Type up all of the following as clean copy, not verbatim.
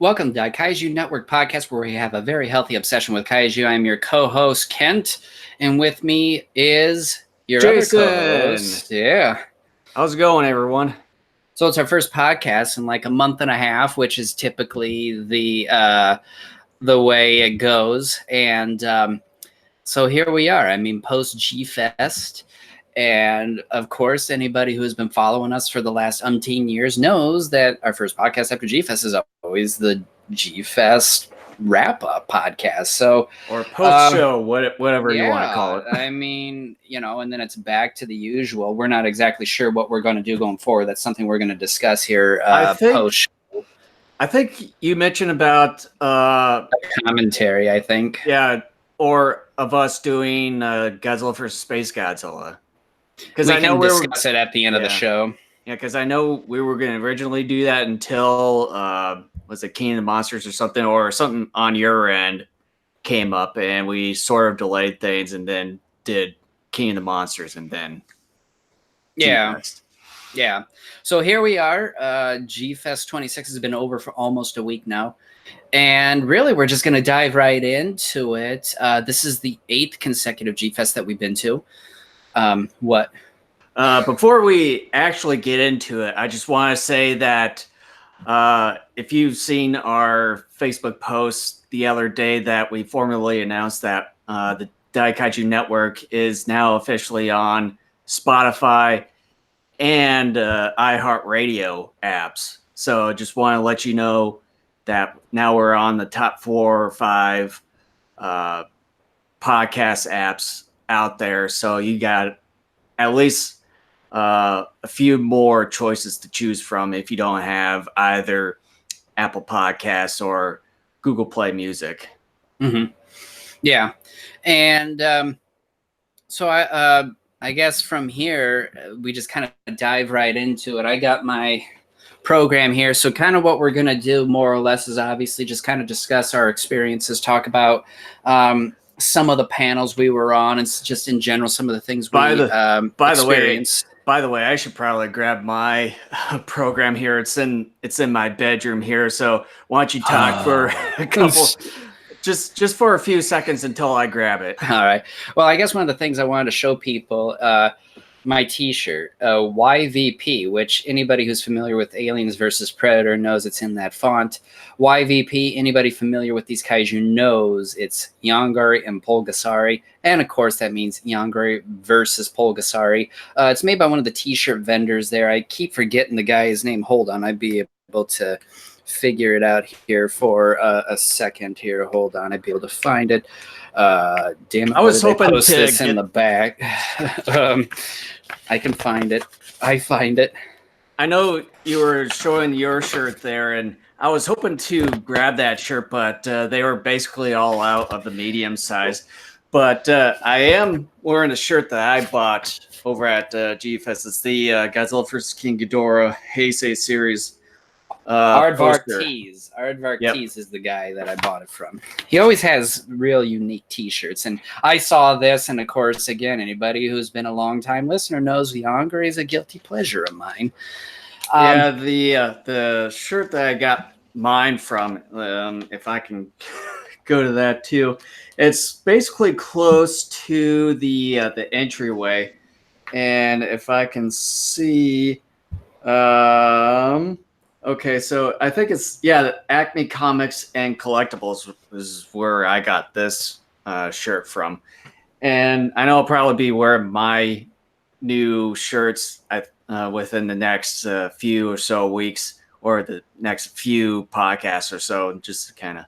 Welcome to Kaiju Network Podcast, where we have a very healthy obsession with Kaiju. I'm your co-host, Kent, and with me is your Jason. other co-host. Yeah. How's it going, everyone? So it's our first podcast in like a month and a half, which is typically the way it goes. And so here we are. I mean, post GFEST. And of course, anybody who has been following us for the last umpteen years knows that our first podcast after GFEST is always the GFEST wrap-up podcast. So, or post-show, whatever you want to call it. I mean, and then it's back to the usual. We're not exactly sure what we're going to do going forward. That's something we're going to discuss here post-show. I think you mentioned about commentary, I think. Yeah, or of us doing Godzilla vs. Space Godzilla. Because I know we can discuss it at the end of the show. Yeah, because I know we were going to originally do that until was it King of the Monsters or something on your end came up, and we sort of delayed things, and then did King of the Monsters, and then GFEST. Yeah. So here we are. GFEST 26 has been over for almost a week now. And really, we're just going to dive right into it. This is the 8th consecutive GFEST that we've been to. What? Before we actually get into it, I just want to say that if you've seen our Facebook post the other day that we formally announced that the Kaiju Network is now officially on Spotify and iHeartRadio apps. So just want to let you know that now we're on the top 4 or 5 podcast apps out there. So you got at least a few more choices to choose from if you don't have either Apple Podcasts or Google Play Music. Mm-hmm. Yeah. And so I guess from here, we just kind of dive right into it. I got my program here. So kind of what we're going to do more or less is obviously just kind of discuss our experiences, talk about some of the panels we were on, and just in general, some of the things we experienced. By the way, I should probably grab my program here. It's in my bedroom here. So why don't you talk for a couple, just for a few seconds until I grab it. All right. Well, I guess one of the things I wanted to show people, my T-shirt, YVP, which anybody who's familiar with Aliens versus Predator knows it's in that font. YVP, anybody familiar with these kaiju knows it's Yongari and Pulgasari. And of course, that means Yongari versus Pulgasari. It's made by one of the T-shirt vendors there. I keep forgetting the guy's name. Hold on. I'd be able to figure it out here for a second here. Hold on. I'd be able to find it. Damn it. I was hoping to post this in the back. I can find it. I find it. I know you were showing your shirt there, and I was hoping to grab that shirt, but they were basically all out of the medium size. But I am wearing a shirt that I bought over at GFEST. It's the Godzilla vs. King Ghidorah Heisei series. Aardvark Tees is the guy that I bought it from. He always has real unique T-shirts, and I saw this, and of course, again, anybody who's been a long-time listener knows Yongari is a guilty pleasure of mine. The shirt that I got mine from, if I can go to that too, it's basically close to the entryway, and if I can see, okay, so I think it's, Acme Comics and Collectibles is where I got this shirt from. And I know I'll probably be wearing my new shirts within the next few or so weeks, or the next few podcasts or so, just to kind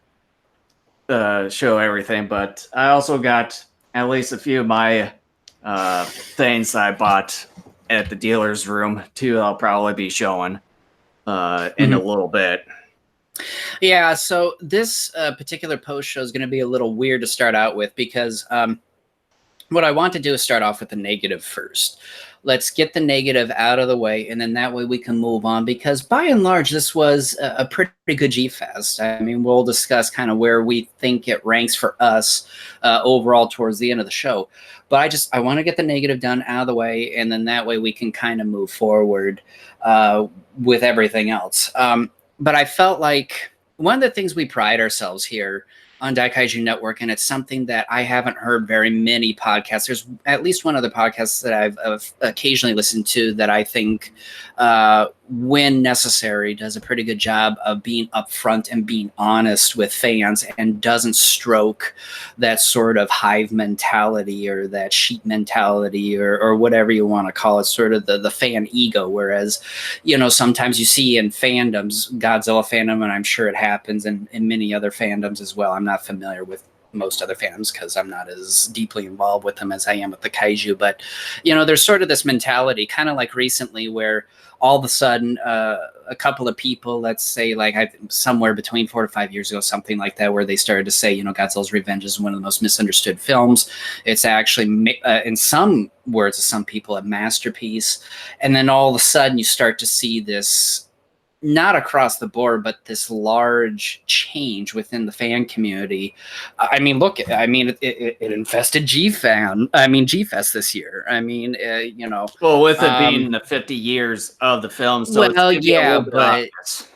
of show everything. But I also got at least a few of my things I bought at the dealer's room, too, I'll probably be showing in a little bit. Yeah, so this particular post show is going to be a little weird to start out with, because what I want to do is start off with the negative first. Let's get the negative out of the way, and then that way we can move on, because by and large, this was a pretty good GFEST. I mean, we'll discuss kind of where we think it ranks for us overall towards the end of the show. But I want to get the negative done out of the way, and then that way we can kind of move forward with everything else. But I felt like one of the things we pride ourselves here on Daikaiju Network, and it's something that I haven't heard very many podcasts. There's at least one other podcast that I've occasionally listened to that I think, when necessary, does a pretty good job of being upfront and being honest with fans and doesn't stroke that sort of hive mentality or that sheep mentality or whatever you want to call it, sort of the fan ego. Whereas, sometimes you see in fandoms, Godzilla fandom, and I'm sure it happens in many other fandoms as well. I'm not familiar with most other fandoms because I'm not as deeply involved with them as I am with the Kaiju. But, there's sort of this mentality, kind of like recently, where all of a sudden a couple of people, let's say somewhere between 4 to 5 years ago, something like that, where they started to say, Godzilla's Revenge is one of the most misunderstood films. It's actually, in some words of some people, a masterpiece. And then all of a sudden you start to see this, not across the board, but this large change within the fan community. I mean, look, it infested GFEST this year. Well, with it being the 50 years of the film, so it's gonna be a little bit obvious.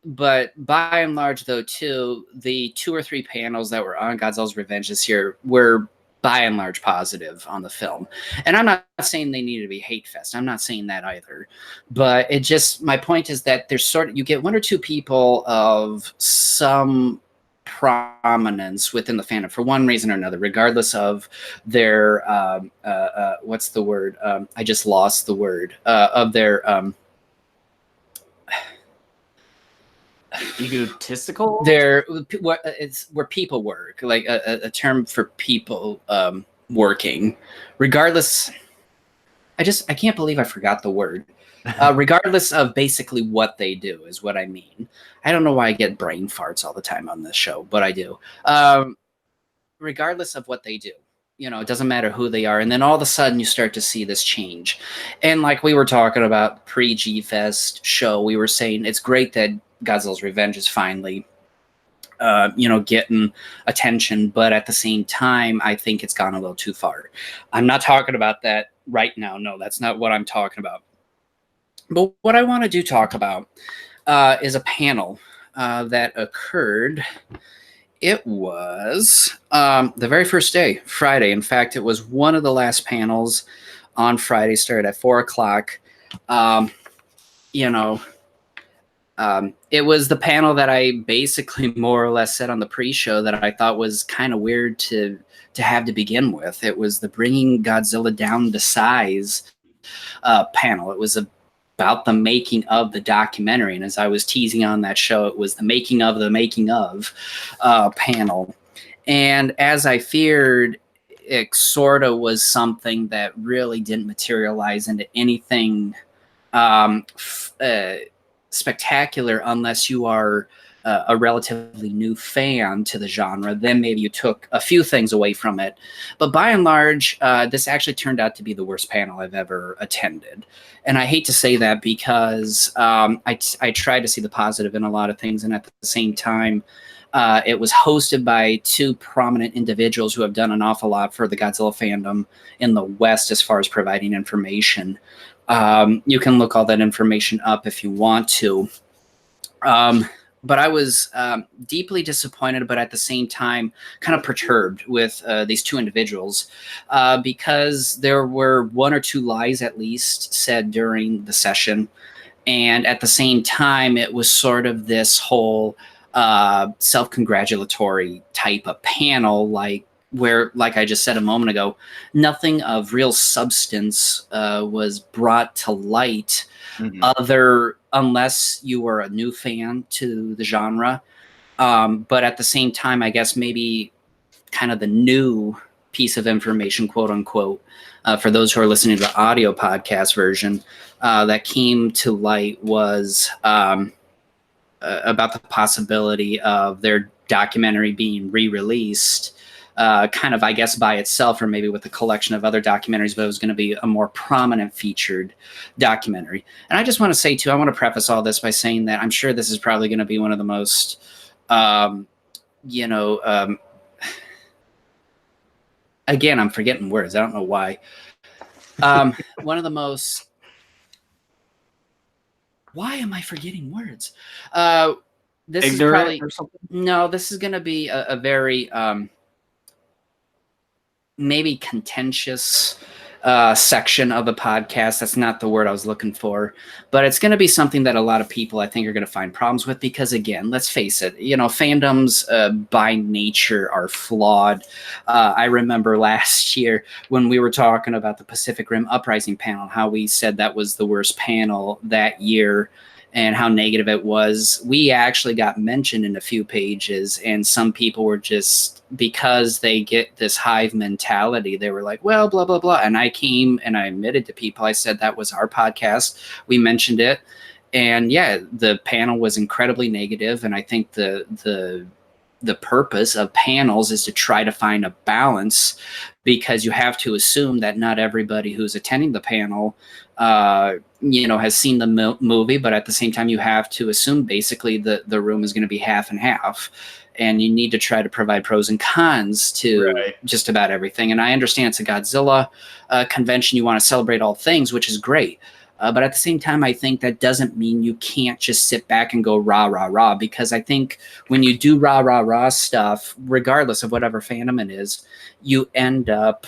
But by and large, though, too, the 2 or 3 panels that were on Godzilla's Revenge this year were by and large positive on the film. And I'm not saying they need to be hate fest. I'm not saying that either. But my point is that there's you get 1 or 2 people of some prominence within the fandom for one reason or another, regardless of their, what's the word? I just lost the word, of their, egotistical. It's where people work, like a term for people working, regardless. I can't believe I forgot the word. Regardless of basically what they do is what I mean. I don't know why I get brain farts all the time on this show, but I do. Regardless of what they do, it doesn't matter who they are. And then all of a sudden you start to see this change. And like we were talking about pre-GFEST show, we were saying it's great that Godzilla's Revenge is finally, getting attention. But at the same time, I think it's gone a little too far. I'm not talking about that right now. No, that's not what I'm talking about. But what I want to talk about is a panel that occurred. It was the very first day, Friday. In fact, it was one of the last panels on Friday, started at 4 o'clock. It was the panel that I basically more or less said on the pre-show that I thought was kind of weird to have to begin with. It was the Bringing Godzilla Down to Size panel. It was about the making of the documentary. And as I was teasing on that show, it was the making of panel. And as I feared, it sort of was something that really didn't materialize into anything spectacular unless you are a relatively new fan to the genre. Then maybe you took a few things away from it. But by and large, this actually turned out to be the worst panel I've ever attended. And I hate to say that because I try to see the positive in a lot of things. And at the same time, it was hosted by 2 prominent individuals who have done an awful lot for the Godzilla fandom in the West as far as providing information. You can look all that information up if you want to. But I was deeply disappointed, but at the same time kind of perturbed with these 2 individuals because there were 1 or 2 lies at least said during the session. And at the same time, it was sort of this whole self-congratulatory type of panel, where, like I just said a moment ago, nothing of real substance was brought to light, unless you were a new fan to the genre. But at the same time, I guess maybe kind of the new piece of information, quote unquote, for those who are listening to the audio podcast version, that came to light was about the possibility of their documentary being re-released, kind of, I guess, by itself, or maybe with a collection of other documentaries, but it was going to be a more prominent featured documentary. And I just want to say, too, I want to preface all this by saying that I'm sure this is probably going to be one of the most, again, I'm forgetting words. I don't know why. One of the most, why am I forgetting words? this is ignorant probably or something? no. This is going to be a very maybe contentious section of a podcast. That's not the word I was looking for, but it's going to be something that a lot of people I think are going to find problems with because, again, let's face it, fandoms by nature are flawed. I remember last year when we were talking about the Pacific Rim Uprising panel, how we said that was the worst panel that year and how negative it was. We actually got mentioned in a few pages, and some people were just, because they get this hive mentality, they were like, well, blah, blah, blah. And I came and I admitted to people, I said that was our podcast. We mentioned it. And yeah, the panel was incredibly negative. And I think the purpose of panels is to try to find a balance, because you have to assume that not everybody who's attending the panel has seen the movie, but at the same time you have to assume basically the room is going to be half and half, and you need to try to provide pros and cons to just about everything. And I understand it's a Godzilla convention, you want to celebrate all things, which is great. But at the same time, I think that doesn't mean you can't just sit back and go rah, rah, rah, because I think when you do rah, rah, rah stuff, regardless of whatever fandom it is, you end up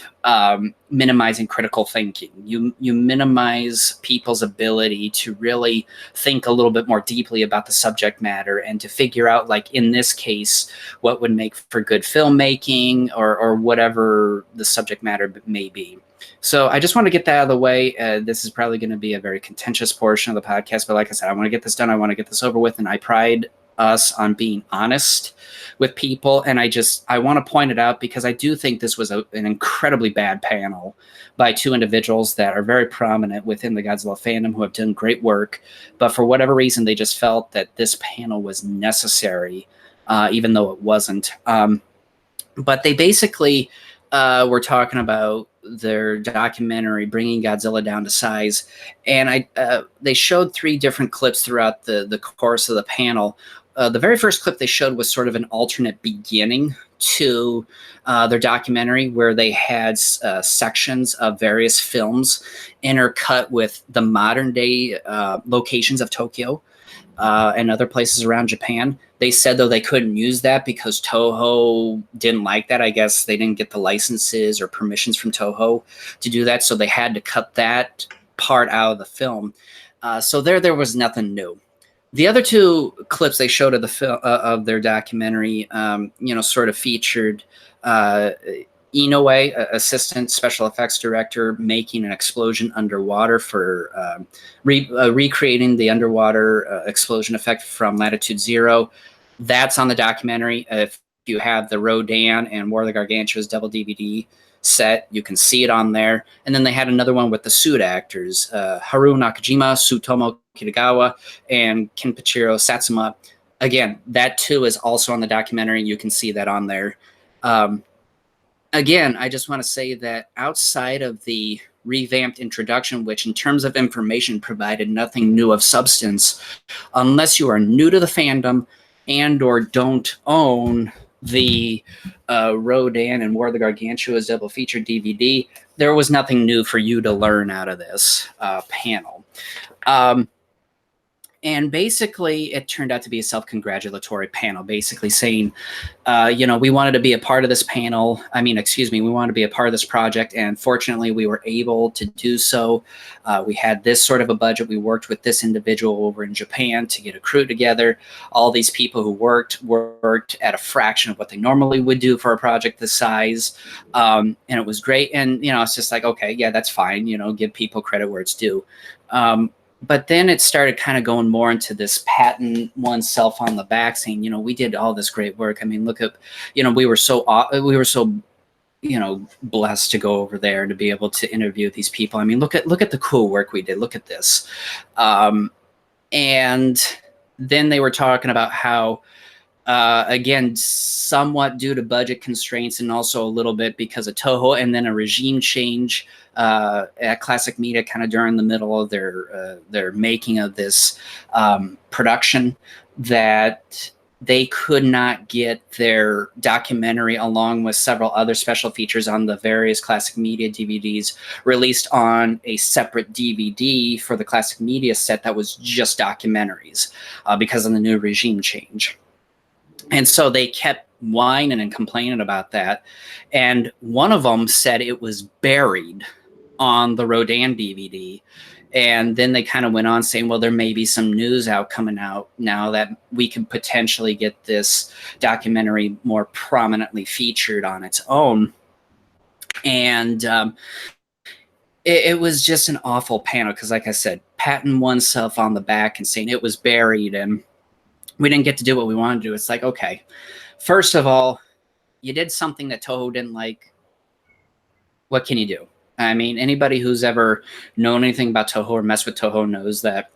minimizing critical thinking. You minimize people's ability to really think a little bit more deeply about the subject matter and to figure out, like in this case, what would make for good filmmaking or whatever the subject matter may be. So I just want to get that out of the way. This is probably going to be a very contentious portion of the podcast, but like I said, I want to get this done. I want to get this over with, and I pride us on being honest with people. And I want to point it out because I do think this was an incredibly bad panel by two individuals that are very prominent within the Godzilla fandom who have done great work. But for whatever reason, they just felt that this panel was necessary, even though it wasn't. But they basically were talking about their documentary, Bringing Godzilla Down to Size. And they showed 3 different clips throughout the course of the panel. The very first clip they showed was sort of an alternate beginning to their documentary, where they had sections of various films intercut with the modern day locations of Tokyo and other places around Japan. They said, though, they couldn't use that because Toho didn't like that. I guess they didn't get the licenses or permissions from Toho to do that, so they had to cut that part out of the film. So there was nothing new. The other 2 clips they showed of of their documentary, sort of featured Inoue, assistant special effects director, making an explosion underwater for recreating the underwater explosion effect from Latitude Zero. That's on the documentary. If you have the Rodan and War of the Gargantua's double DVD set, you can see it on there. And then they had another one with the suit actors, Haru Nakajima, Tsutomu Kitagawa, and Kenpachiro Satsuma. Again, that too is also on the documentary. You can see that on there. Again, I just want to say that outside of the revamped introduction, which in terms of information provided nothing new of substance, unless you are new to the fandom and or don't own the Rodan and War of the Gargantua's double feature DVD, there was nothing new for you to learn out of this panel. And basically, it turned out to be a self-congratulatory panel, basically saying, we wanted to be a part of this panel. We wanted to be a part of this project, and fortunately, we were able to do so. We had this sort of a budget. We worked with this individual over in Japan to get a crew together. All these people who worked at a fraction of what they normally would do for a project this size, and it was great. And, it's just like, okay, yeah, that's fine. Give people credit where it's due. But then it started kind of going more into this patting oneself on the back, saying, we did all this great work. Look at, we were so blessed to go over there and to be able to interview these people. Look at the cool work we did. Look at this. And then they were talking about how, again, somewhat due to budget constraints and also a little bit because of Toho, and then a regime change at Classic Media kind of during the middle of their making of this production, that they could not get their documentary along with several other special features on the various classic media DVDs released on a separate DVD for the classic media set that was just documentaries because of the new regime change. And so they kept whining and complaining about that. And one of them said it was buried on the Rodan DVD. And then they kind of went on saying, well, there may be some news out coming out now that we could potentially get this documentary more prominently featured on its own. And it was just an awful panel because, like I said, patting oneself on the back and saying it was buried and we didn't get to do what we wanted to do. It's like, okay, first of all, you did something that Toho didn't like. What can you do? I mean, anybody who's ever known anything about Toho or messed with Toho knows that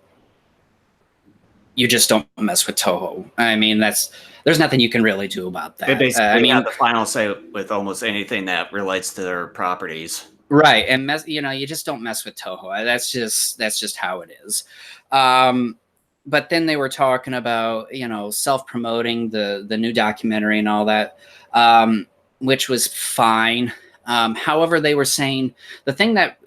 you just don't mess with Toho. I mean, there's nothing you can really do about that. They basically I mean, have the final say with almost anything that relates to their properties. Right, and you just don't mess with Toho. That's just how it is. But then they were talking about self-promoting the new documentary and all that, which was fine. However, they were saying the thing that,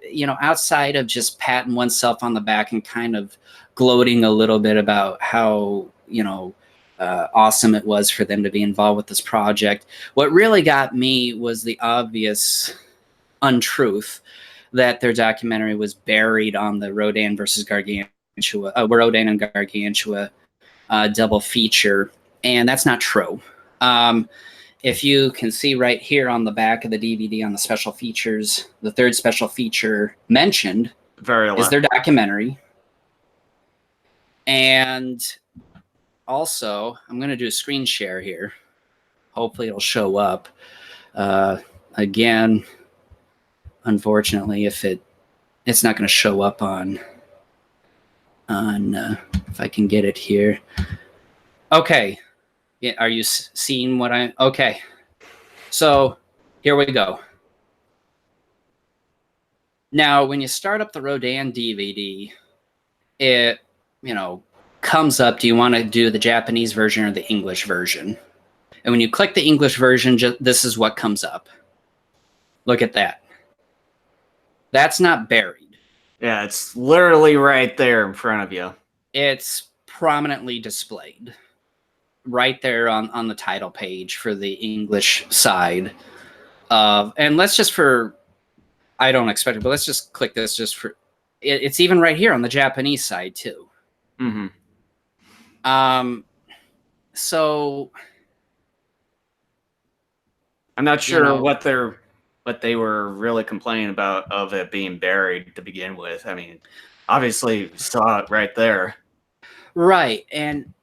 outside of just patting oneself on the back and kind of gloating a little bit about how, awesome it was for them to be involved with this project, what really got me was the obvious untruth that their documentary was buried on the Rodan versus Gargantua, Rodan and Gargantua double feature. And that's not true. If you can see right here on the back of the DVD on the special features, the third special feature mentioned is their documentary. And also, I'm going to do a screen share here. Hopefully it'll show up. Again, unfortunately, if it's not going to show up on if I can get it here. Okay. Yeah, are you seeing what okay. So here we go. Now, when you start up the Rodan DVD, it, comes up, do you want to do the Japanese version or the English version? And when you click the English version, this is what comes up. Look at that. That's not buried. Yeah, it's literally right there in front of you. It's prominently displayed right there on the title page for the English side. And let's just I don't expect it, but let's just click this just for, it's even right here on the Japanese side too. Mm-hmm. So I'm not sure what they were really complaining about of it being buried to begin with. I mean, obviously you saw it right there. Right. And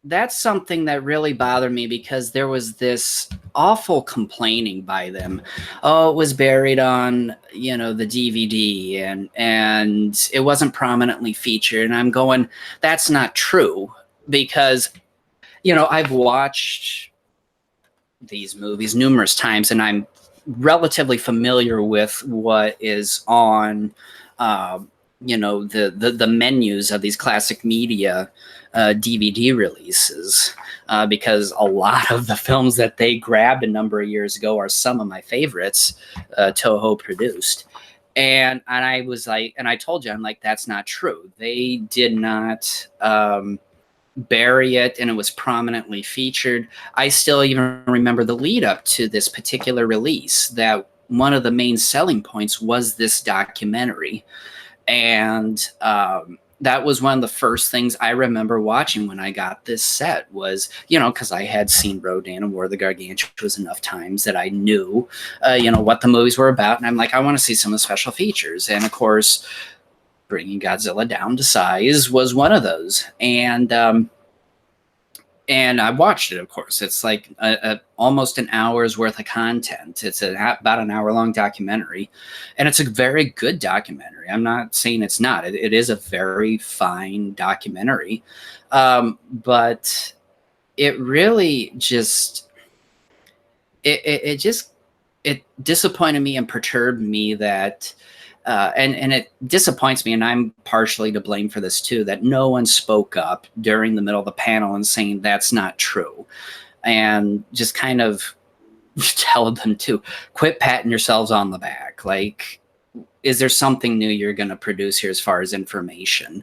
that's something that really bothered me because there was this awful complaining by them. Oh, it was buried on, the DVD and it wasn't prominently featured. And I'm going, that's not true because, I've watched these movies numerous times and I'm relatively familiar with what is on, the menus of these classic media DVD releases, because a lot of the films that they grabbed a number of years ago are some of my favorites Toho produced. And I was like, and I told you, I'm like, that's not true. They did not bury it, and it was prominently featured. I still even remember the lead up to this particular release, that one of the main selling points was this documentary. And that was one of the first things I remember watching when I got this set was, because I had seen Rodan and War of the Gargantuas enough times that I knew, what the movies were about. And I'm like, I want to see some of the special features. And of course, bringing Godzilla down to size was one of those. And I watched it, of course. It's like almost an hour's worth of content. It's about an hour-long documentary. And it's a very good documentary. I'm not saying it's not. It is a very fine documentary. But it really just... It disappointed me and perturbed me that And it disappoints me, and I'm partially to blame for this too, that no one spoke up during the middle of the panel and saying that's not true, and just kind of tell them to quit patting yourselves on the back. Like, is there something new you're going to produce here as far as information?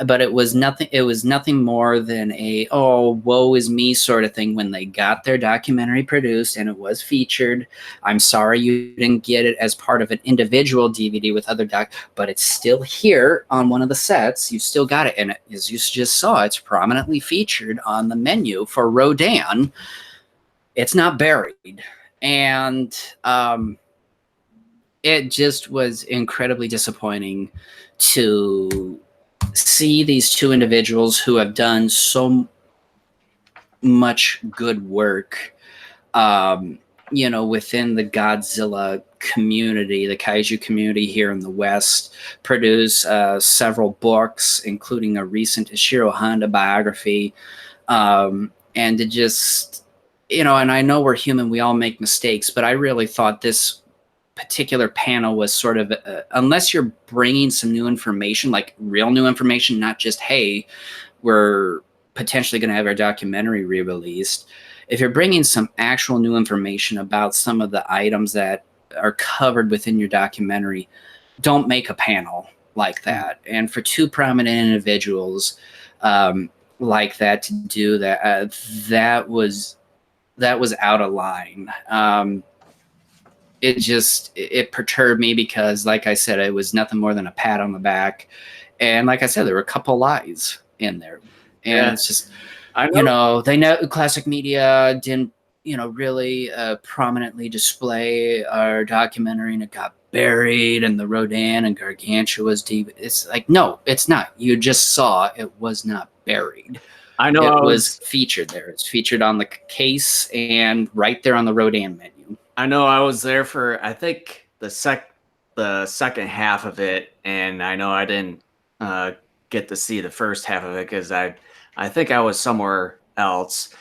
But it was nothing more than a, oh, woe is me sort of thing when they got their documentary produced and it was featured. I'm sorry you didn't get it as part of an individual DVD with other but it's still here on one of the sets. You still got it. And as you just saw, it's prominently featured on the menu for Rodan. It's not buried. And it just was incredibly disappointing to see these two individuals who have done so much good work, within the Godzilla community, the Kaiju community here in the West, produce several books, including a recent Ishiro Honda biography, and to just, and I know we're human, we all make mistakes, but I really thought this particular panel was sort of, unless you're bringing some new information, like real new information, not just, hey, we're potentially going to have our documentary re-released. If you're bringing some actual new information about some of the items that are covered within your documentary, don't make a panel like that. And for two prominent individuals like that to do that, that was out of line. It perturbed me because, like I said, it was nothing more than a pat on the back. And like I said, there were a couple lies in there. And it's just, they know classic media didn't, really prominently display our documentary, and it got buried, and the Rodan and Gargantua was deep. It's like, no, it's not. You just saw it was not buried. I know it was featured there. It's featured on the case and right there on the Rodan menu. I know I was there for, I think, the second half of it, and I know I didn't get to see the first half of it because I think I was somewhere else.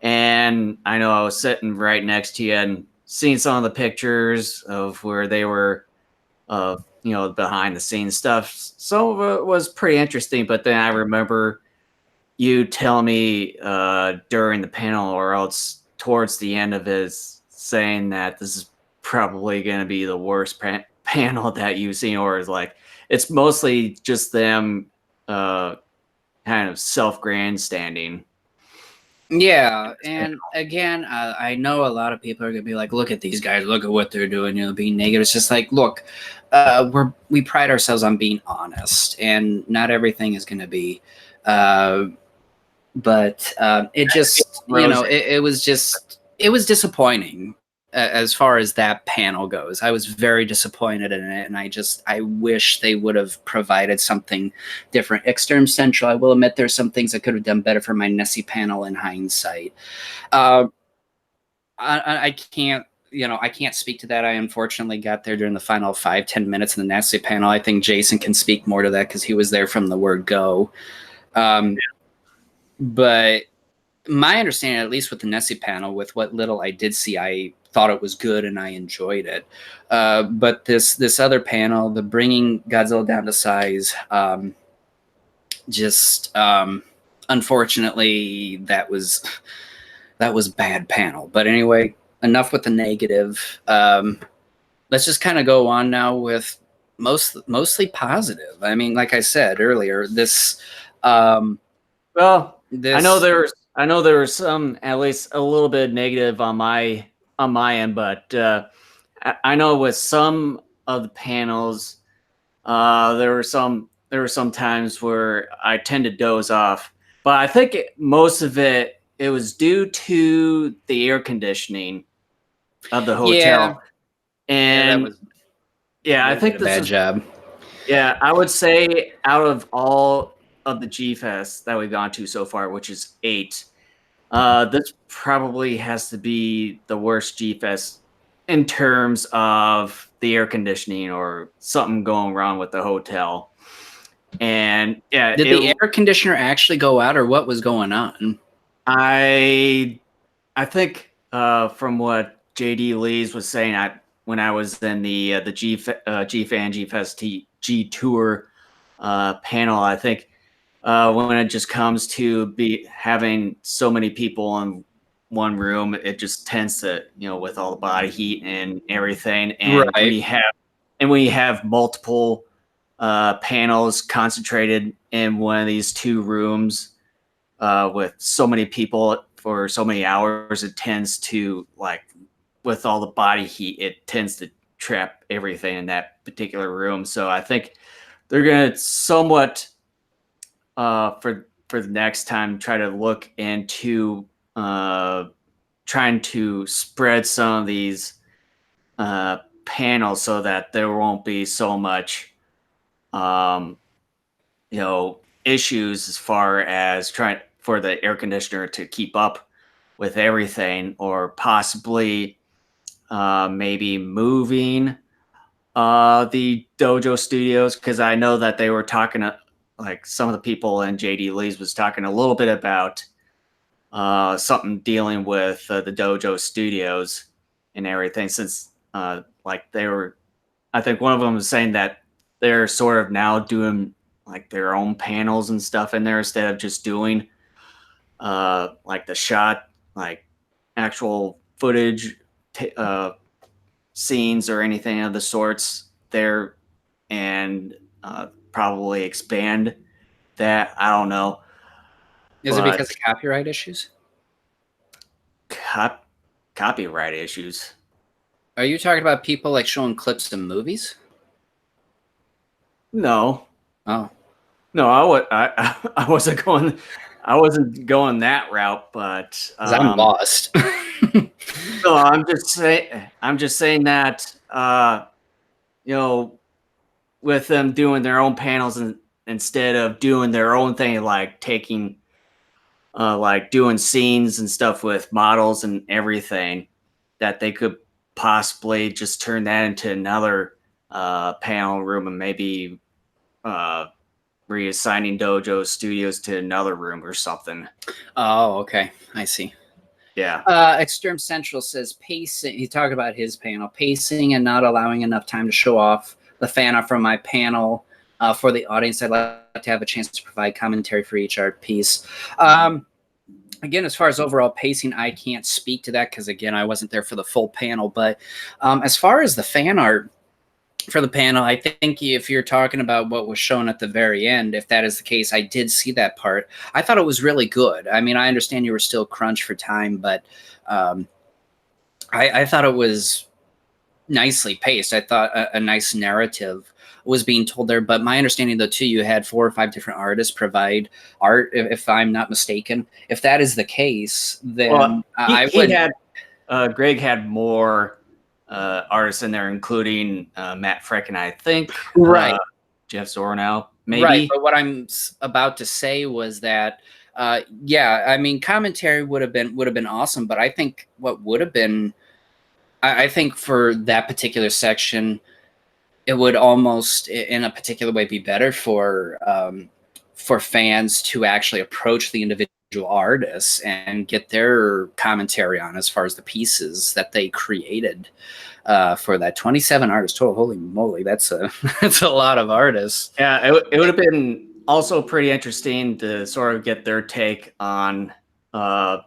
And I know I was sitting right next to you and seeing some of the pictures of where they were, behind the scenes stuff. Some of it was pretty interesting, but then I remember you telling me during the panel, or else towards the end of it, saying that this is probably going to be the worst panel that you've seen, or is like, it's mostly just them kind of self-grandstanding. Yeah, and again, I know a lot of people are gonna be like, "Look at these guys! Look at what they're doing!" Being negative. It's just like, look, we pride ourselves on being honest, and not everything is gonna be. But it just, it was disappointing as far as that panel goes. I was very disappointed in it, and I wish they would have provided something different. Extreme Central, I will admit there's some things I could have done better for my Nessie panel in hindsight. I can't, I can't speak to that. I unfortunately got there during the final 5-10 minutes in the Nessie panel. I think Jason can speak more to that because he was there from the word go. But my understanding, at least with the Nessie panel, with what little I did see, I thought it was good and I enjoyed it. But this other panel, the bringing Godzilla down to size, unfortunately, that was bad panel. But anyway, enough with the negative. Let's just kind of go on now with mostly positive. I mean, like I said earlier, this. I know there was some, at least a little bit negative on my end, but I know with some of the panels, there were some times where I tend to doze off, but I think most of it was due to the air conditioning of the hotel. And I think this is a bad job. Yeah, I would say out of all of the GFEST that we've gone to so far, which is 8, this probably has to be the worst GFEST in terms of the air conditioning or something going wrong with the hotel. And yeah, did the air conditioner actually go out, or what was going on? I think from what JD Lees was saying, when I was in the GFAN GFEST G Tour panel. I think when it just comes to be having so many people in one room, it just tends to, with all the body heat and everything, and Right. when you have multiple panels concentrated in one of these two rooms with so many people for so many hours, it tends to, like, with all the body heat, it tends to trap everything in that particular room. So I think they're going to somewhat for the next time try to look into trying to spread some of these panels so that there won't be so much um, issues as far as trying for the air conditioner to keep up with everything, or possibly maybe moving the dojo studios, because I know that they were talking like some of the people in JD Lee's was talking a little bit about something dealing with the dojo studios and everything, since like they were, I think one of them was saying that they're sort of now doing like their own panels and stuff in there instead of just doing like the shot, like actual footage, scenes or anything of the sorts there, and probably expand that. I don't know, Is it because but of copyright issues? copyright issues. Are you talking about people like showing clips of movies? No, Oh, no, I wasn't going that route, but because I'm lost. no, I'm just saying that you know, with them doing their own panels and instead of doing their own thing, like doing scenes and stuff with models and everything, that they could possibly just turn that into another panel room, and maybe uh, reassigning dojo studios to another room or something. Oh, okay. I see. Yeah. Extreme Central says pacing. He talked about his panel pacing and not allowing enough time to show off the fan art from my panel for the audience. I'd like to have a chance to provide commentary for each art piece. Again, as far as overall pacing, I can't speak to that because, again, I wasn't there for the full panel. But as far as the fan art for the panel, I think if you're talking about what was shown at the very end, if that is the case, I did see that part. I thought it was really good. I mean, I understand you were still crunched for time, but um, I thought it was nicely paced. I thought a nice narrative was being told there. But my understanding, though, too, you had 4 or 5 different artists provide art, if I'm not mistaken. If that is the case, Well, then I he would. had Greg had more artists in there, including Matt Freck and I think Right. Jeff Zornow, Right, maybe. but what I'm about to say was that, yeah, I mean, commentary would have been awesome, but I think what would have been, I think for that particular section, it would almost, in a particular way, be better for fans to actually approach the individual artists and get their commentary on as far as the pieces that they created for that 27 artists total. Holy moly, that's a that's a lot of artists. Yeah, it would have been also pretty interesting to sort of get their take on uh,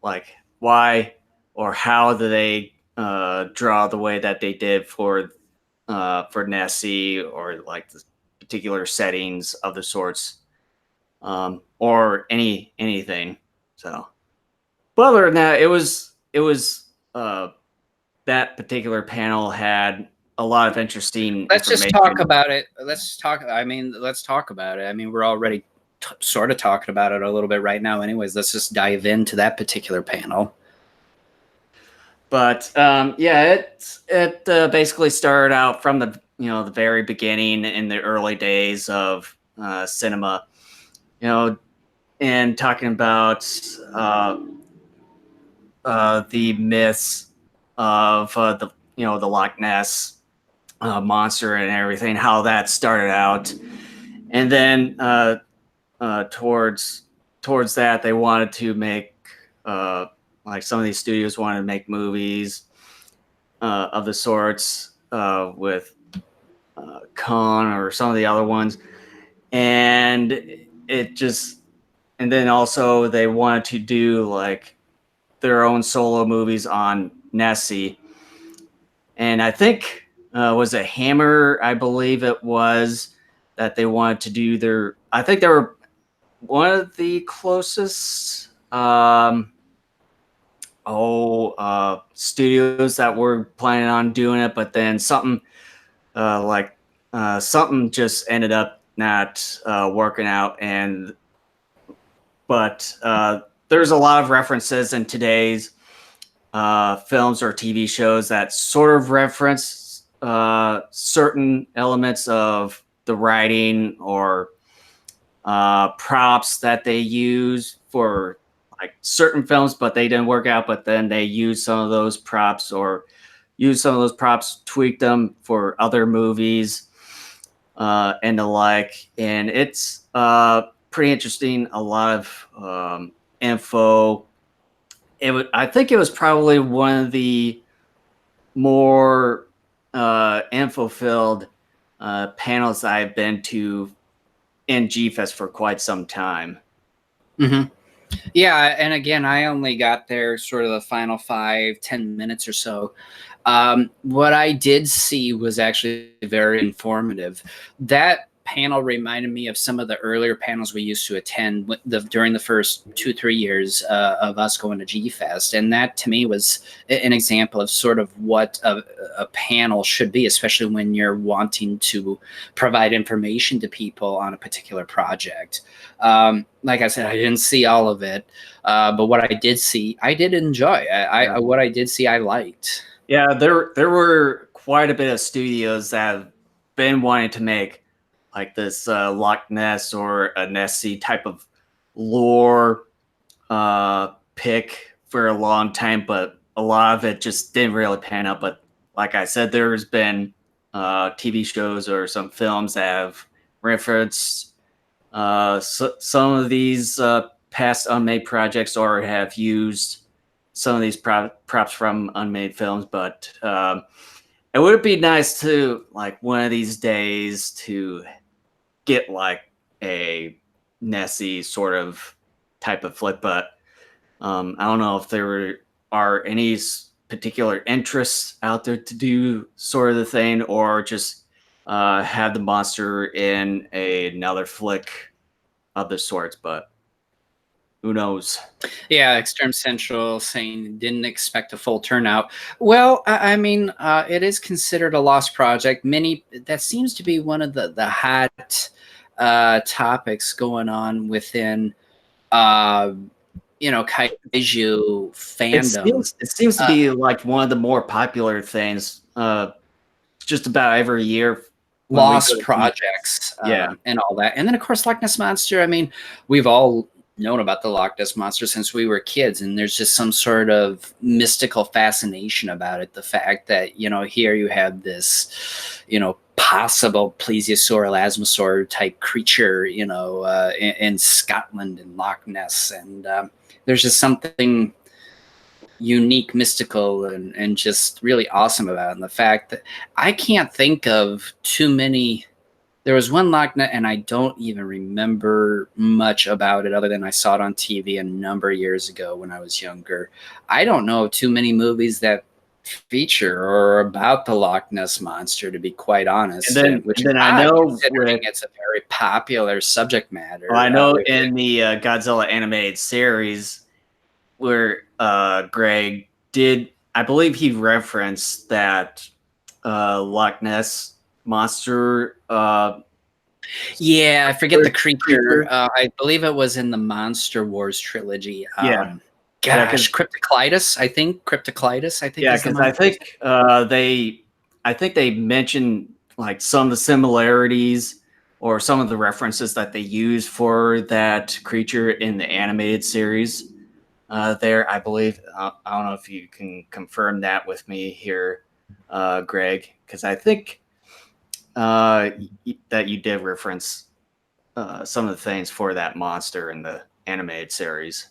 like why or how do they draw the way that they did for Nessie, or like the particular settings of the sorts, or anything. So, but other than that, it was that particular panel had a lot of interesting Let's just talk information. about it. Let's talk. I mean, let's talk about it. I mean, we're already sort of talking about it a little bit right now. Anyways, let's just dive into that particular panel. But yeah, it basically started out from the very beginning in the early days of cinema, and talking about the myths of the Loch Ness monster and everything, how that started out, and then towards that they wanted to make like some of these studios wanted to make movies of the sorts with Khan or some of the other ones, and it just, and then also they wanted to do like their own solo movies on Nessie, and I think was it Hammer, I believe it was, that they wanted to do their. I think they were one of the closest studios that were planning on doing it, but then something something just ended up not working out. And but there's a lot of references in today's films or TV shows that sort of reference certain elements of the writing or props that they use for like certain films, but they didn't work out. But then they use some of those props or use some of those props, tweak them for other movies and the like. And it's pretty interesting. A lot of info. I think it was probably one of the more info-filled panels I've been to in GFEST for quite some time. Mm-hmm. Yeah, and again, I only got there sort of the final 5-10 minutes or so. What I did see was actually very informative. That panel reminded me of some of the earlier panels we used to attend during the first 2-3 years of us going to GFEST, and that to me was an example of sort of what a panel should be, especially when you're wanting to provide information to people on a particular project. Like I said, I didn't see all of it, but what I did see, I did enjoy. What I did see, I liked. Yeah, there were quite a bit of studios that have been wanting to make like this Loch Ness or a Nessie type of lore pick for a long time, but a lot of it just didn't really pan out. But like I said, there's been TV shows or some films that have referenced some of these past unmade projects or have used some of these props from unmade films. But it would be nice to, like, one of these days to get like a Nessie sort of type of flick. But I don't know if there are any particular interests out there to do sort of the thing, or just have the monster in another flick of the sorts. But who knows? Yeah, Extreme Central saying didn't expect a full turnout. Well, I mean, it is considered a lost project. That seems to be one of the hot topics going on within, Kaiju fandom. It seems to be like one of the more popular things just about every year. Lost projects, and all that. And then, of course, Loch Ness Monster. I mean, we've all known about the Loch Ness Monster since we were kids, and there's just some sort of mystical fascination about it. The fact that, here you have this, possible plesiosaur, elasmosaur type creature, in Scotland and Loch Ness. And there's just something unique, mystical, and just really awesome about it. And the fact that I can't think of too many. There was one Loch Ness, and I don't even remember much about it other than I saw it on TV a number of years ago when I was younger. I don't know too many movies that feature or about the Loch Ness Monster, to be quite honest. And then I know considering it's a very popular subject matter. Well, I know in the Godzilla animated series where Greg did, I believe he referenced that Loch Ness Monster. Yeah, I forget the creature. I believe it was in the Monster Wars trilogy. Gosh, Cryptocleidos, I think. Yeah, because I think they mentioned like some of the similarities or some of the references that they use for that creature in the animated series. There, I believe. I don't know if you can confirm that with me here, Greg, because I think that you did reference some of the things for that monster in the animated series.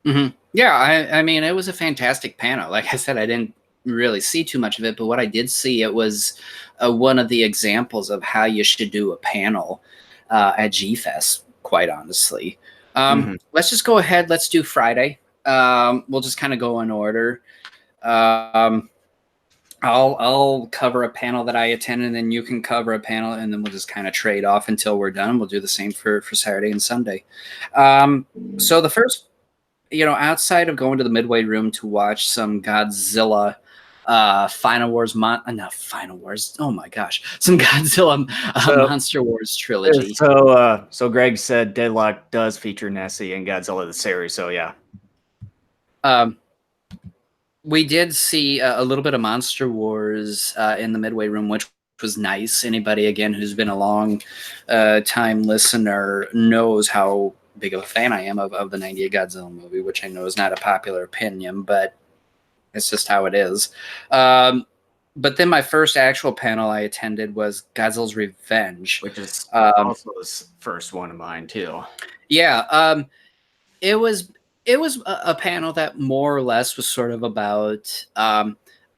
Mm-hmm. Yeah, I mean, it was a fantastic panel. Like I said, I didn't really see too much of it, but what I did see, it was one of the examples of how you should do a panel at GFEST, quite honestly. Let's just go ahead. Let's do Friday. We'll just kind of go in order. I'll cover a panel that I attended, and then you can cover a panel, and then we'll just kind of trade off until we're done. We'll do the same for Saturday and Sunday. So the first, outside of going to the Midway Room to watch some Godzilla Final Wars, not Final Wars, oh my gosh, some Godzilla Monster Wars trilogy. So Greg said Deadlock does feature Nessie in Godzilla the series, so yeah. We did see a little bit of Monster Wars in the Midway Room, which was nice. Anybody, again, who's been a long time listener knows how big of a fan I am of the 98 Godzilla movie, which I know is not a popular opinion, but it's just how it is. But then my first actual panel I attended was Godzilla's Revenge. Which is also the first one of mine, too. Yeah. It was a panel that more or less was sort of about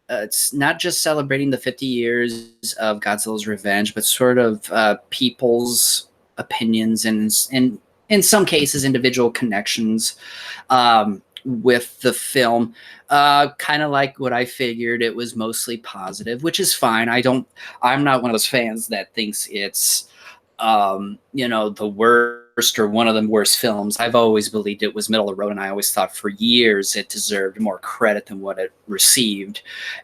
it's not just celebrating the 50 years of Godzilla's Revenge, but sort of people's opinions and in some cases individual connections with the film. Kind of like what I figured. It was mostly positive, which is fine. I'm not one of those fans that thinks it's the worst or one of the worst films. I've always believed it was middle of the road, and I always thought for years it deserved more credit than what it received.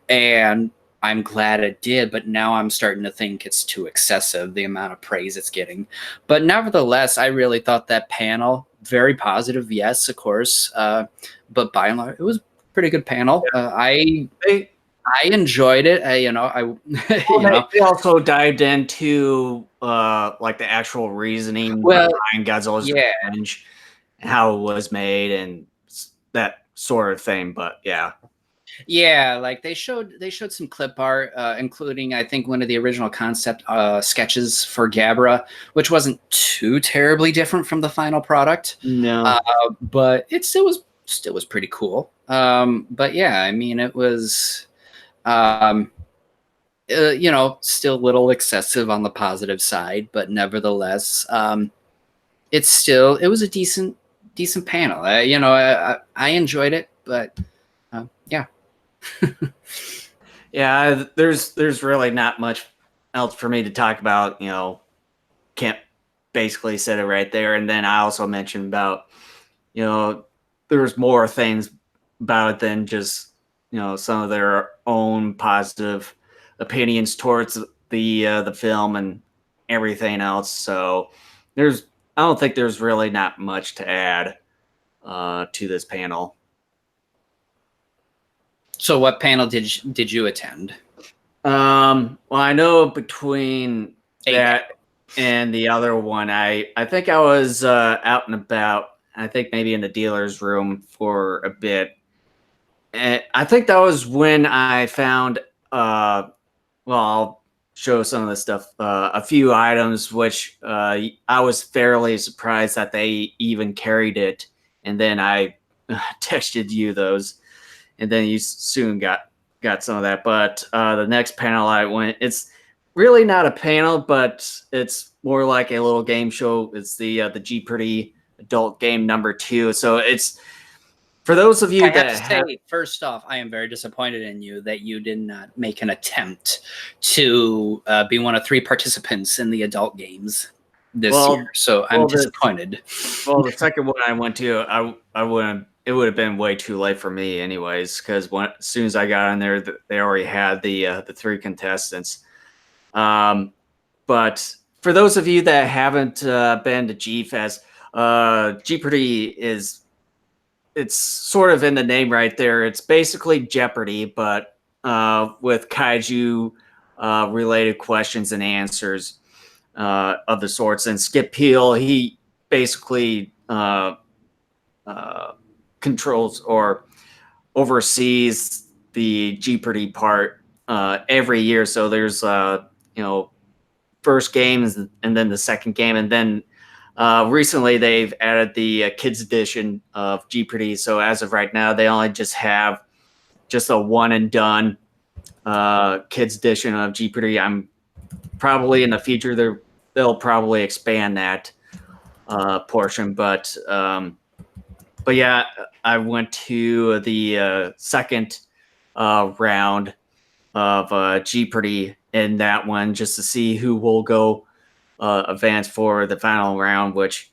And I'm glad it did, but now I'm starting to think it's too excessive, the amount of praise it's getting. But nevertheless, I really thought that panel, very positive, yes, of course, but by and large, it was a pretty good panel. Yeah. I enjoyed it. They also dived into like the actual reasoning behind Godzilla's Revenge, how it was made, and that sort of thing. But yeah, like they showed some clip art, including I think one of the original concept sketches for Gabra, which wasn't too terribly different from the final product. No, but it still was pretty cool. But yeah, I mean, it was. Still a little excessive on the positive side, but nevertheless, it was a decent panel. I enjoyed it, but yeah. Yeah, there's really not much else for me to talk about. Kemp basically said it right there, and then I also mentioned about there's more things about it than just some of their own positive opinions towards the film and everything else. So I don't think there's really not much to add to this panel. So what panel did you attend? Well, I know between that and the other one, I think I was out and about. I think maybe in the dealer's room for a bit. And I think that was when I found, I'll show some of the stuff, a few items, which I was fairly surprised that they even carried it. And then I texted you those, and then you soon got some of that. But the next panel I went, it's really not a panel, but it's more like a little game show. It's the Jeopardy adult game #2. So it's, for those of you first off, I am very disappointed in you that you did not make an attempt to be one of 3 participants in the adult games this year. So I'm disappointed. The second one I went to, I wouldn't. It would have been way too late for me, anyways, because as soon as I got in there, they already had the 3 contestants. But for those of you that haven't been to GFEST, Jeopardy it's sort of in the name right there. It's basically Jeopardy, but with kaiju related questions and answers of the sorts. And Skip Peel, he basically controls or oversees the Jeopardy part every year. So there's first games and then the second game, and then recently they've added the kids edition of Jeopardy. So as of right now, they only just have just a one and done kids edition of Jeopardy. I'm probably in the future they'll probably expand that portion, but yeah, I went to the second round of Jeopardy in that one just to see who will go advance for the final round, which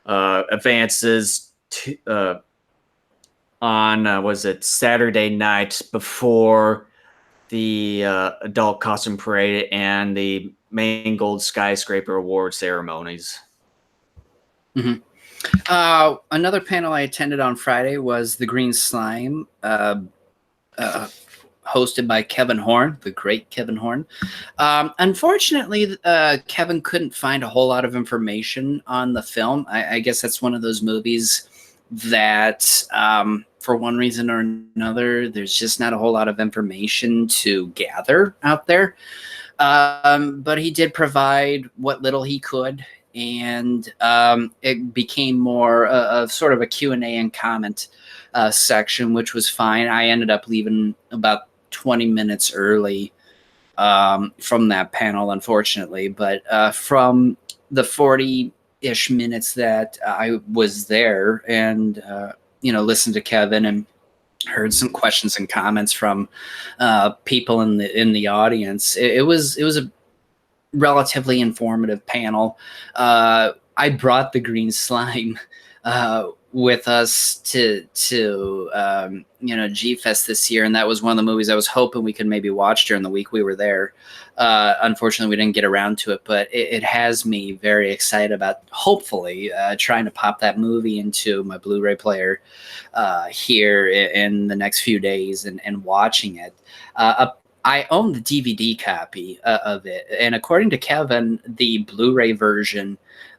advances to, on was it Saturday night before the adult costume parade and the main gold skyscraper award ceremonies. Mm-hmm. Another panel I attended on Friday was the Green Slime, hosted by Kevin Horn, the great Kevin Horn. Unfortunately, Kevin couldn't find a whole lot of information on the film. I guess that's one of those movies that, for one reason or another, there's just not a whole lot of information to gather out there. But he did provide what little he could, and it became more of sort of a Q&A and comment section, which was fine. I ended up leaving about 20 minutes early from that panel, unfortunately. But from the 40-ish minutes that I was there and, listened to Kevin and heard some questions and comments from people in the audience, it was a relatively informative panel. I brought the Green Slime with us to GFEST this year, and that was one of the movies I was hoping we could maybe watch during the week we were there. Unfortunately, we didn't get around to it, but it has me very excited about hopefully trying to pop that movie into my Blu-ray player here in the next few days and watching it. I own the DVD copy of it, and according to Kevin, the Blu-ray version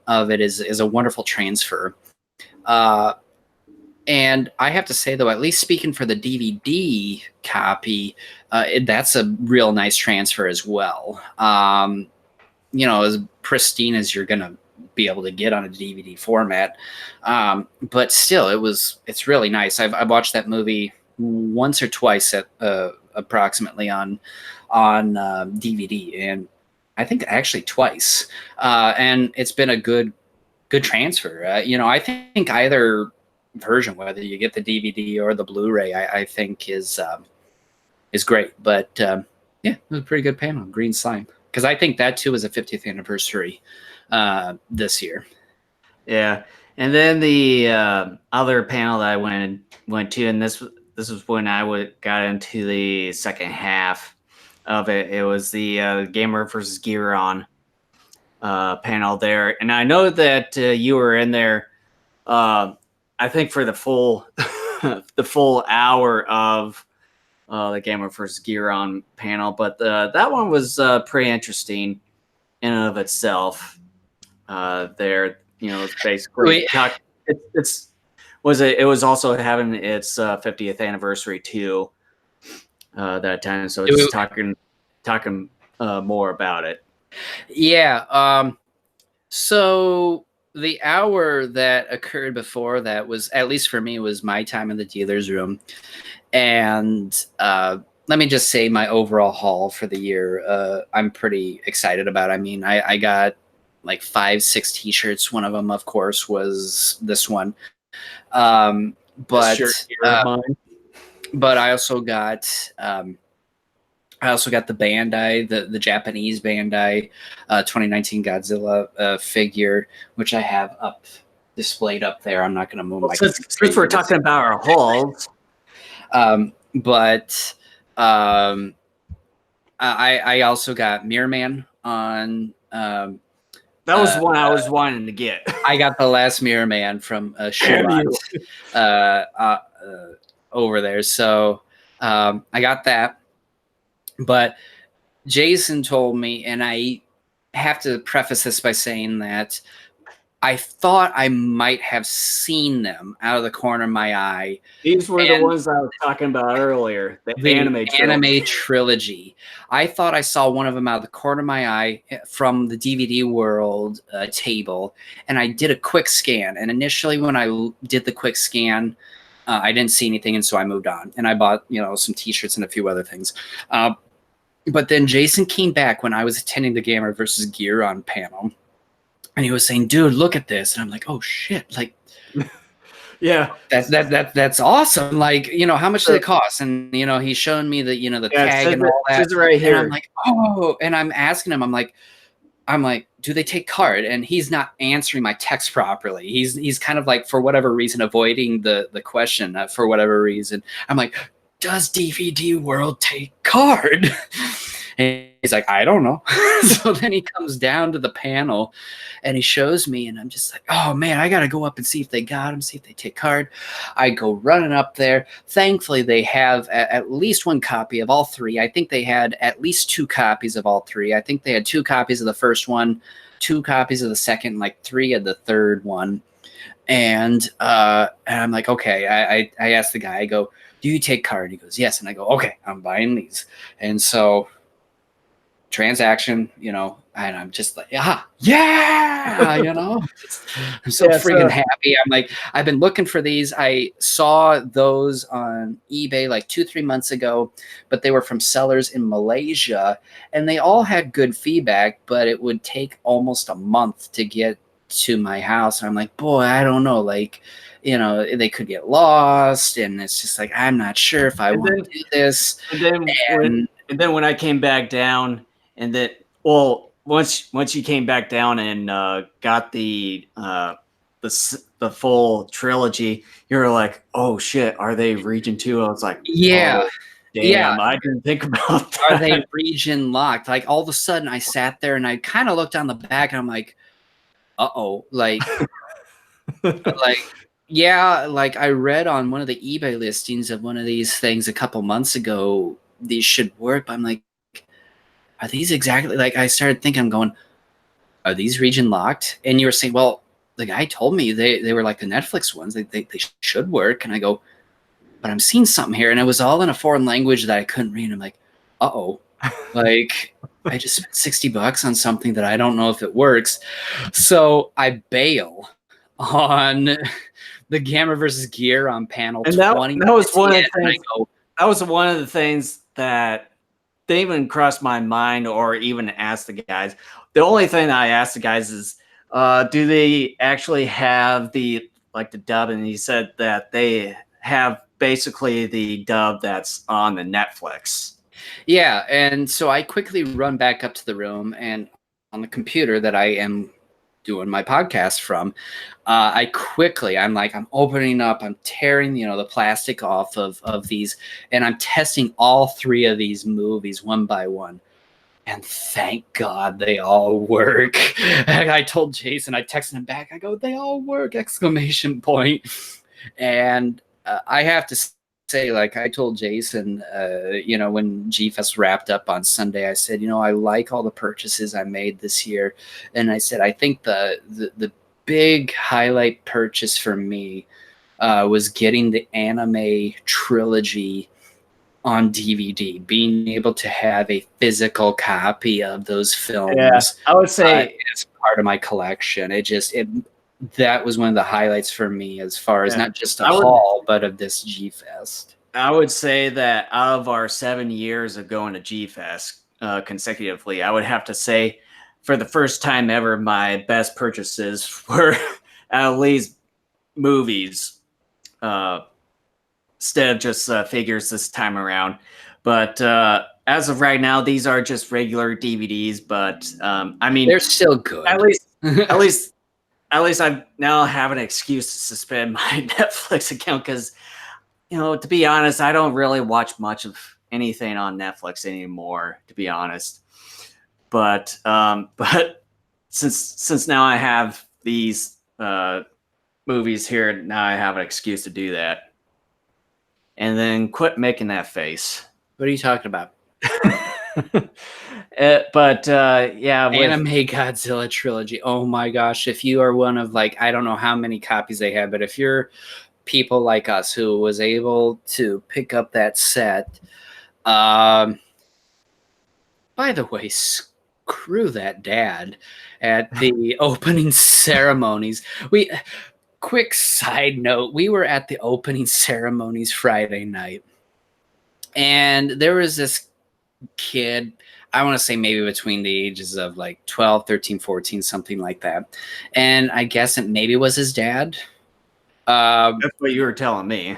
of it is a wonderful transfer. And I have to say, though, at least speaking for the DVD copy, that's a real nice transfer as well. As pristine as you're going to be able to get on a DVD format. But still, it's really nice. I've watched that movie once or twice at approximately on DVD, and I think actually twice. And it's been a good transfer. I think either version, whether you get the DVD or the Blu-ray, I think is great. But yeah, it was a pretty good panel, Green Slime, because I think that too is a 50th anniversary this year. Yeah, and then the other panel that I went to, and this was when I got into the second half of it. It was the Gamer versus Gear On panel there, and I know that you were in there. I think for the full the full hour of the Gamer versus Gear On panel, but that one was pretty interesting in and of itself. There, it's basically it was also having its 50th anniversary too that time, so it's talking more about it. Yeah. So the hour that occurred before that was, at least for me, was my time in the dealer's room. And let me just say my overall haul for the year, I'm pretty excited about. I mean, I got like 5-6 t-shirts. One of them, of course, was this one. But I also got the Bandai, the Japanese Bandai 2019 Godzilla figure, which I have displayed up there. I'm not going to move my. Since we're talking about our hauls, I also got Mirror Man on. That was one I was wanting to get. I got the last Mirror Man from Sherlock over there, so I got that. But Jason told me, and I have to preface this by saying that I thought I might have seen them out of the corner of my eye. These were the ones I was talking about earlier, the anime trilogy. I thought I saw one of them out of the corner of my eye from the DVD World table, and I did a quick scan. And initially when I did the quick scan, I didn't see anything, and so I moved on. And I bought, some T-shirts and a few other things. But then Jason came back when I was attending the Gamer versus Gear on panel, and he was saying, "Dude, look at this," and I'm like, "Oh shit!" Like, yeah, that's awesome. Like, how much did it cost? And he's showing me the the tag and all that. Says it right here. And I'm like, oh, and I'm asking him, I'm like, do they take card? And he's not answering my text properly. He's kind of like, for whatever reason, avoiding the question for whatever reason. I'm like, does DVD World take card? And he's like, I don't know. So then he comes down to the panel and he shows me, and I'm just like, oh man, I got to go up and see if they got him, see if they take card. I go running up there. Thankfully, they have at least one copy of all three. I think they had at least 2 copies of all three. I think they had 2 copies of the first one, 2 copies of the second, like 3 of the third one. And I'm like, okay. I asked the guy, I go, do you take card? He goes, yes. And I go, okay, I'm buying these. And so transaction, and I'm just like, yeah, I'm so freaking happy. I'm like, I've been looking for these. I saw those on eBay like 2-3 months ago, but they were from sellers in Malaysia, and they all had good feedback, but it would take almost a month to get to my house. And I'm like, boy, I don't know, like, they could get lost, and it's just like, I'm not sure if I want to do this. And then when I came back down, and that, well, once you came back down and got the full trilogy, you were like, oh shit, are they region 2? I was like, yeah, oh, damn, I didn't think about that. Are they region locked? Like, all of a sudden I sat there and I kind of looked on the back and I'm like, like yeah, like I read on one of the eBay listings of one of these things a couple months ago, these should work, but I'm like, are these exactly, like, I started thinking, I'm going, are these region locked? And you were saying, well, the guy told me they were like the Netflix ones. They should work. And I go, but I'm seeing something here. And it was all in a foreign language that I couldn't read. I'm like, like, I just spent $60 on something that I don't know if it works. So I bail on the Gamma versus Gear on panel and 20. That was one of the things. That was one of the things that didn't even cross my mind or even ask the guys. The only thing I asked the guys is, do they actually have the dub? And he said that they have basically the dub that's on the Netflix. Yeah, and so I quickly run back up to the room, and on the computer that I am doing my podcast from, I'm opening up, I'm tearing, the plastic off of these, and I'm testing all 3 of these movies one by one. And thank God they all work. And I told Jason, I texted him back, I go, they all work, exclamation point. And I have to say, like I told Jason, when GFEST wrapped up on Sunday, I said, I like all the purchases I made this year. And I said, I think the big highlight purchase for me was getting the anime trilogy on DVD, being able to have a physical copy of those films. Yeah, I would say as part of my collection. That was one of the highlights for me, as far as not just a haul, but of this GFEST. I would say that out of our 7 years of going to GFEST consecutively, I would have to say, for the first time ever, my best purchases were at least movies, instead of just figures this time around. But as of right now, these are just regular DVDs. But I mean, they're still good. At least I now have an excuse to suspend my Netflix account, because, to be honest, I don't really watch much of anything on Netflix anymore, to be honest. But since now I have these movies here, now I have an excuse to do that. And then quit making that face. What are you talking about? Yeah, Anime Godzilla trilogy. Oh my gosh. If you are one of, like, I don't know how many copies they have, but if you're people like us who was able to pick up that set, by the way, screw that dad at the opening ceremonies. quick side note, we were at the opening ceremonies Friday night, and there was this kid, I want to say maybe between the ages of like 12, 13, 14, something like that. And I guess it maybe was his dad. That's what you were telling me.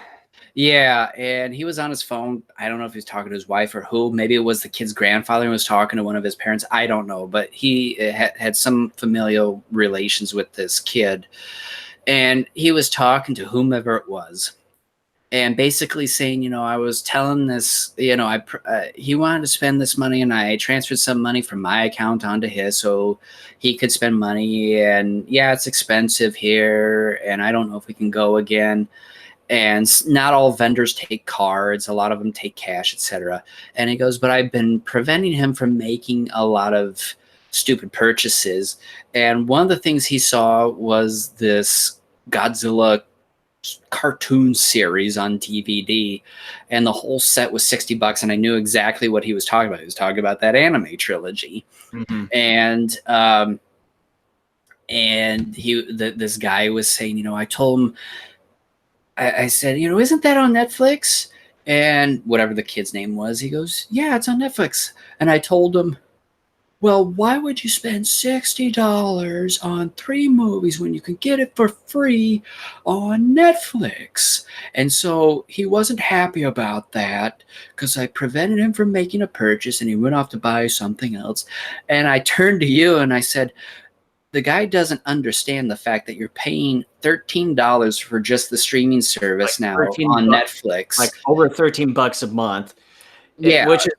Yeah, and he was on his phone. I don't know if he was talking to his wife or who. Maybe it was the kid's grandfather and was talking to one of his parents. I don't know, but he had some familial relations with this kid. And he was talking to whomever it was, and basically saying, I was telling this, he wanted to spend this money, and I transferred some money from my account onto his so he could spend money. And yeah, it's expensive here, and I don't know if we can go again. And not all vendors take cards. A lot of them take cash, etc. And he goes, but I've been preventing him from making a lot of stupid purchases. And one of the things he saw was this Godzilla cartoon series on DVD, and the whole set was $60, and I knew exactly what he was talking about. He was talking about that anime trilogy. Mm-hmm. And this guy was saying, I told him, I said, isn't that on Netflix? And whatever the kid's name was, he goes, yeah, it's on Netflix. And I told him, well, why would you spend $60 on 3 movies when you can get it for free on Netflix? And so he wasn't happy about that because I prevented him from making a purchase, and he went off to buy something else. And I turned to you and I said, the guy doesn't understand the fact that you're paying $13 for just the streaming service now on Netflix. Like over $13 a month. Yeah. Which is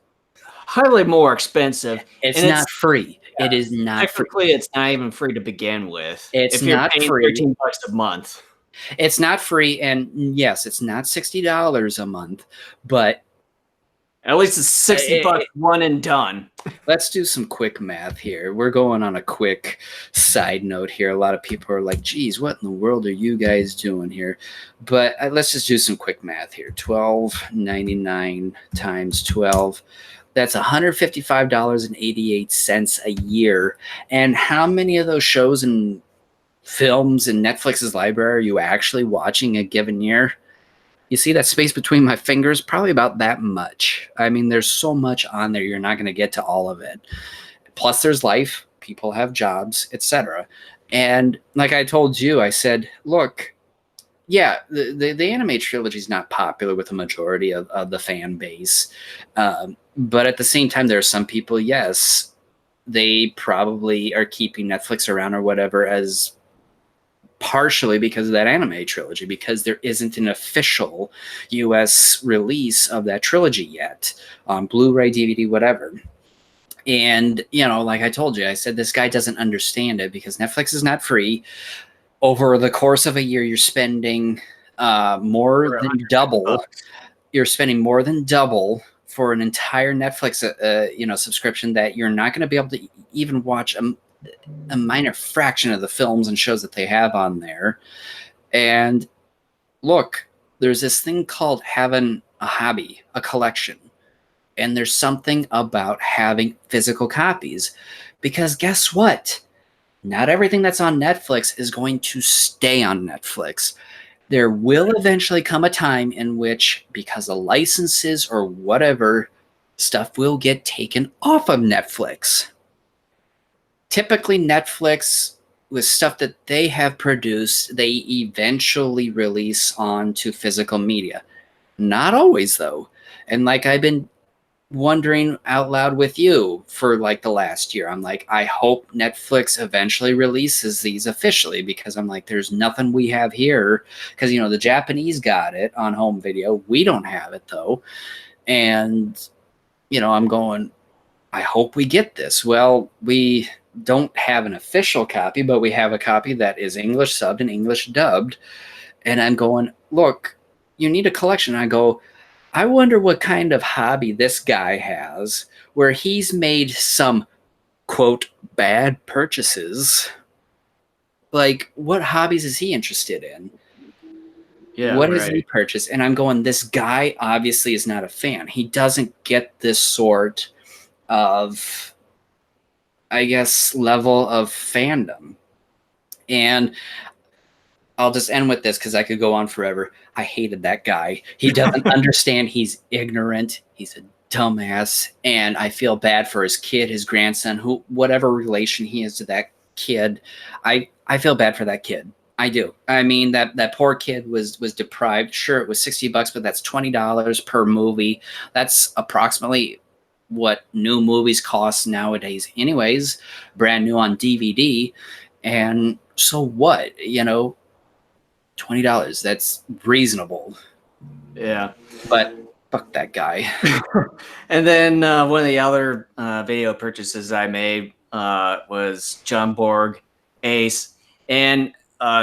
highly more expensive. It's not free. It is not technically free. It's not even free to begin with. It's if you're not paying free. $13 a month. It's not free, and yes, it's not $60 a month, but at least it's $60 one and done. Let's do some quick math here. We're going on a quick side note here. A lot of people are like, geez, what in the world are you guys doing here? But let's just do some quick math here. $12.99 times 12. That's $155.88 a year. And how many of those shows and films in Netflix's library are you actually watching a given year? You see that space between my fingers? Probably about that much. I mean, there's so much on there, you're not going to get to all of it. Plus, there's life. People have jobs, etc. And like I told you, I said, look, yeah, the anime trilogy is not popular with the majority of the fan base. But at the same time, there are some people, yes, they probably are keeping Netflix around or whatever as partially because of that anime trilogy, because there isn't an official US release of that trilogy yet on Blu-ray, DVD, whatever. And, like I told you, I said this guy doesn't understand it because Netflix is not free. Over the course of a year, you're spending more than double. You're spending more than double for an entire Netflix, subscription that you're not going to be able to even watch a minor fraction of the films and shows that they have on there. And look, there's this thing called having a hobby, a collection. And there's something about having physical copies, because guess what? Not everything that's on Netflix is going to stay on Netflix. There will eventually come a time in which, because of licenses or whatever, stuff will get taken off of Netflix. Typically, Netflix, with stuff that they have produced, they eventually release onto physical media. Not always, though. And like I've been wondering out loud with you for like the last year, I'm like, I hope Netflix eventually releases these officially, because I'm like, there's nothing we have here. Because, the Japanese got it on home video. We don't have it, though. And, I'm going, I hope we get this. Well, we don't have an official copy, but we have a copy that is English subbed and English dubbed. And I'm going, look, you need a collection. I go, I wonder what kind of hobby this guy has where he's made some, quote, bad purchases. Like, what hobbies is he interested in? Yeah, what has he purchased? And I'm going, this guy obviously is not a fan. He doesn't get this sort of, I guess, level of fandom. And I'll just end with this because I could go on forever. I hated that guy. He doesn't understand. He's ignorant. He's a dumbass, and I feel bad for his kid, his grandson, who whatever relation he is to that kid. I feel bad for that kid. I do. I mean that poor kid was deprived. Sure, it was $60, but that's $20 per movie. That's approximately what new movies cost nowadays, anyways. Brand new on DVD, and so what? $20. That's reasonable. Yeah. But fuck that guy. And then one of the other video purchases I made was John Borg Ace. And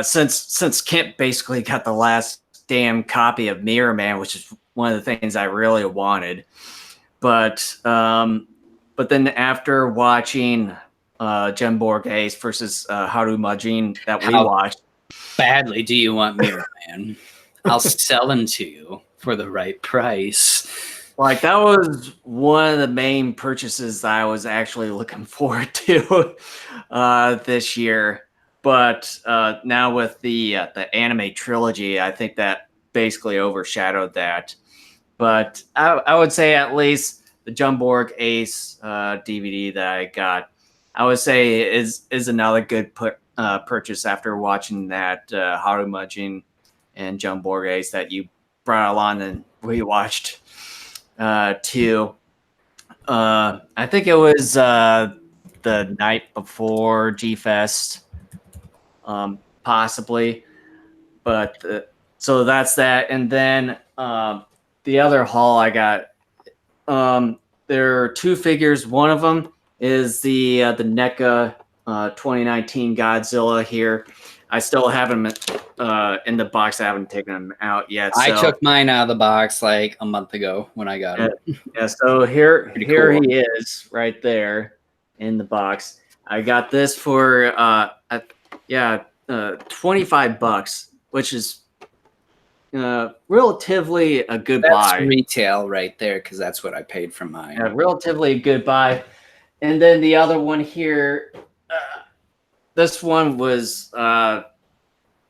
since Kent basically got the last damn copy of Mirror Man, which is one of the things I really wanted. But then after watching John Borg Ace versus Haru Majin that we watched. Badly do you want Mirror Man? I'll sell him to you for the right price. Like, that was one of the main purchases that I was actually looking forward to this year. But now with the anime trilogy, I think that basically overshadowed that. But I would say at least the John Borg Ace DVD that I got, I would say is another good purchase after watching that Haru Majin and John Borg Ace that you brought along and we watched too. I think it was the night before GFEST, possibly. But so that's that. And then the other haul I got, there are two figures. One of them is the NECA 2019 Godzilla here. I still have them in the box. I haven't taken them out yet. So. I took mine out of the box like a month ago when I got it. Yeah, so here cool. He is right there in the box. I got this for $25, which is relatively a good buy. That's retail right there because that's what I paid for mine. Yeah, relatively a good buy. And then the other one here, this one was the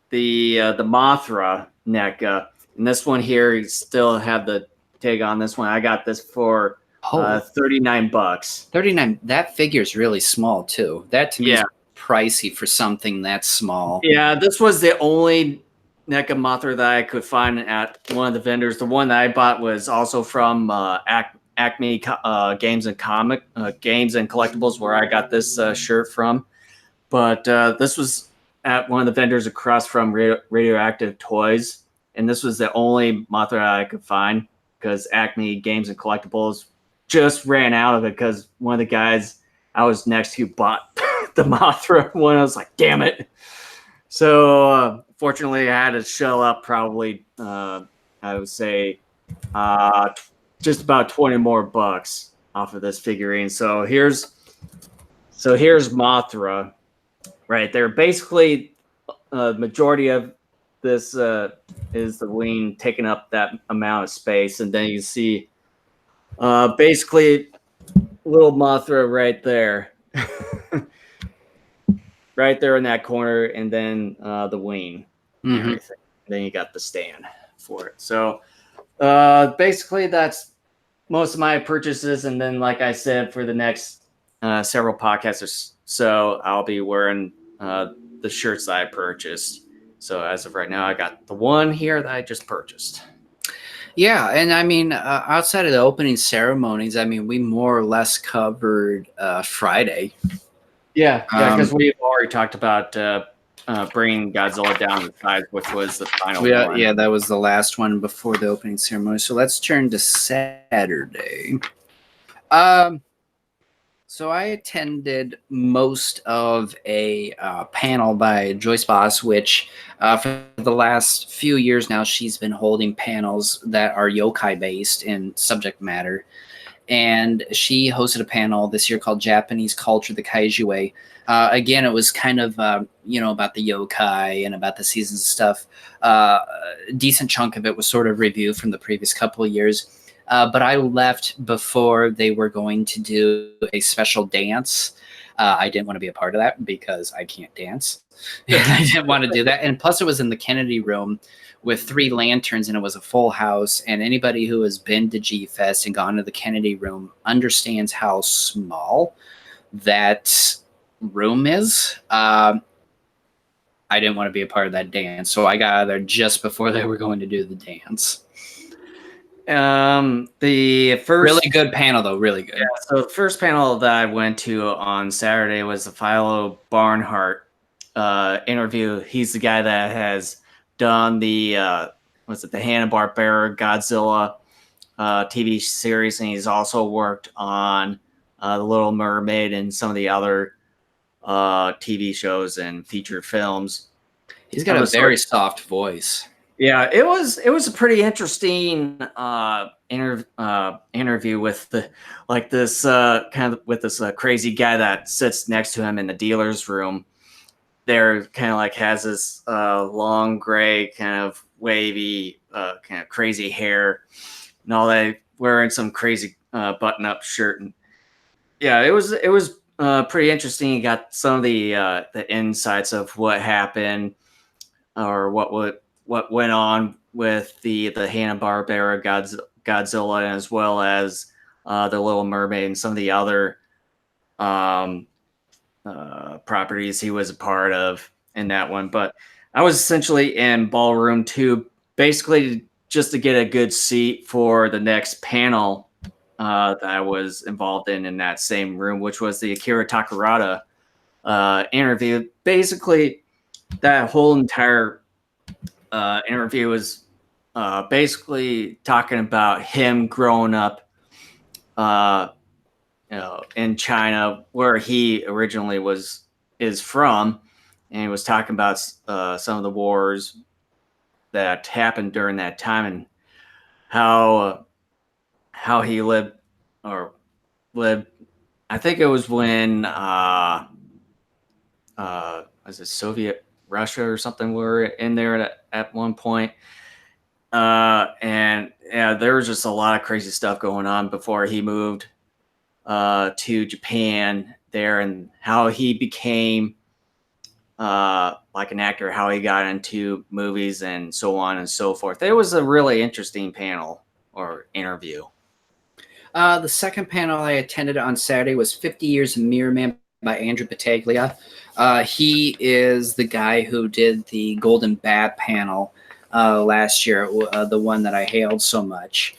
Mothra NECA, and this one here you still have the tag on this one. I got this for $39. $39. That figure is really small too. That to me is pricey for something that small. Yeah, this was the only NECA Mothra that I could find at one of the vendors. The one that I bought was also from Acme Games and Collectibles, where I got this shirt from. But this was at one of the vendors across from Radioactive Toys, and this was the only Mothra I could find because Acme Games and Collectibles just ran out of it because one of the guys I was next to bought the Mothra one. I was like, damn it. So fortunately, I had to shell up probably, I would say, just about 20 more bucks off of this figurine. So here's Mothra right there. Basically, the majority of this is the wing taking up that amount of space, and then you see basically little Mothra right there. Right there in that corner, and then the wing and everything. And then you got the stand for it. So basically that's most of my purchases. And then, like I said, for the next several podcasts or so, I'll be wearing the shirts that I purchased. So as of right now, I got the one here that I just purchased. Yeah, and I mean, outside of the opening ceremonies, I mean, we more or less covered Friday. Yeah, because we've already talked about bringing Godzilla down to 5, which was the final one. Yeah, that was the last one before the opening ceremony. So let's turn to Saturday. So I attended most of a panel by Joyce Boss, which for the last few years now, she's been holding panels that are yokai-based in subject matter. And she hosted a panel this year called Japanese Culture, the Kaiju Way. Again, it was kind of, about the yokai and about the seasons and stuff. A decent chunk of it was sort of review from the previous couple of years. But I left before they were going to do a special dance. I didn't want to be a part of that because I can't dance. I didn't want to do that. And plus, it was in the Kennedy room with 3 lanterns, and it was a full house. And anybody who has been to GFEST and gone to the Kennedy room understands how small that room is. I didn't want to be a part of that dance, so I got out of there just before they were going to do the dance. The first really good panel, though, really good. Yeah, so the first panel that I went to on Saturday was the Philo Barnhart interview. He's the guy that has done the the Hanna-Barbera Godzilla TV series, and he's also worked on The Little Mermaid and some of the other TV shows and feature films. He's got a very soft voice. Yeah, it was a pretty interesting interview with this crazy guy that sits next to him in the dealer's room. There, kind of like has this long gray, kind of wavy, kind of crazy hair, and all that, wearing some crazy button-up shirt. And yeah, it was pretty interesting. You got some of the insights of what happened or what went on with the Hanna-Barbera Godzilla, as well as the Little Mermaid and some of the other properties he was a part of in that one. But I was essentially in ballroom 2, basically just to get a good seat for the next panel that I was involved in that same room, which was the Akira Takarada interview. Basically, that whole entire interview was basically talking about him growing up, in China, where he originally is from, and he was talking about some of the wars that happened during that time and how he lived. I think it was when was it Soviet Russia or something were in there at one point. And yeah, there was just a lot of crazy stuff going on before he moved to Japan there, and how he became like an actor, how he got into movies and so on and so forth. It was a really interesting panel or interview. The second panel I attended on Saturday was 50 Years of Mirror Man by Andrew Battaglia. He is the guy who did the Golden Bat panel last year, the one that I hailed so much.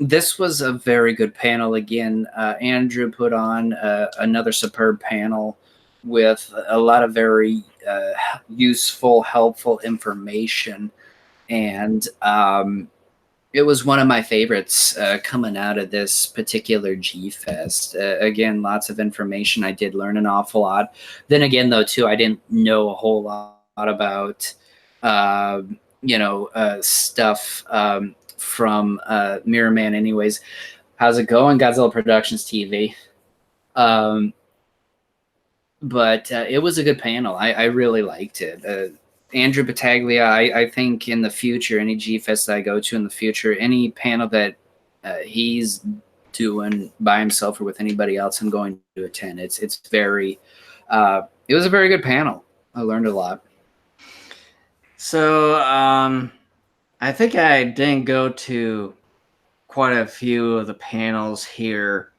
This was a very good panel. Again, Andrew put on another superb panel with a lot of very useful, helpful information. And it was one of my favorites coming out of this particular GFEST. Again, lots of information. I did learn an awful lot. Then again, though, too, I didn't know a whole lot about, stuff from Mirror Man anyways. How's it going, Godzilla Productions TV? But it was a good panel. I really liked it. Andrew Battaglia, I think in the future, any GFEST that I go to in the future, any panel that he's doing by himself or with anybody else, I'm going to attend. It's very, it was a very good panel. I learned a lot. So I think I didn't go to quite a few of the panels here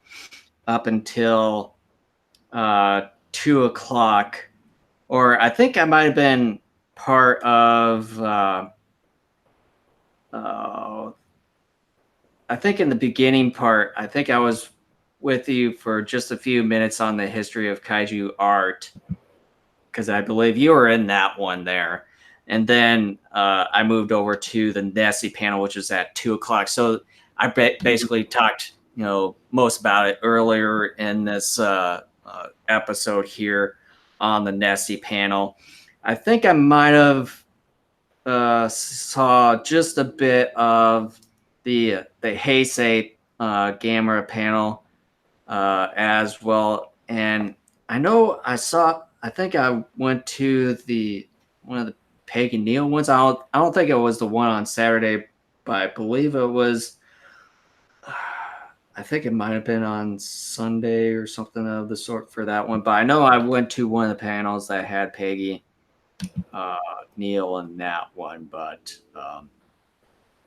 up until 2 o'clock, or I think I might have been part of I think in the beginning part, I think I was with you for just a few minutes on the history of kaiju art, because I believe you were in that one there. And then I moved over to the Nessie panel, which is at 2 o'clock. So I basically talked, most about it earlier in this episode here on the Nessie panel. I think I might have saw just a bit of the Heisei Gamera panel as well, and I know I think I went to one of the Pagan Neil ones. I don't think it was the one on Saturday, but I believe it was I think it might have been on Sunday or something of the sort for that one. But I know I went to one of the panels that had Peggy, Neil, and that one. But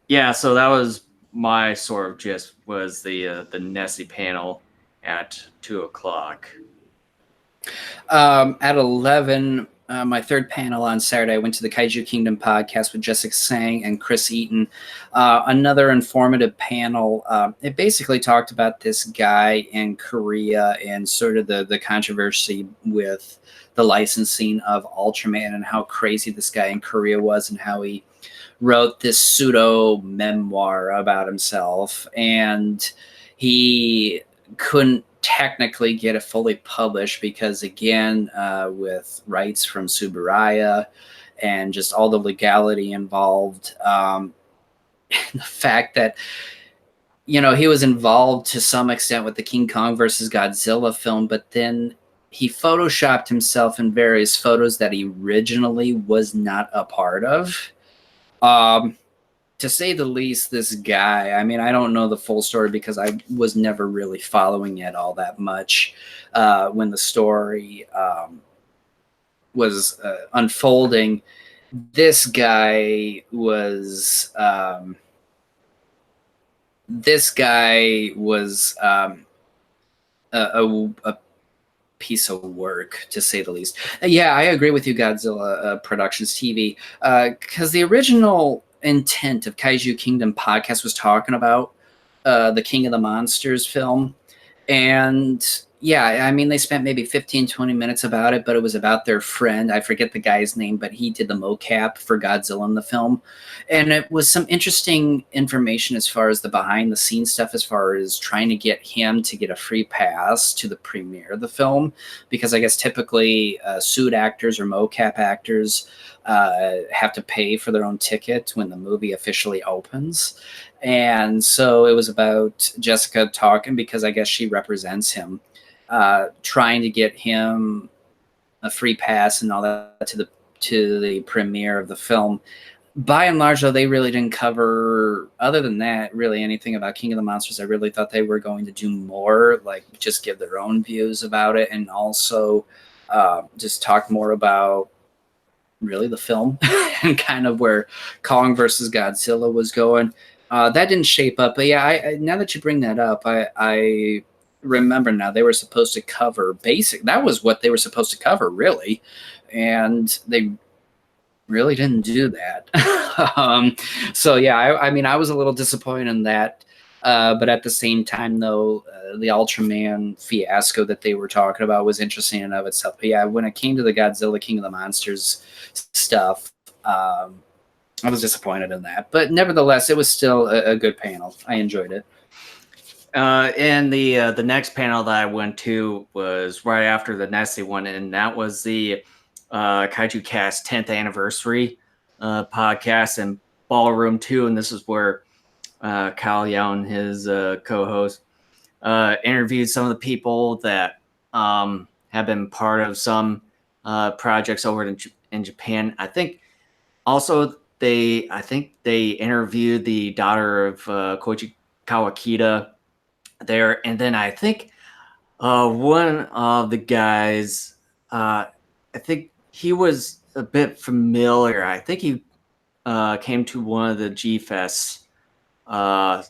yeah, so that was my sort of gist, was the Nessie panel at 2 o'clock. At 11, my third panel on Saturday, I went to the Kaiju Kingdom podcast with Jessica Sang and Chris Eaton. Another informative panel. It basically talked about this guy in Korea and sort of the controversy with the licensing of Ultraman and how crazy this guy in Korea was and how he wrote this pseudo memoir about himself. And he couldn't technically get it fully published because, again, with rights from Subaraya and just all the legality involved, the fact that he was involved to some extent with the King Kong versus Godzilla film, but then he photoshopped himself in various photos that he originally was not a part of. To say the least, this guy, I mean, I don't know the full story because I was never really following it all that much when the story was unfolding. This guy was a piece of work, to say the least. Yeah, I agree with you, Godzilla Productions TV, because the original intent of Kaiju Kingdom podcast was talking about the King of the Monsters film. And yeah, I mean, they spent maybe 15, 20 minutes about it, but it was about their friend. I forget the guy's name, but he did the mocap for Godzilla in the film. And it was some interesting information as far as the behind the scenes stuff, as far as trying to get him to get a free pass to the premiere of the film. Because I guess typically suit actors or mocap actors have to pay for their own ticket when the movie officially opens. And so it was about Jessica talking, because I guess she represents him, trying to get him a free pass and all that to the premiere of the film. By and large, though, they really didn't cover, other than that, really anything about King of the Monsters. I really thought they were going to do more, like just give their own views about it, and also just talk more about really the film and kind of where Kong versus Godzilla was going. That didn't shape up, but yeah, now that you bring that up, I remember now they were supposed to cover basic. That was what they were supposed to cover, really, and they really didn't do that. So yeah, I mean, I was a little disappointed in that. But at the same time, though, the Ultraman fiasco that they were talking about was interesting in and of itself. But yeah, when it came to the Godzilla King of the Monsters stuff, I was disappointed in that. But nevertheless, it was still a good panel. I enjoyed it. And the next panel that I went to was right after the Nessie one, and that was the Kaiju Cast 10th anniversary podcast in Ballroom 2, and this is where Kyle Yao and his co-host interviewed some of the people that have been part of some projects over in Japan. I think also they interviewed the daughter of Koichi Kawakita there, and then I think one of the guys, I think he was a bit familiar. I think he came to one of the GFEST. I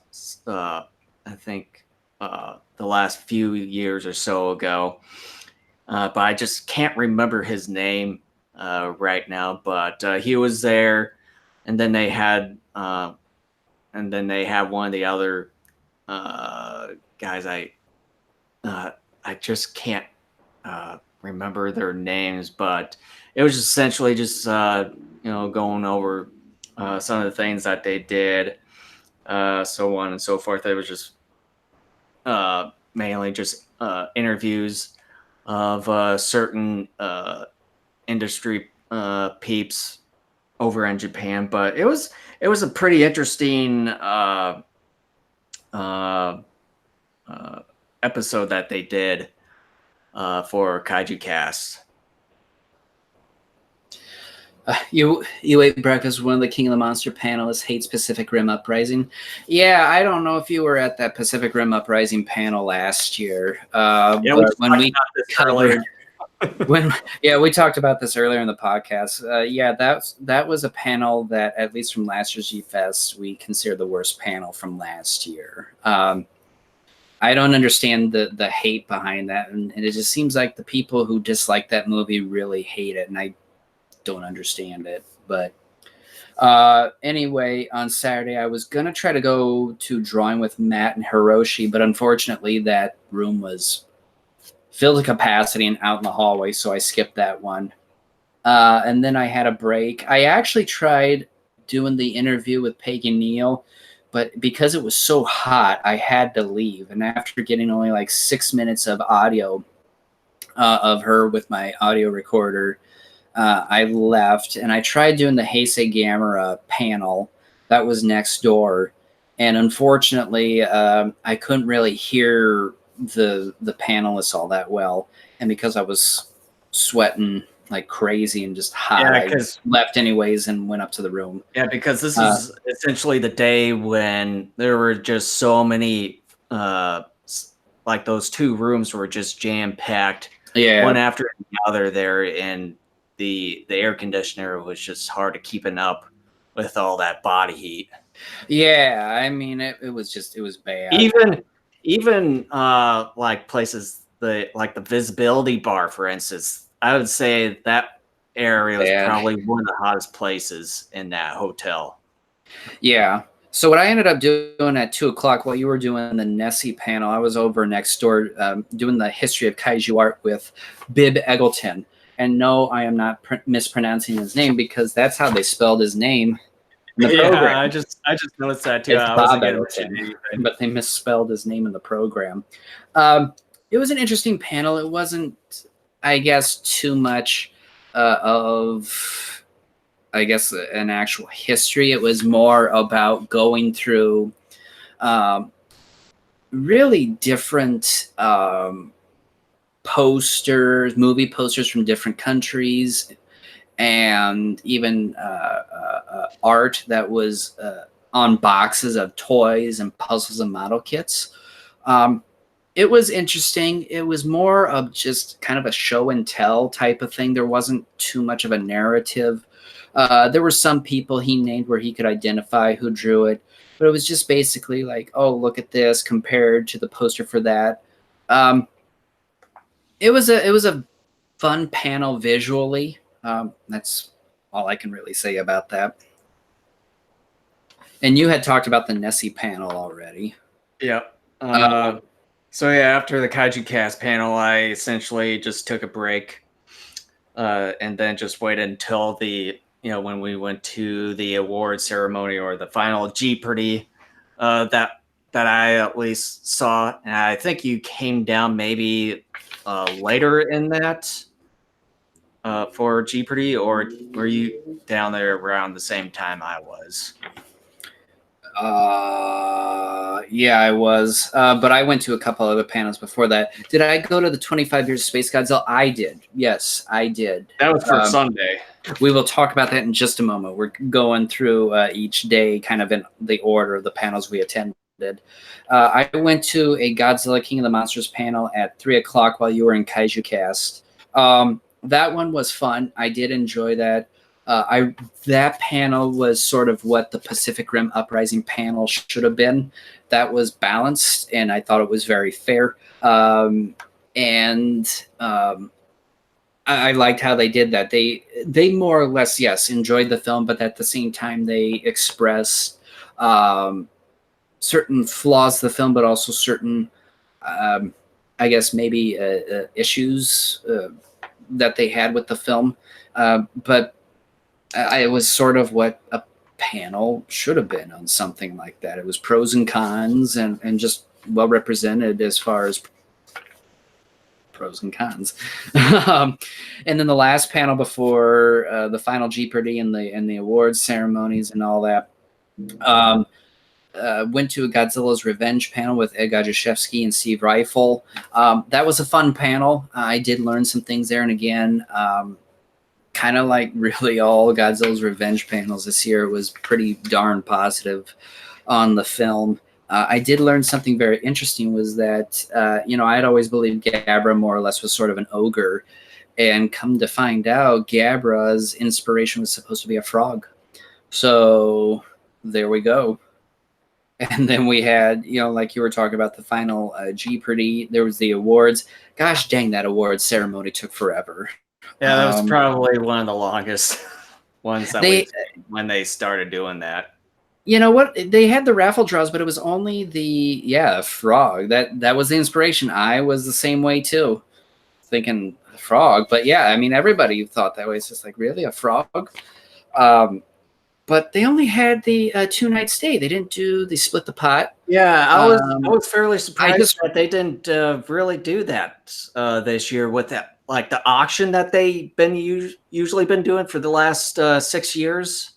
think the last few years or so ago, but I just can't remember his name right now. But he was there, and then they had one of the other guys. I just can't remember their names, but it was essentially just going over some of the things that they did, so on and so forth. It was just mainly just interviews of certain industry peeps over in Japan, but it was a pretty interesting episode that they did for Kaiju Cast. You ate breakfast. One of the King of the Monster panelists hates Pacific Rim Uprising. Yeah, I don't know if you were at that Pacific Rim Uprising panel last year, Yeah, but when we earlier. we talked about this earlier in the podcast. That was a panel that, at least from last year's GFEST, we consider the worst panel from last year. I don't understand the hate behind that, and it just seems like the people who dislike that movie really hate it, and I don't understand it. But anyway, on Saturday, I was gonna try to go to Drawing with Matt and Hiroshi, but unfortunately, that room was filled to capacity and out in the hallway, so I skipped that one. And then I had a break. I actually tried doing the interview with Peggy Neal, but because it was so hot, I had to leave. And after getting only like 6 minutes of audio of her with my audio recorder, I left. And I tried doing the Heisei Gamera panel that was next door. And unfortunately, I couldn't really hear the panelists all that well. And because I was sweating like crazy and just hot, I left anyways and went up to the room. Yeah, because this is essentially the day when there were just so many, like those two rooms were just jam-packed, one after the other there, and the air conditioner was just hard to keeping up with all that body heat. Yeah, I mean, it was bad. Even like places like the visibility bar, for instance, I would say that area was probably one of the hottest places in that hotel. Yeah. So what I ended up doing at 2:00 while you were doing the Nessie panel, I was over next door doing the history of Kaiju art with Bib Eggleton. And no, I am not mispronouncing his name, because that's how they spelled his name in the program. I just noticed that too. It's Bob Eggleton, but they misspelled his name in the program. It was an interesting panel. It wasn't, I guess, too much of, I guess, an actual history. It was more about going through really different posters, movie posters from different countries, and even art that was on boxes of toys and puzzles and model kits. It was interesting. It was more of just kind of a show and tell type of thing. There wasn't too much of a narrative. There were some people he named where he could identify who drew it, but it was just basically like, oh, look at this compared to the poster for that. It was a fun panel visually. That's all I can really say about that. And you had talked about the Nessie panel already. Yeah. So yeah, after the Kaiju Cast panel, I essentially just took a break, and then just waited until the, when we went to the award ceremony, or the final Jeopardy that I at least saw. And I think you came down maybe later in that for Jeopardy, or were you down there around the same time I was? Yeah, I was. But I went to a couple other panels before that. Did I go to the 25 Years of Space Godzilla? I did. Yes, I did. That was for Sunday. We will talk about that in just a moment. We're going through each day kind of in the order of the panels we attended. I went to a Godzilla King of the Monsters panel at 3:00 while you were in Kaiju Cast. That one was fun. I did enjoy that. That panel was sort of what the Pacific Rim Uprising panel should have been. That was balanced, and I thought it was very fair. I liked how they did that. They more or less, yes, enjoyed the film, but at the same time they expressed certain flaws of the film, but also certain, I guess, maybe issues that they had with the film. But it was sort of what a panel should have been on something like that. It was pros and cons, and just well represented as far as pros and cons. And then the last panel before the final Jeopardy and the awards ceremonies and all that, went to a Godzilla's Revenge panel with Ed Gajaszewski and Steve Reifel. That was a fun panel. I did learn some things there, and again, kind of like really all Godzilla's Revenge panels this year. It was pretty darn positive on the film. I did learn something very interesting was that, I had always believed Gabra more or less was sort of an ogre. And come to find out, Gabra's inspiration was supposed to be a frog. So there we go. And then we had, like you were talking about the final Jeopardy. There was the awards. Gosh dang, that awards ceremony took forever. Yeah, that was probably one of the longest ones that when they started doing that. You know what? They had the raffle draws, but it was only the frog. That was the inspiration. I was the same way too, thinking frog. But yeah, I mean, everybody thought that way. It's just like, really, a frog? But they only had the 2-night stay. They didn't split the pot. Yeah, I was fairly surprised that they didn't really do that this year with that, like the auction that they've been usually been doing for the last 6 years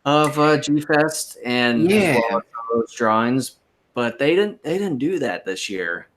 of GFEST and as well as those drawings. But they didn't do that this year.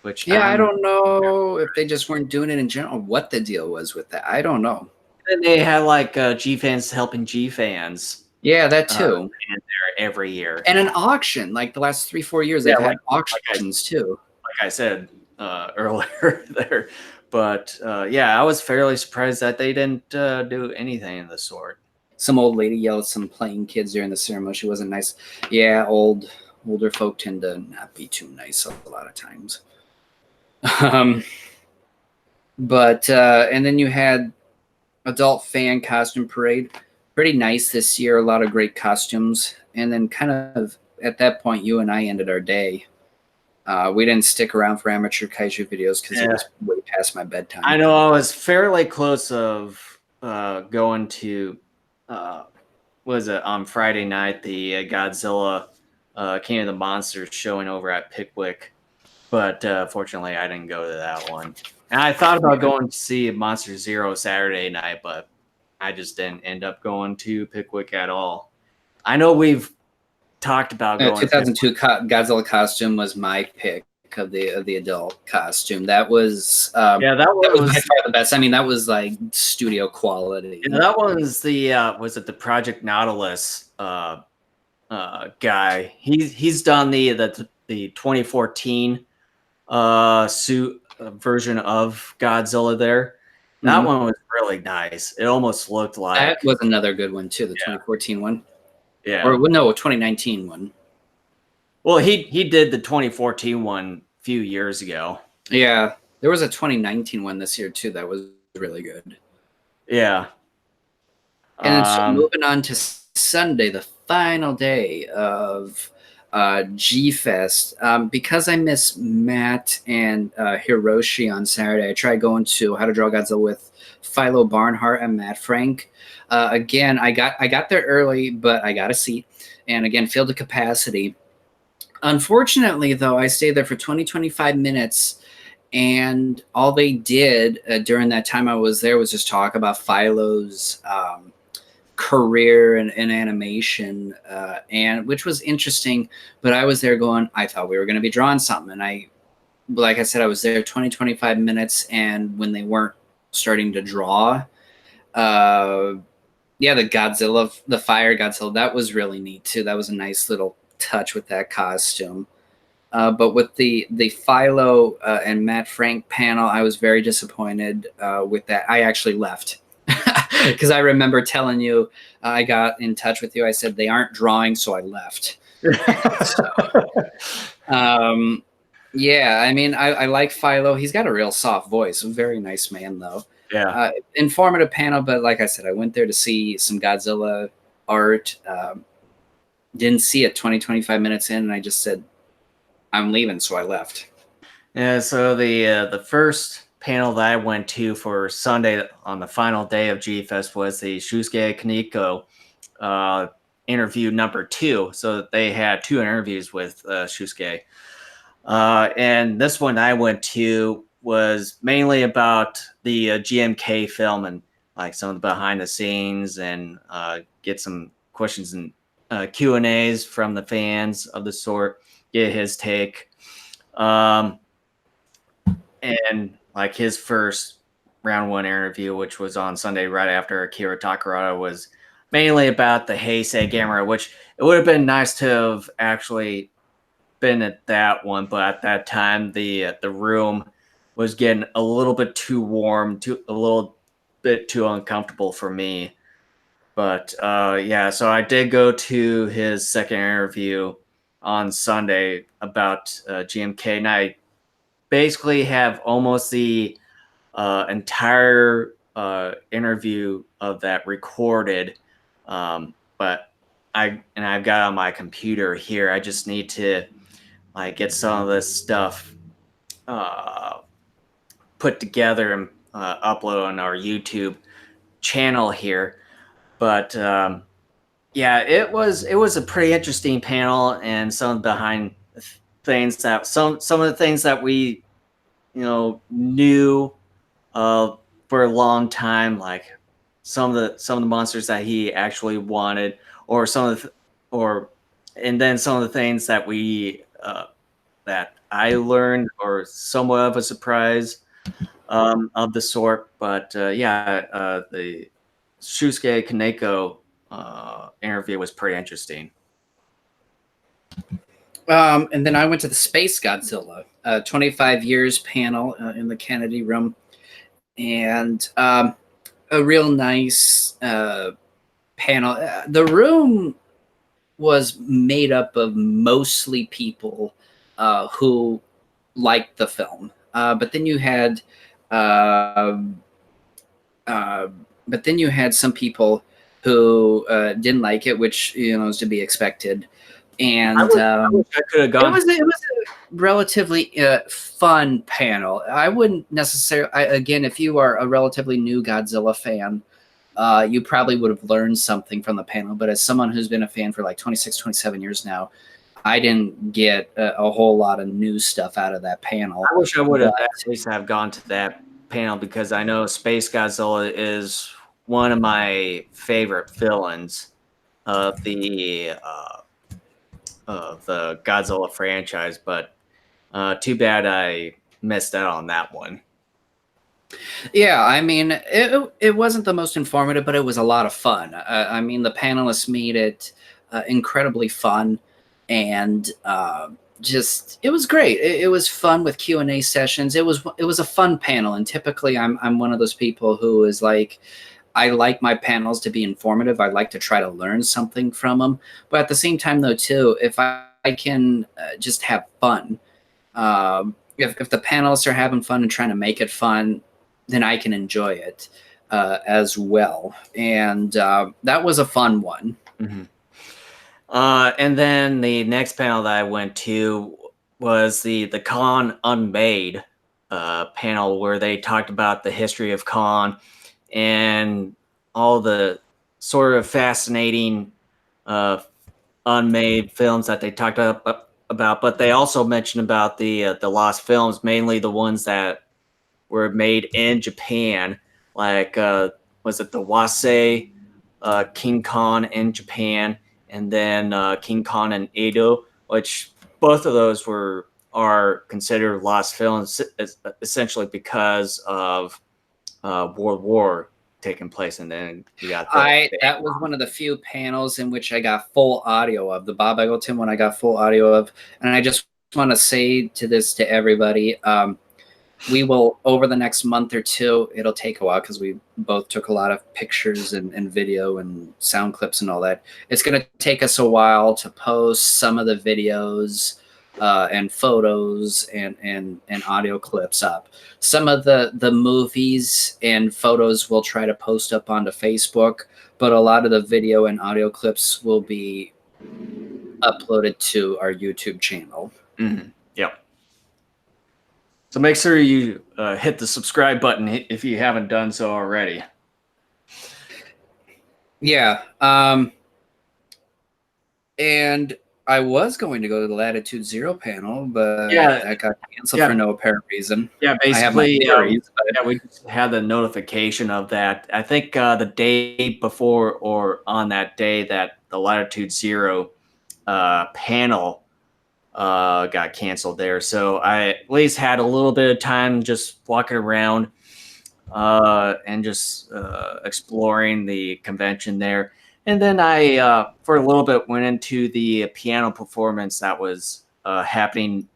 Which I don't know if they just weren't doing it in general. What the deal was with that, I don't know. And they had like G fans helping G fans. Yeah, that too. And there every year. And an auction, like the last 3-4 years, they've had auctions too. Like I said earlier there. But I was fairly surprised that they didn't do anything of the sort. Some old lady yelled at some playing kids during the ceremony. She wasn't nice. Yeah, older folk tend to not be too nice a lot of times. But and then you had adult fan costume parade. Pretty nice this year. A lot of great costumes. And then kind of at that point, you and I ended our day. We didn't stick around for amateur kaiju videos because it was way past my bedtime. I know I was fairly close of going to, was it on Friday night, the Godzilla King of the Monsters showing over at Pickwick. But fortunately, I didn't go to that one. And I thought about going to see Monster Zero Saturday night, but I just didn't end up going to Pickwick at all. I know we've talked about going. 2002 Godzilla costume was my pick of the adult costume. That was that was by far the best. I mean, that was like studio quality. And that one's the was it the Project Nautilus guy? He's done the 2014 suit version of Godzilla there. That one was really nice. It almost looked like that was another good one too. The 2014 one. Yeah. Or no, 2019 one. Well, he did the 2014 one a few years ago. Yeah. There was a 2019 one this year too that was really good. Yeah. And so moving on to Sunday, the final day of GFEST. Because I miss Matt and Hiroshi on Saturday, I tried going to How to Draw Godzilla with Philo Barnhart and Matt Frank. Again, I got there early, but I got a seat, and again, filled the capacity. Unfortunately, though, I stayed there for 20-25 minutes, and all they did during that time I was there was just talk about Philo's career in animation, and which was interesting. But I was there going, I thought we were going to be drawing something, and like I said, I was there 20-25 minutes, and when they weren't starting to draw, the Godzilla, the Fire Godzilla, that was really neat too. That was a nice little touch with that costume. But with the Philo and Matt Frank panel, I was very disappointed with that. I actually left because I remember telling you, I got in touch with you. I said they aren't drawing, so I left. I mean, I like Philo. He's got a real soft voice. A very nice man, though. Yeah. Informative panel, but like I said, I went there to see some Godzilla art. Didn't see it 20-25 minutes in, and I just said, I'm leaving, so I left. Yeah, so the first panel that I went to for Sunday on the final day of GFEST was the Shusuke Kaneko interview number 2. So they had 2 interviews with Shusuke. And this one I went to was mainly about the GMK film and like some of the behind the scenes, and get some questions and Q&As from the fans of the sort, get his take. And like his first round one interview, which was on Sunday right after Akira Takarada, was mainly about the Heisei Gamera, which it would have been nice to have actually been at that one, but at that time the room was getting a little bit too warm, a little bit too uncomfortable for me. But yeah, so I did go to his second interview on Sunday about GMK, and I basically have almost the entire interview of that recorded. But I've got it on my computer here. I just need to like get some of this stuff uh, put together and upload on our YouTube channel here. But yeah, it was a pretty interesting panel, and some behind things that some of the things that we knew for a long time, like some of the monsters that he actually wanted, or and then some of the things that we that I learned, or somewhat of a surprise of the sort. But yeah, the Shusuke Kaneko interview was pretty interesting. And then I went to the Space Godzilla 25 years panel in the Kennedy Room, and a real nice panel. The room was made up of mostly people who liked the film, but then you had uh, but then you had some people who didn't like it, which is to be expected. And I wish I could have gone. It was a relatively fun panel. I wouldn't necessarily. Again, if you are a relatively new Godzilla fan, you probably would have learned something from the panel. But as someone who's been a fan for like 26, 27 years now, I didn't get a whole lot of new stuff out of that panel. I wish I would have at least have gone to that panel, because I know Space Godzilla is one of my favorite villains of the Godzilla franchise. But too bad I missed out on that one. Yeah, I mean, it wasn't the most informative, but it was a lot of fun. I mean, the panelists made it incredibly fun, and just it was great. It was fun with Q&A sessions. It was a fun panel, and typically I'm one of those people who is like, I like my panels to be informative. I like to try to learn something from them, but at the same time, though, too, if I can just have fun. If the panelists are having fun and trying to make it fun, then I can enjoy it as well. And that was a fun one. Mm-hmm. And then the next panel that I went to was the Khan Unmade panel, where they talked about the history of Khan and all the sort of fascinating unmade films that they talked about. But they also mentioned about the lost films, mainly the ones that were made in Japan, like was it the Wasei King Khan in Japan, and then King Khan in Edo, which both of those are considered lost films, essentially because of World War taking place. And then you got that was one of the few panels in which I got full audio of. The Bob Eggleton one I got full audio of, and I just want to say to everybody, we will, over the next month or two, it'll take a while because we both took a lot of pictures and video and sound clips and all that. It's going to take us a while to post some of the videos and photos and audio clips up. Some of the movies and photos we'll try to post up onto Facebook, but a lot of the video and audio clips will be uploaded to our YouTube channel. Mm-hmm. Yep. So make sure you hit the subscribe button if you haven't done so already. Yeah. And I was going to go to the Latitude Zero panel, but that got canceled for no apparent reason. Yeah, basically, we just had the notification of that. I think the day before or on that day that the Latitude Zero panel got canceled there. So I at least had a little bit of time just walking around and just exploring the convention there. And then I, for a little bit, went into the piano performance that was happening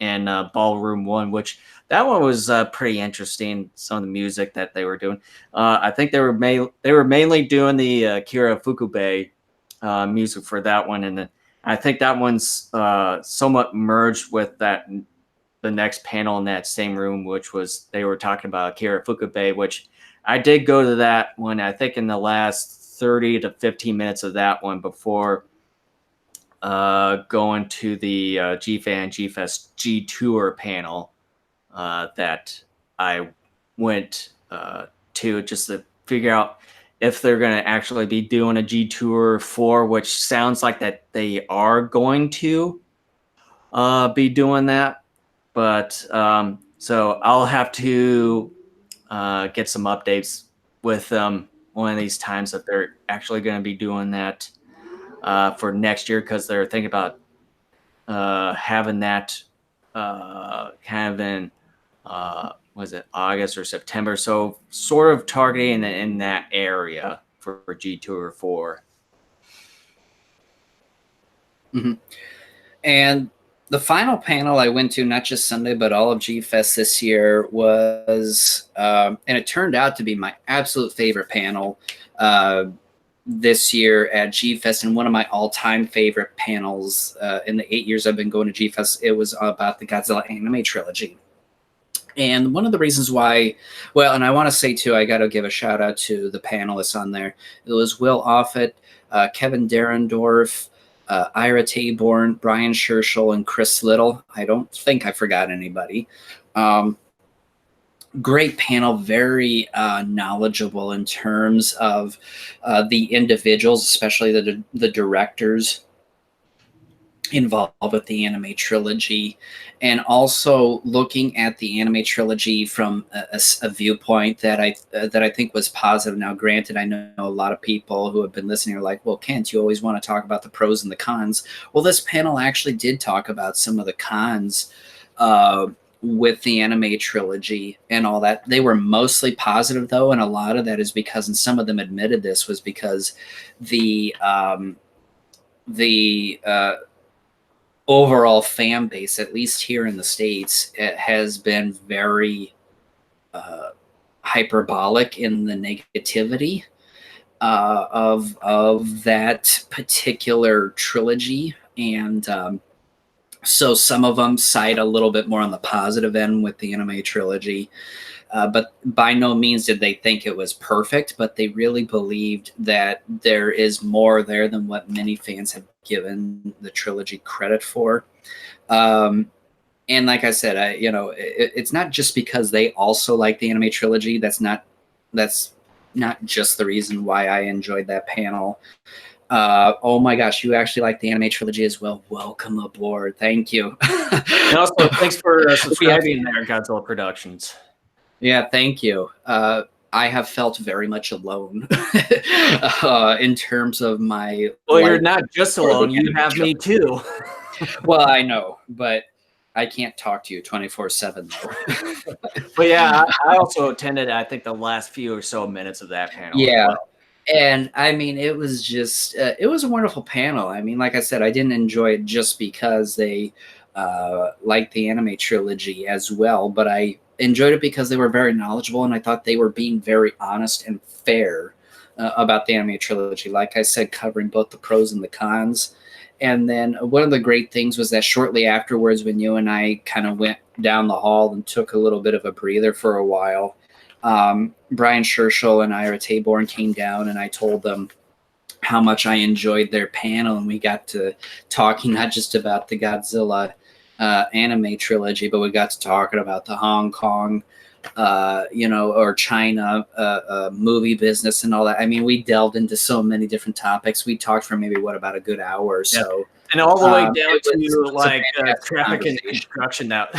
in Ballroom 1, which that one was pretty interesting. Some of the music that they were doing. I think they were mainly doing the Kira Fukube music for that one, and I think that one's somewhat merged with the next panel in that same room, which was they were talking about Akira Fukube, which I did go to that one, I think in the last 30 to 15 minutes of that one before going to the GFAN GFEST G Tour panel that I went to just to figure out if they're going to actually be doing a G Tour 4, which sounds like that they are going to be doing that. But so I'll have to get some updates with them one of these times if they're actually going to be doing that for next year, because they're thinking about having that kind of in was it August or September? So sort of targeting in that area for G Tour 4. Mm-hmm. And the final panel I went to, not just Sunday, but all of GFEST this year was, and it turned out to be my absolute favorite panel this year at GFEST, and one of my all-time favorite panels in the 8 years I've been going to GFEST. It was about the Godzilla anime trilogy. And one of the reasons why, well, and I want to say too, I got to give a shout out to the panelists on there. It was Will Offit, Kevin Derendorf, Ira Taborn, Brian Scherschel, and Chris Little. I don't think I forgot anybody. Great panel, very knowledgeable in terms of the individuals, especially the directors involved with the anime trilogy, and also looking at the anime trilogy from a viewpoint that I think was positive. Now, granted, I know a lot of people who have been listening are like, well, Kent, you always want to talk about the pros and the cons. Well, this panel actually did talk about some of the cons with the anime trilogy and all that. They were mostly positive, though, and a lot of that is because, and some of them admitted this, was because the overall fan base, at least here in the States, it has been very hyperbolic in the negativity of that particular trilogy. And so some of them cite a little bit more on the positive end with the anime trilogy. But by no means did they think it was perfect, but they really believed that there is more there than what many fans have given the trilogy credit for. And like I said, it's not just because they also like the anime trilogy. That's not just the reason why I enjoyed that panel. Oh my gosh, you actually like the anime trilogy as well. Welcome aboard. Thank you. And also, thanks for subscribing there, Godzilla Productions. Yeah, thank you. I have felt very much alone in terms of my. Well, you're not just alone. You have me too. Well, I know, but I can't talk to you 24/7 though. But yeah, I also attended, I think, the last few or so minutes of that panel. Yeah. And I mean, it was just, it was a wonderful panel. I mean, like I said, I didn't enjoy it just because they liked the anime trilogy as well, but I enjoyed it because they were very knowledgeable, and I thought they were being very honest and fair about the anime trilogy. Like I said, covering both the pros and the cons. And then one of the great things was that shortly afterwards, when you and I kind of went down the hall and took a little bit of a breather for a while, Brian Scherschel and Ira Taborn came down, and I told them how much I enjoyed their panel, and we got to talking not just about the Godzilla anime trilogy, but we got to talking about the Hong Kong, or China movie business and all that. I mean, we delved into so many different topics. We talked for maybe about a good hour or so. And all the way down to traffic and construction. That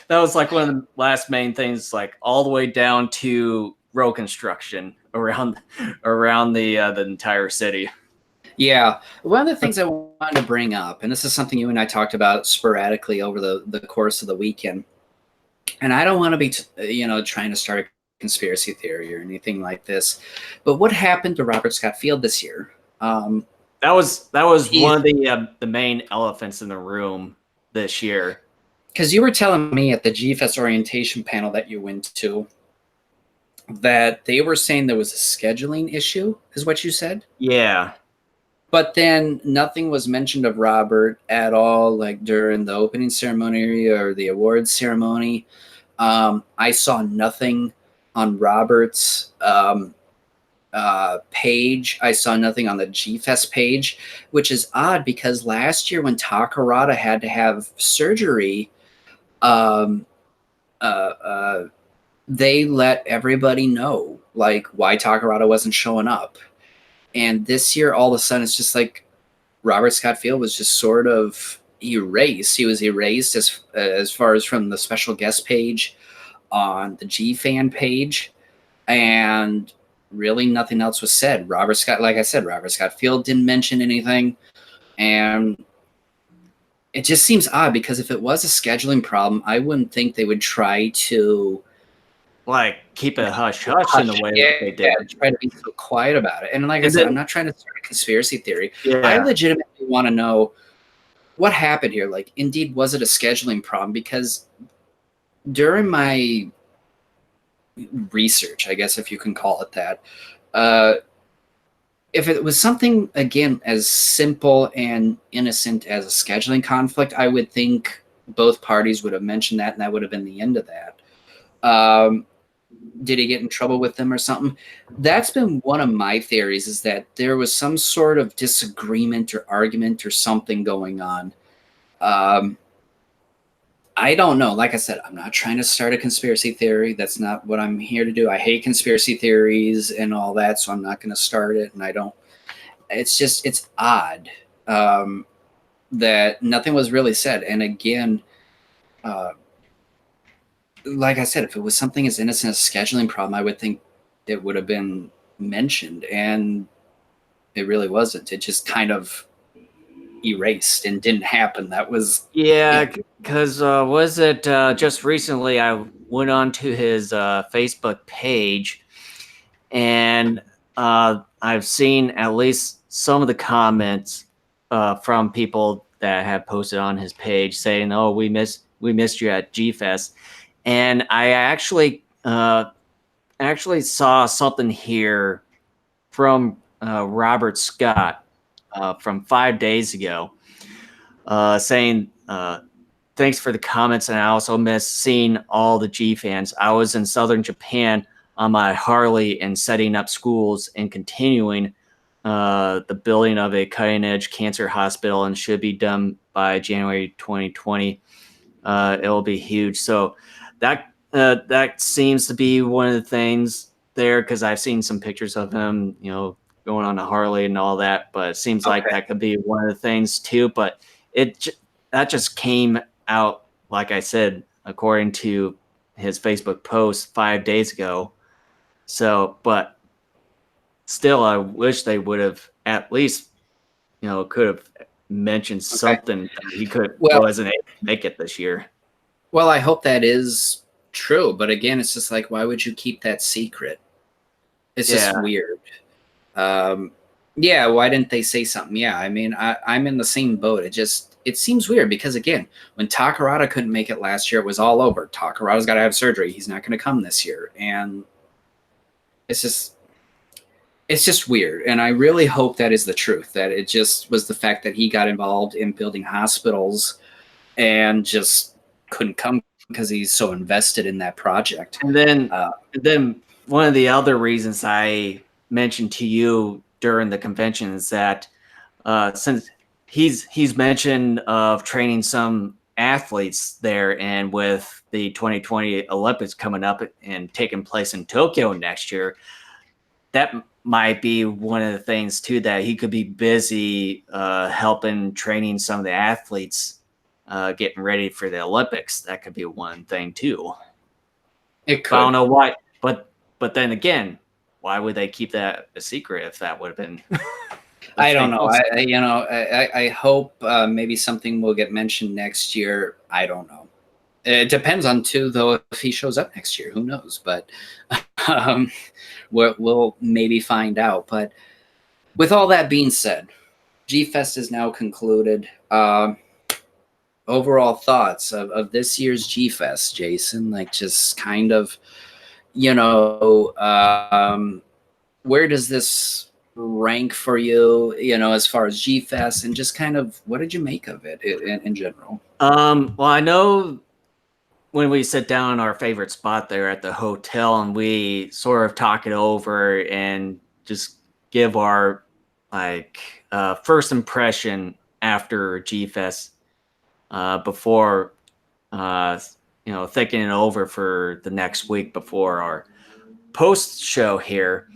that was like one of the last main things, like all the way down to road construction around the entire city. Yeah. One of the things I wanted to bring up, and this is something you and I talked about sporadically over the course of the weekend, and I don't want to be, trying to start a conspiracy theory or anything like this, but what happened to Robert Scott Field this year? That was one of the main elephants in the room this year. Because you were telling me at the GFEST orientation panel that you went to that they were saying there was a scheduling issue, is what you said? Yeah. But then nothing was mentioned of Robert at all, like during the opening ceremony or the awards ceremony. I saw nothing on Robert's page. I saw nothing on the GFEST page, which is odd because last year when Takarada had to have surgery, they let everybody know like why Takarada wasn't showing up. And this year, all of a sudden, it's just like Robert Scott Field was just sort of erased. He was erased as far as from the special guest page on the GFan page, and really nothing else was said. Robert Scott, like I said, Robert Scott Field didn't mention anything, and it just seems odd because if it was a scheduling problem, I wouldn't think they would try to like keep it hush hush in the way that they did. Yeah, try to be so quiet about it. And like I said, I'm not trying to start a conspiracy theory. Yeah. I legitimately want to know what happened here. Like, indeed, was it a scheduling problem? Because during my research, I guess if you can call it that, if it was something, again, as simple and innocent as a scheduling conflict, I would think both parties would have mentioned that, and that would have been the end of that. Did he get in trouble with them or something? That's been one of my theories, is that there was some sort of disagreement or argument or something going on. I don't know. Like I said, I'm not trying to start a conspiracy theory. That's not what I'm here to do. I hate conspiracy theories and all that, so I'm not going to start it. And I don't. It's just, it's odd that nothing was really said. And again, like I said, if it was something as innocent as a scheduling problem, I would think it would have been mentioned, and it really wasn't. It just kind of erased and didn't happen. That was because was it just recently I went on to his Facebook page, and I've seen at least some of the comments from people that have posted on his page saying, "Oh, we missed you at GFEST." And I actually saw something here from Robert Scott from 5 days ago, saying, "Thanks for the comments, and I also miss seeing all the G fans. I was in southern Japan on my Harley and setting up schools and continuing the building of a cutting-edge cancer hospital, and should be done by January 2020. It'll be huge." So that seems to be one of the things there, because I've seen some pictures of him, going on a Harley and all that. But it seems like that could be one of the things too. But that just came out, like I said, according to his Facebook post 5 days ago. So, but still, I wish they would have at least, could have mentioned something that he wasn't able to make it this year. Well, I hope that is true, but again, it's just like, why would you keep that secret? It's just weird. Why didn't they say something? Yeah, I mean, I'm in the same boat. It seems weird because, again, when Takarada couldn't make it last year, it was all over. Takarada's got to have surgery. He's not going to come this year. And it's just weird. And I really hope that is the truth, that it just was the fact that he got involved in building hospitals and just couldn't come because he's so invested in that project. And then one of the other reasons I mentioned to you during the convention is that since he's mentioned of training some athletes there, and with the 2020 Olympics coming up and taking place in Tokyo next year, that might be one of the things too, that he could be busy helping training some of the athletes getting ready for the Olympics. That could be one thing too. It could. I don't know why, but then again, why would they keep that a secret if that would have been? I don't know. I hope maybe something will get mentioned next year. I don't know. It depends on too, though, if he shows up next year. Who knows? But um, we'll maybe find out. But with all that being said, GFest is now concluded. Overall thoughts of this year's GFest, Jason? Like, just kind of, where does this rank for you, as far as GFest, and just kind of what did you make of it in general? Well, I know when we sit down in our favorite spot there at the hotel and we sort of talk it over and just give our first impression after GFest before thinking it over for the next week before our post show here.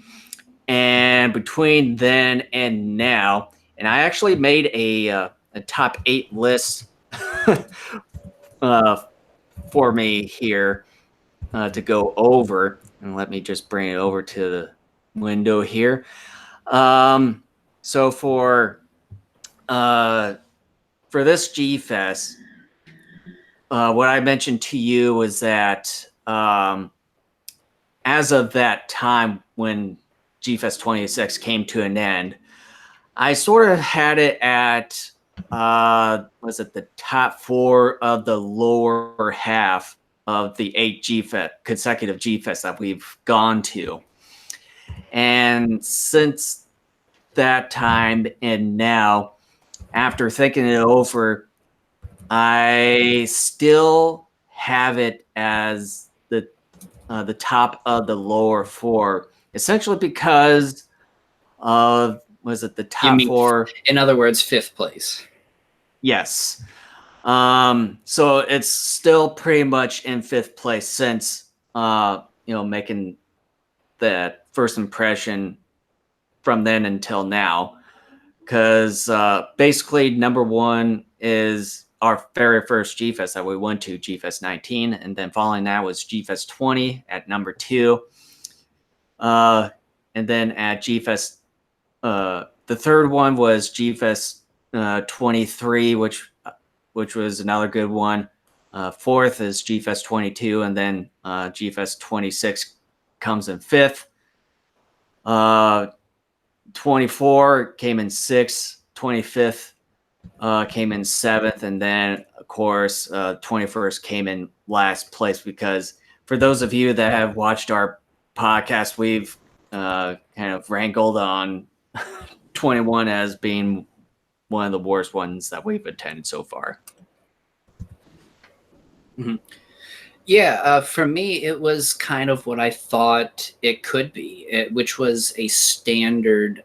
And between then and now, and I actually made a top 8 list for me here to go over. And let me just bring it over to the window here. So for this GFest, what I mentioned to you was that as of that time when GFest 26 came to an end, I sort of had it at was it the top 4 of the lower half of the 8 consecutive GFests that we've gone to. And since that time and now, after thinking it over, I still have it as the top of the lower 4, essentially because of, was it the top 4? In other words, 5th place. Yes. So it's still pretty much in 5th place since making that first impression from then until now. Because basically number 1 is our very first GFest that we went to, GFest 19, and then following that was GFest 20 at number 2. And then at GFest, the third one was GFest 23, which was another good one. 4th is GFest 22, and then GFest 26 comes in 5th. 24 came in 6th. 25th came in 7th, and then of course 21st came in last place, because for those of you that have watched our podcast, we've kind of wrangled on 21 as being one of the worst ones that we've attended so far. Mm-hmm. Yeah, for me, it was kind of what I thought it could be, which was a standard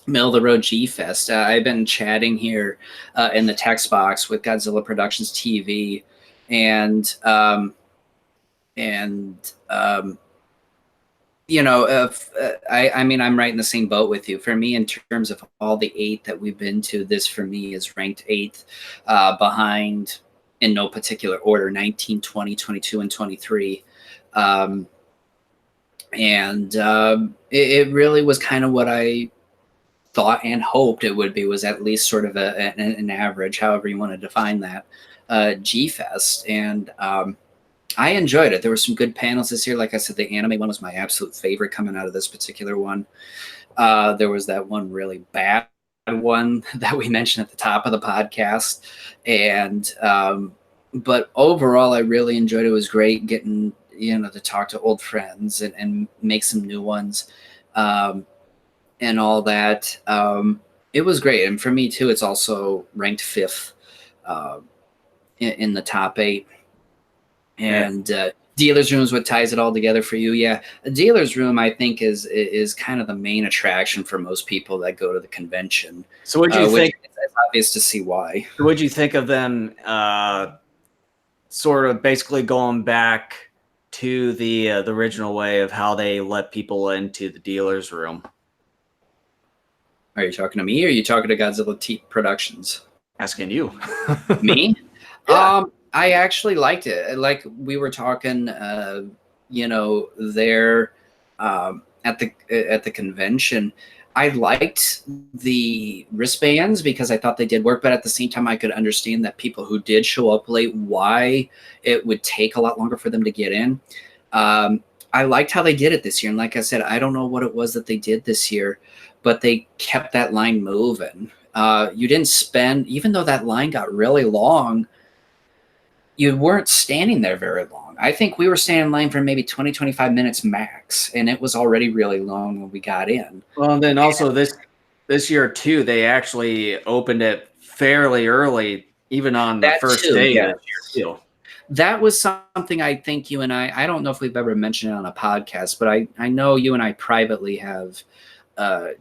middle of the road GFest. I've been chatting here in the text box with Godzilla Productions TV, and I'm right in the same boat with you. For me, in terms of all the 8 that we've been to, this for me is ranked 8th, behind, in no particular order, 19, 20, 22, and 23. It really was kind of what I thought and hoped it would be, was at least sort of an average, however you want to define that, GFest. And I enjoyed it. There were some good panels this year. Like I said, the anime one was my absolute favorite coming out of this particular one. There was that one really bad one that we mentioned at the top of the podcast. And but overall, I really enjoyed it. It was great getting, to talk to old friends and make some new ones. And all that. It was great. And for me too, it's also ranked 5th in the top 8. And Dealer's Room is what ties it all together for you. Yeah, a Dealer's Room, I think, is kind of the main attraction for most people that go to the convention. So what do you think? It's obvious to see why. What do you think of them sort of basically going back to the original way of how they let people into the Dealer's Room? Are you talking to me, or are you talking to Godzilla Productions? Asking you. Me? Yeah. I actually liked it. Like we were talking, there at the convention. I liked the wristbands because I thought they did work, but at the same time, I could understand that people who did show up late, why it would take a lot longer for them to get in. I liked how they did it this year. And like I said, I don't know what it was that they did this year, but they kept that line moving. You didn't spend, even though that line got really long, you weren't standing there very long. I think we were standing in line for maybe 20, 25 minutes max, and it was already really long when we got in. Well, and then also this year too, they actually opened it fairly early, even on the That first too, day yeah. this year too. That was something I think you and I don't know if we've ever mentioned it on a podcast, but I know you and I privately have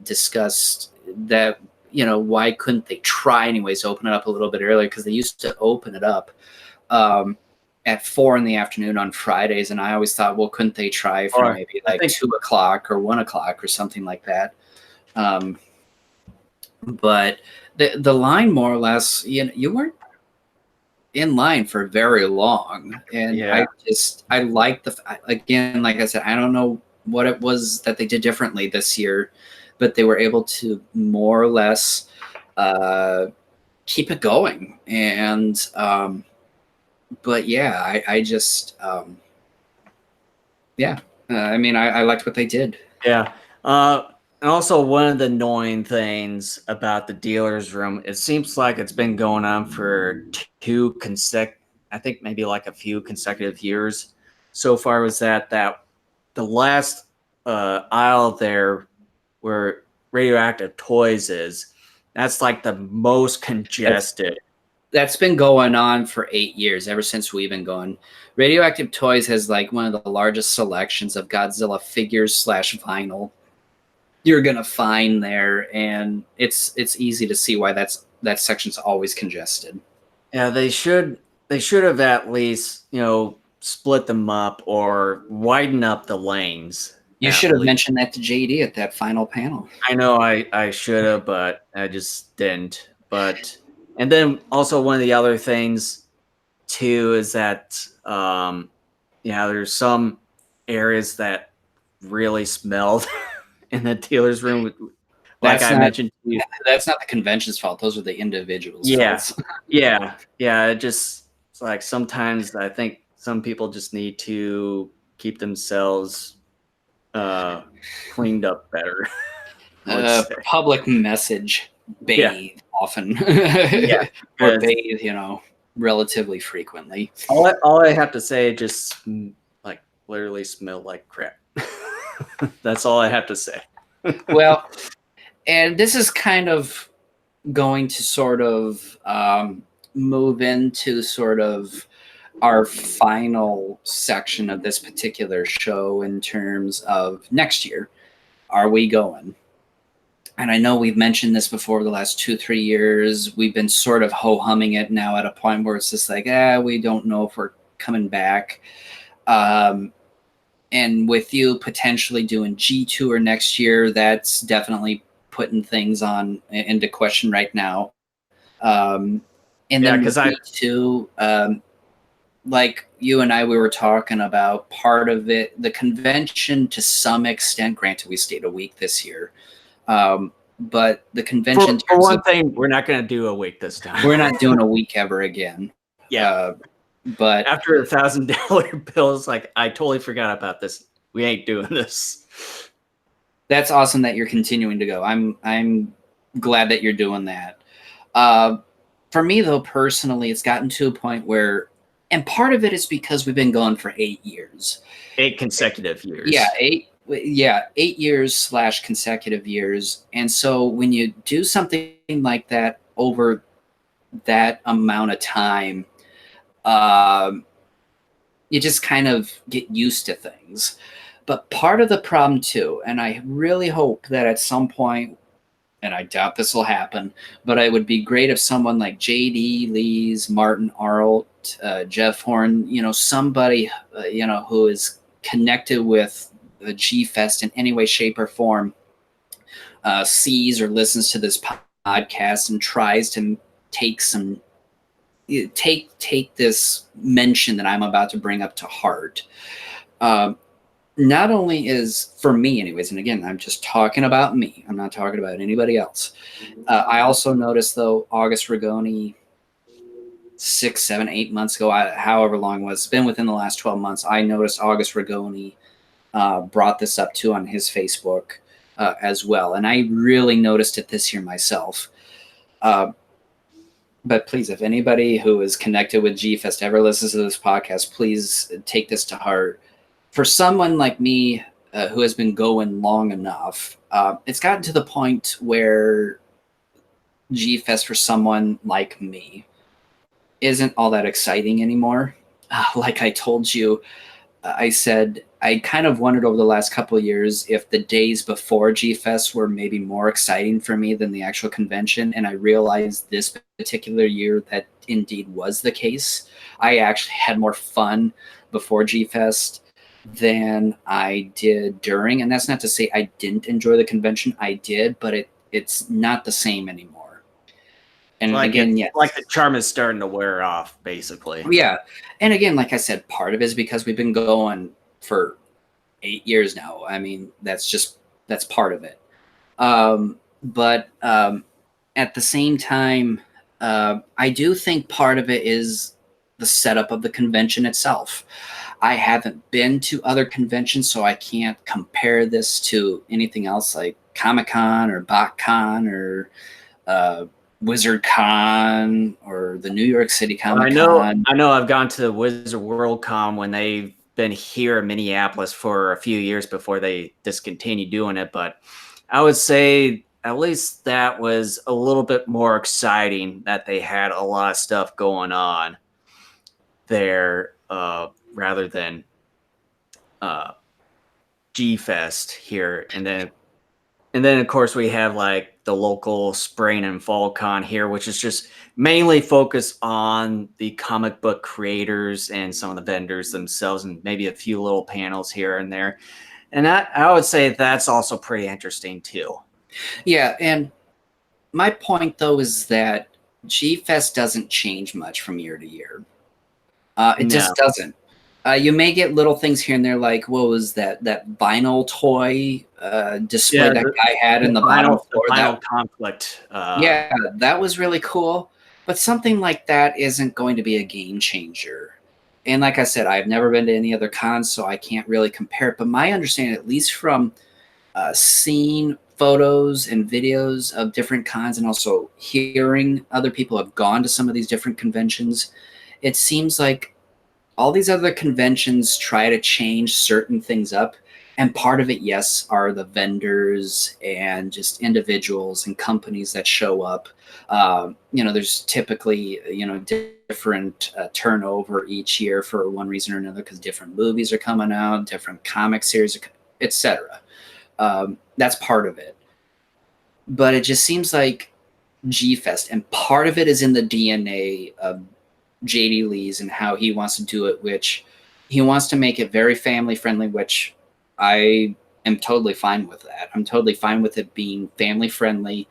discussed that, why couldn't they try anyways to open it up a little bit earlier? Because they used to open it up at 4 p.m. on Fridays. And I always thought, well, couldn't they try for Or maybe I like think 2 o'clock or 1 o'clock or something like that? But the line more or less, you weren't in line for very long, and yeah. I like again, like I said, I don't know what it was that they did differently this year, but they were able to more or less keep it going. And but yeah, I just yeah, I mean, I liked what they did. Yeah. And also one of the annoying things about the dealer's room, it seems like it's been going on for I think maybe like a few consecutive years so far, was that the last aisle there where radioactive toys is, that's like the most congested. That's been going on for 8 years, ever since we've been going. Radioactive Toys has like one of the largest selections of Godzilla figures slash vinyl you're gonna find there, and it's easy to see why that section's always congested. Yeah, they should have at least, split them up or widen up the lanes You at should have least. mentioned that to JD at that final panel. I know I should have, but I just didn't. But and then also one of the other things too is that there's some areas that really smelled in the dealer's room, like That's I not mentioned to you. that's not the convention's fault. Those are the individuals' Yeah, faults. yeah. It's like sometimes I think some people just need to keep themselves cleaned up better. I would say, Public message, yeah, bathe often, yeah. or Because bathe, relatively frequently. all I have to say, just like literally smell like crap. That's all I have to say. Well, and this is kind of going to sort of move into sort of our final section of this particular show in terms of next year. Are we going? And I know we've mentioned this before the last 2-3 years. We've been sort of ho-humming it now at a point where it's just like, we don't know if we're coming back. And with you potentially doing G Tour next year, that's definitely putting things into question right now. And Yeah, then because with G2, like you and I, we were talking about part of it, the convention to some extent. Granted, we stayed a week this year, but the convention. for one thing, we're not going to do a week this time. We're not doing a week ever again. Yeah. But after $1,000 bills, like I totally forgot about this. We ain't doing this. That's awesome that you're continuing to go. I'm glad that you're doing that. For me, though, personally, it's gotten to a point where, and part of it is because we've been going for 8 years. 8 consecutive years. Yeah, 8 years / consecutive years. And so when you do something like that over that amount of time, you just kind of get used to things. But part of the problem too, and I really hope that at some point, and I doubt this will happen, but it would be great if someone like JD, Lees, Martin Arlt, Jeff Horn, somebody, who is connected with the GFEST in any way, shape, or form, sees or listens to this podcast and tries to take this mention that I'm about to bring up to heart. not only is, for me anyways, and again, I'm just talking about me, I'm not talking about anybody else. I also noticed, though, August Rigoni 6, 7, 8 months ago, however long it was, it's been within the last 12 months, I noticed August Rigoni brought this up too on his Facebook as well. And I really noticed it this year myself. But please, if anybody who is connected with GFEST ever listens to this podcast, please take this to heart. For someone like me who has been going long enough, it's gotten to the point where GFEST for someone like me isn't all that exciting anymore. Like I told you, I said I kind of wondered over the last couple of years if the days before GFest were maybe more exciting for me than the actual convention, and I realized this particular year that indeed was the case. I actually had more fun before GFest than I did during, and that's not to say I didn't enjoy the convention. I did, but it's not the same anymore. And again, yes, like the charm is starting to wear off, basically. yeah. And again, like I said, part of it is because we've been going for 8 years now. I mean, that's part of it. But at the same time, I do think part of it is the setup of the convention itself. I haven't been to other conventions, so I can't compare this to anything else like Comic-Con or BotCon or Wizard Con or the New York City Comic Con. I know I've gone to Wizard World Con when they've been here in Minneapolis for a few years before they discontinued doing it, but I would say at least that was a little bit more exciting, that they had a lot of stuff going on there rather than G-Fest here. And then of course we have like the local spring and fall con here, which is just mainly focused on the comic book creators and some of the vendors themselves, and maybe a few little panels here and there. And that, I would say that's also pretty interesting too. Yeah, and my point though is that G-Fest doesn't change much from year to year. It just doesn't. You may get little things here and there, like what was that vinyl toy display that guy had in the bottom floor? Vinyl conflict. Yeah, that was really cool. But something like that isn't going to be a game changer. And like I said, I've never been to any other cons, so I can't really compare it. But my understanding, at least from seeing photos and videos of different cons and also hearing other people have gone to some of these different conventions, it seems like all these other conventions try to change certain things up. And part of it, yes, are the vendors and just individuals and companies that show up. There's typically, different turnover each year for one reason or another, because different movies are coming out, different comic series, etc. That's part of it. But it just seems like G-Fest, and part of it is in the DNA of JD Lee's and how he wants to do it, which he wants to make it very family friendly, which I am totally fine with that. I'm totally fine with it being family friendly.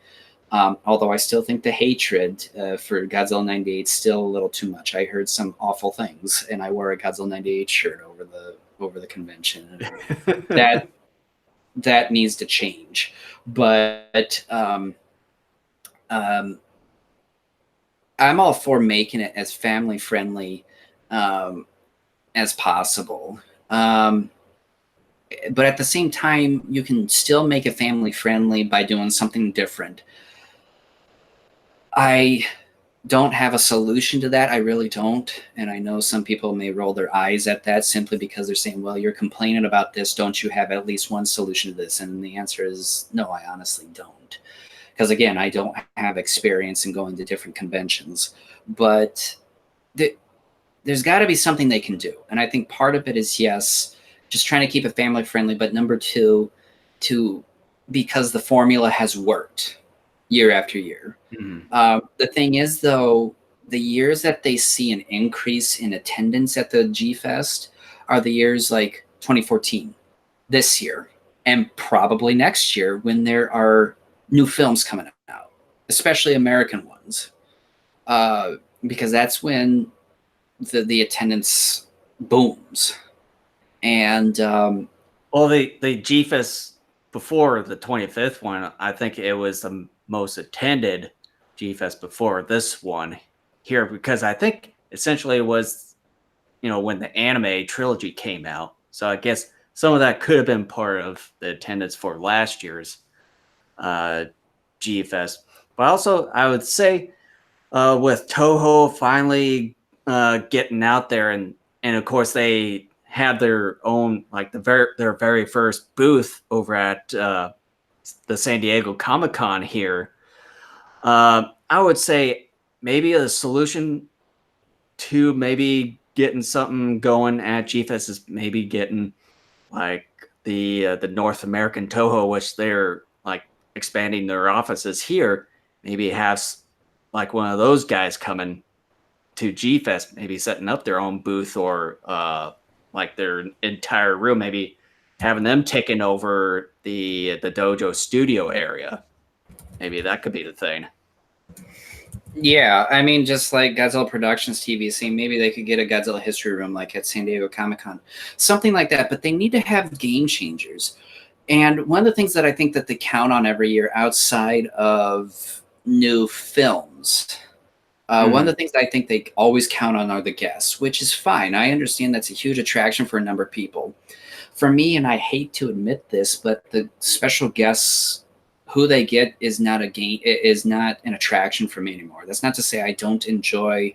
Although I still think the hatred for Godzilla 98 is still a little too much. I heard some awful things, and I wore a Godzilla 98 shirt over the convention. that needs to change. But I'm all for making it as family friendly as possible. But at the same time, you can still make it family friendly by doing something different. I don't have a solution to that. I really don't. And I know some people may roll their eyes at that simply because they're saying, well, you're complaining about this. Don't you have at least one solution to this? And the answer is no, I honestly don't. Because again, I don't have experience in going to different conventions, but there's got to be something they can do. And I think part of it is, yes, just trying to keep it family friendly, but number two, because the formula has worked year after year. Mm-hmm. The thing is, though, the years that they see an increase in attendance at the G-Fest are the years like 2014, this year, and probably next year when there are new films coming out, especially American ones, because that's when the attendance booms. And Well, the GFEST before the 25th one, I think it was the most attended GFEST before this one here, because I think essentially it was, when the anime trilogy came out. So I guess some of that could have been part of the attendance for last year's GFEST. But also, I would say with Toho finally getting out there, and of course they had their own, like their very first booth over at the San Diego Comic-Con here. I would say maybe a solution to maybe getting something going at GFEST is maybe getting like the North American Toho, which they're like expanding their offices here. Maybe have like one of those guys coming to GFEST, maybe setting up their own booth, or like their entire room, maybe having them taking over the dojo studio area. Maybe that could be the thing. Yeah, I mean, just like Godzilla Productions TVC, maybe they could get a Godzilla history room like at San Diego Comic-Con, something like that. But they need to have game changers. And one of the things that I think that they count on every year outside of new films, one of the things I think they always count on are the guests, which is fine. I understand that's a huge attraction for a number of people. For me, and I hate to admit this, but the special guests, who they get, is not an attraction for me anymore. That's not to say I don't enjoy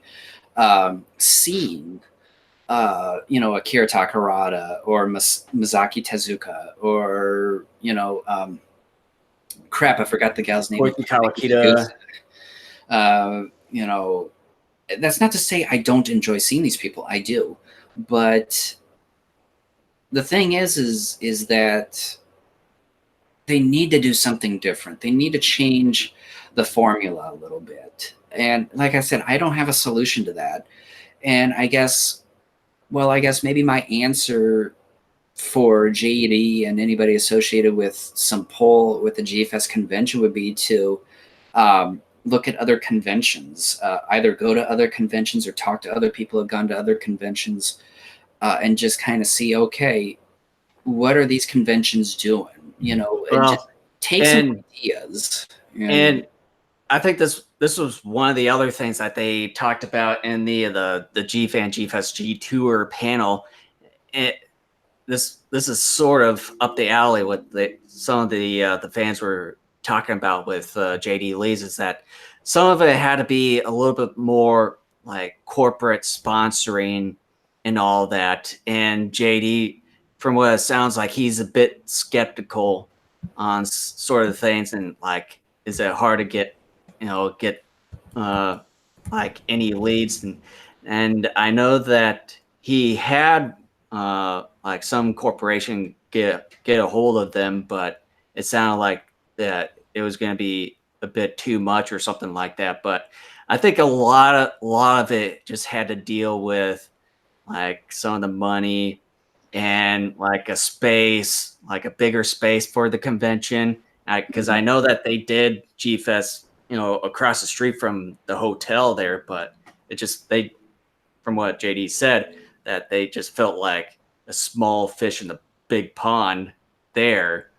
seeing Akira Takarada or Masaki Tezuka, or crap, I forgot the gal's name. Kawakita. That's not to say I don't enjoy seeing these people. I do, but the thing is that they need to do something different. They need to change the formula a little bit. And like I said, I don't have a solution to that. And I guess maybe my answer for JD and anybody associated with some pull with the GFEST convention would be to look at other conventions, either go to other conventions or talk to other people who have gone to other conventions, and just kind of see, okay, what are these conventions doing? And just take some ideas. And I think this was one of the other things that they talked about in the GFan GFest G Tour panel. This is sort of up the alley with some of the fans were talking about with JD Lee's, is that some of it had to be a little bit more like corporate sponsoring and all that. And JD, from what it sounds like, he's a bit skeptical on sort of things, and like, is it hard to get like any leads, and I know that he had like some corporation get a hold of them, but it sounded like that it was going to be a bit too much or something like that. But I think a lot of it just had to deal with like some of the money and like a space, like a bigger space for the convention. Because I know that they did GFest, across the street from the hotel there, but from what JD said, that they just felt like a small fish in the big pond there.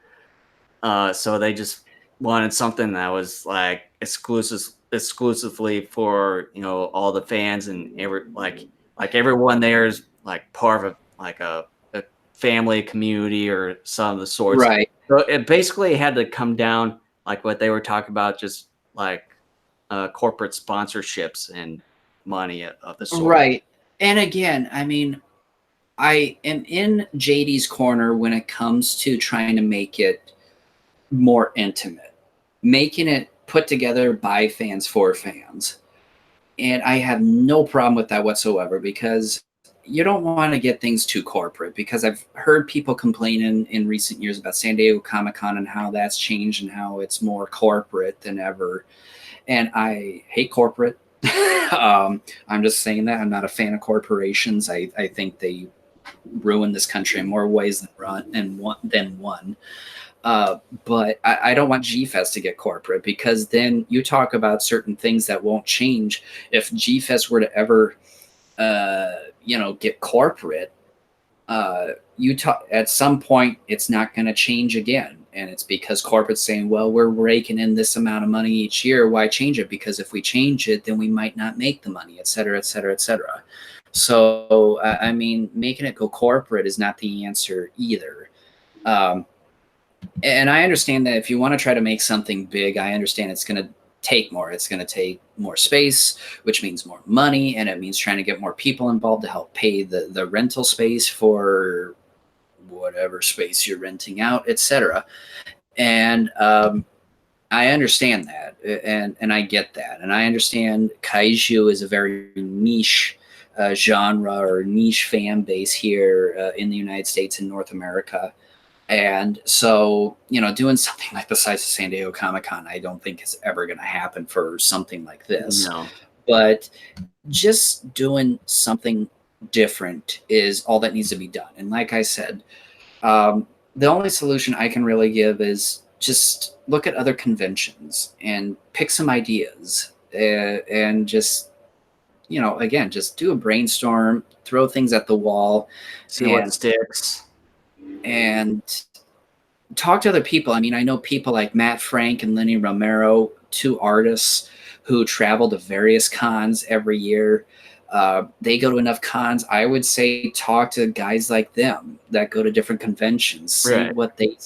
So they just wanted something that was like exclusively for all the fans, and everyone there is like part of a family community or some of the sorts. Right. So it basically had to come down like what they were talking about, just like corporate sponsorships and money of the sort. Right. And again, I mean, I am in JD's corner when it comes to trying to make it more intimate, making it put together by fans for fans. And I have no problem with that whatsoever, because you don't want to get things too corporate, because I've heard people complain in recent years about San Diego Comic-Con and how that's changed and how it's more corporate than ever. And I hate corporate. I'm just saying that. I'm not a fan of corporations. I think they ruin this country in more ways than one. But I don't want GFest to get corporate, because then you talk about certain things that won't change. If GFest were to ever, get corporate, Utah, at some point, it's not going to change again. And it's because corporate's saying, well, we're raking in this amount of money each year. Why change it? Because if we change it, then we might not make the money, et cetera, et cetera, et cetera. So, I mean, making it go corporate is not the answer either. And I understand that if you want to try to make something big, I understand it's going to take more. It's going to take more space, which means more money, and it means trying to get more people involved to help pay the rental space for whatever space you're renting out, etc. And I understand that, and I get that, and I understand Kaiju is a very niche genre or niche fan base here in the United States and North America. And so, doing something like the size of San Diego Comic Con, I don't think is ever going to happen for something like this. No. But just doing something different is all that needs to be done. And like I said, the only solution I can really give is just look at other conventions and pick some ideas and just, again, just do a brainstorm, throw things at the wall, See what sticks. And talk to other people. I mean, I know people like Matt Frank and Lenny Romero, two artists who travel to various cons every year. They go to enough cons. I would say talk to guys like them that go to different conventions, see what they,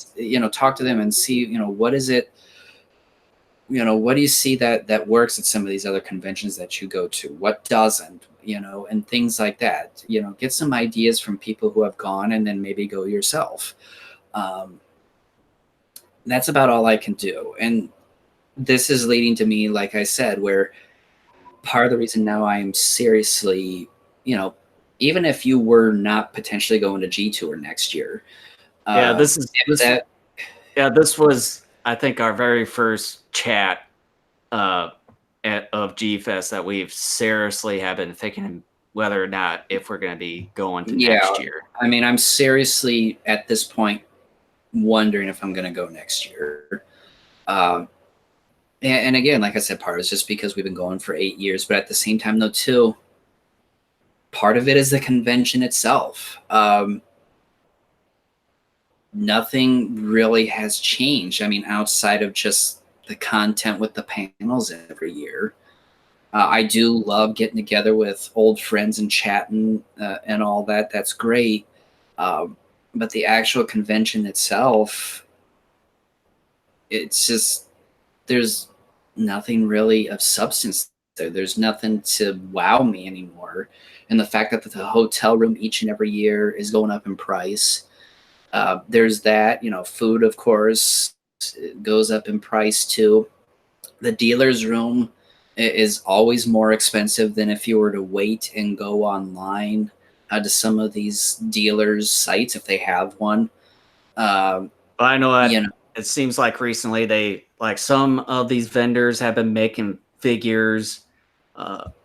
talk to them and see, what is it, what do you see that works at some of these other conventions that you go to? What doesn't, and things like that. Get some ideas from people who have gone and then maybe go yourself. That's about all I can do. And this is leading to me, like I said, where part of the reason now I'm seriously, even if you were not potentially going to G Tour next year. This was, I think, our very first chat of GFEST that we've seriously have been thinking whether or not if we're going to be going to next year. I mean, I'm seriously at this point wondering if I'm going to go next year. And again, like I said, part is just because we've been going for 8 years, but at the same time, though, too, part of it is the convention itself. Nothing really has changed. I mean, outside of just the content with the panels every year. I do love getting together with old friends and chatting and all that. That's great. But the actual convention itself, it's just, there's nothing really of substance there. There's nothing to wow me anymore. And the fact that the hotel room each and every year is going up in price. There's that, food, of course, goes up in price too. The dealer's room is always more expensive than if you were to wait and go online to some of these dealers' sites if they have one. I know that it seems like recently some of these vendors have been making figures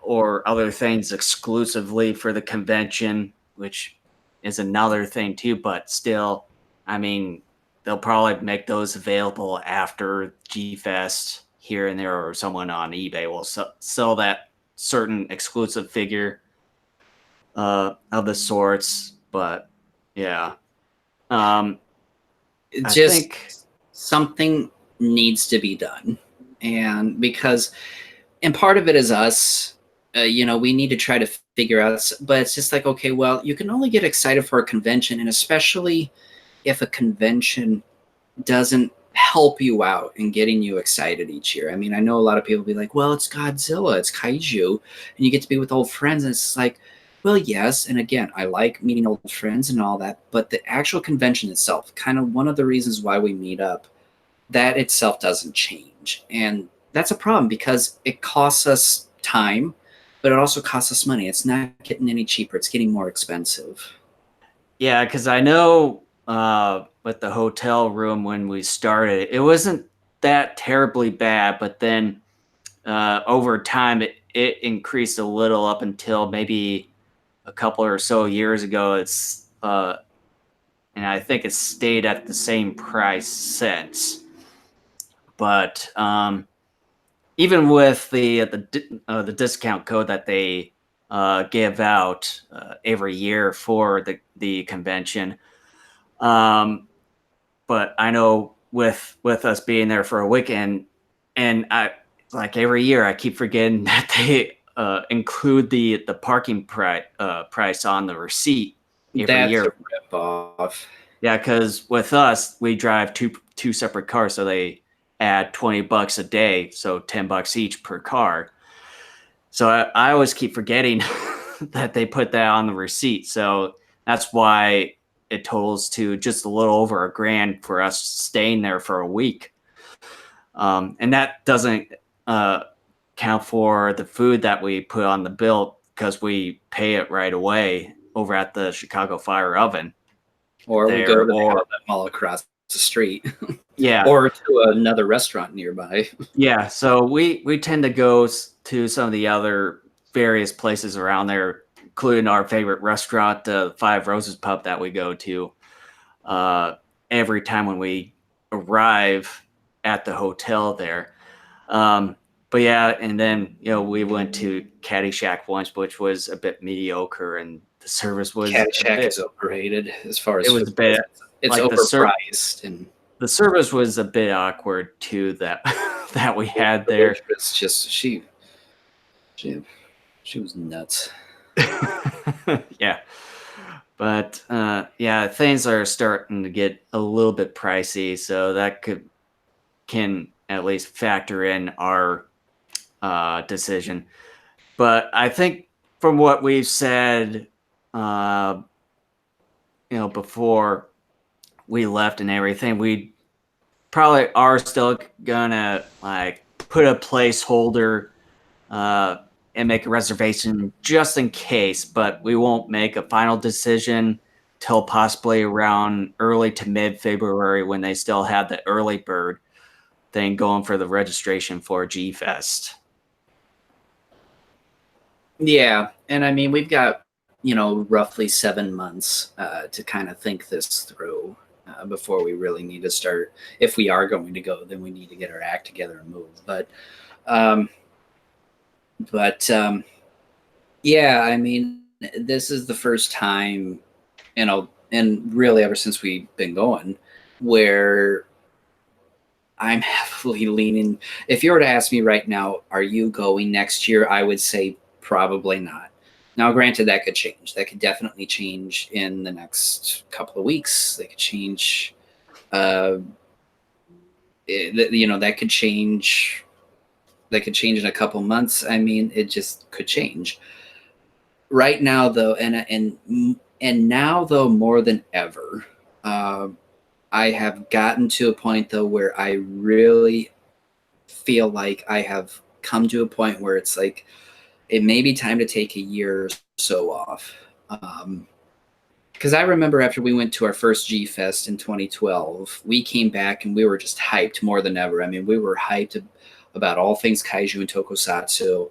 or other things exclusively for the convention, which is another thing too. But still, I mean, they'll probably make those available after GFEST here and there, or someone on eBay will sell that certain exclusive figure of the sorts. But yeah, I think something needs to be done, and part of it is us. We need to try to figure out, but it's just like, okay, well, you can only get excited for a convention, and especially if a convention doesn't help you out in getting you excited each year. I mean, I know a lot of people be like, well, it's Godzilla, it's Kaiju, and you get to be with old friends, and it's like, well, yes, and again, I like meeting old friends and all that, but the actual convention itself, kind of one of the reasons why we meet up, that itself doesn't change. And that's a problem because it costs us time, but it also costs us money. It's not getting any cheaper. It's getting more expensive. Yeah, because I know with the hotel room when we started, it wasn't that terribly bad, but then over time it increased a little up until maybe a couple or so years ago. It's and I think it's stayed at the same price since. But even with the discount code that they give out every year for the convention. But I know with us being there for a weekend, and I like every year I keep forgetting that they include the parking price on the receipt every That's year. a ripoff. Yeah, because with us we drive two separate cars, so they add $20 a day, so $10 each per car. So I always keep forgetting that they put that on the receipt. So that's why it totals to just a little over $1,000 for us staying there for a week. And that doesn't count for the food that we put on the bill because we pay it right away over at the Chicago Fire Oven. Or we go to the outlet mall across the street. Yeah. Or to another restaurant nearby. Yeah. So we tend to go to some of the other various places around there, including our favorite restaurant, the Five Roses Pub that we go to every time when we arrive at the hotel there. But yeah, and then we went to Caddyshack once, which was a bit mediocre, and the service was Caddyshack is overrated as far as it was a bit. It's like overpriced, and the service was a bit awkward too. That we had there. It's just she was nuts. Yeah. But yeah, things are starting to get a little bit pricey, so that can at least factor in our decision. But I think from what we've said, before we left and everything, we probably are still gonna like put a placeholder and make a reservation just in case, but we won't make a final decision till possibly around early to mid-February when they still have the early bird thing going for the registration for GFEST. Yeah, and I mean we've got roughly 7 months to kind of think this through before we really need to start. If we are going to go, then we need to get our act together and move. But yeah, I mean, this is the first time, and really ever since we've been going, where I'm heavily leaning. If you were to ask me right now, are you going next year? I would say probably not. Now, granted, that could change. That could definitely change in the next couple of weeks. They could change. That could change. That could change in a couple months. I mean, it just could change. Right now, though, and now though more than ever, I have gotten to a point though where I really feel like I have come to a point where it's like it may be time to take a year or so off. Because I remember after we went to our first GFEST in 2012, we came back and we were just hyped more than ever. I mean, we were hyped about all things Kaiju and Tokusatsu.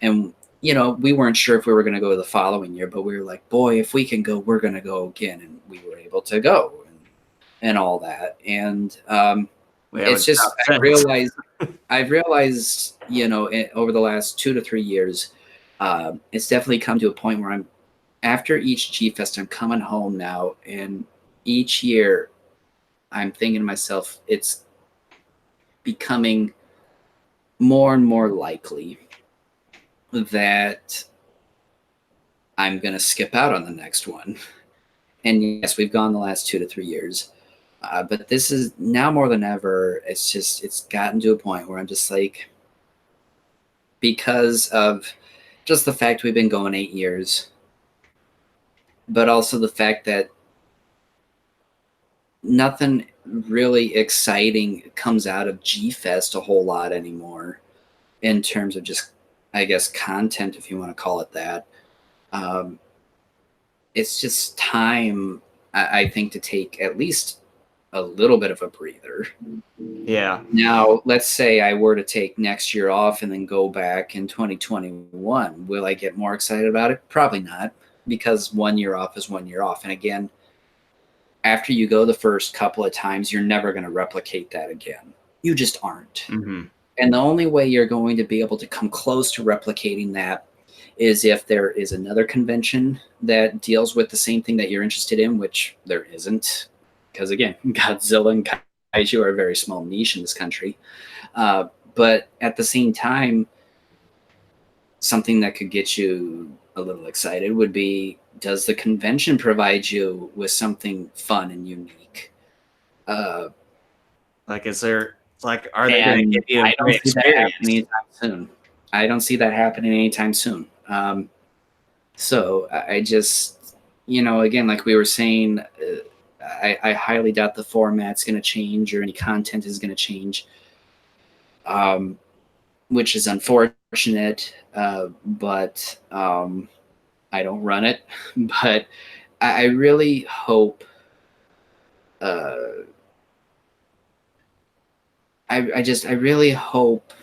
And, we weren't sure if we were going to go the following year, but we were like, boy, if we can go, we're going to go again. And we were able to go and all that. And it's just, I've realized, over the last 2 to 3 years, it's definitely come to a point where after each GFEST, I'm coming home now, and each year I'm thinking to myself, it's becoming more and more likely that I'm going to skip out on the next one. And yes, we've gone the last 2 to 3 years. But this is now more than ever. It's gotten to a point where I'm just like, because of just the fact we've been going 8 years, but also the fact that nothing really exciting comes out of GFEST a whole lot anymore in terms of just, I guess, content, if you want to call it that. It's just time, I think, to take at least a little bit of a breather. Yeah. Now, let's say I were to take next year off and then go back in 2021. Will I get more excited about it? Probably not, because 1 year off is 1 year off. And again, after you go the first couple of times, you're never going to replicate that again. You just aren't. Mm-hmm. And the only way you're going to be able to come close to replicating that is if there is another convention that deals with the same thing that you're interested in, which there isn't, because again, Godzilla and Kaiju are a very small niche in this country. But at the same time, something that could get you a little excited would be, does the convention provide you with something fun and unique? Like, is there like, are they going to And give you I a don't great see that happening experience? anytime soon. I don't see that happening anytime soon. So I just, again, like we were saying, I highly doubt the format's going to change or any content is going to change, which is unfortunate. But I don't run it. But I really hope. Uh, I really hope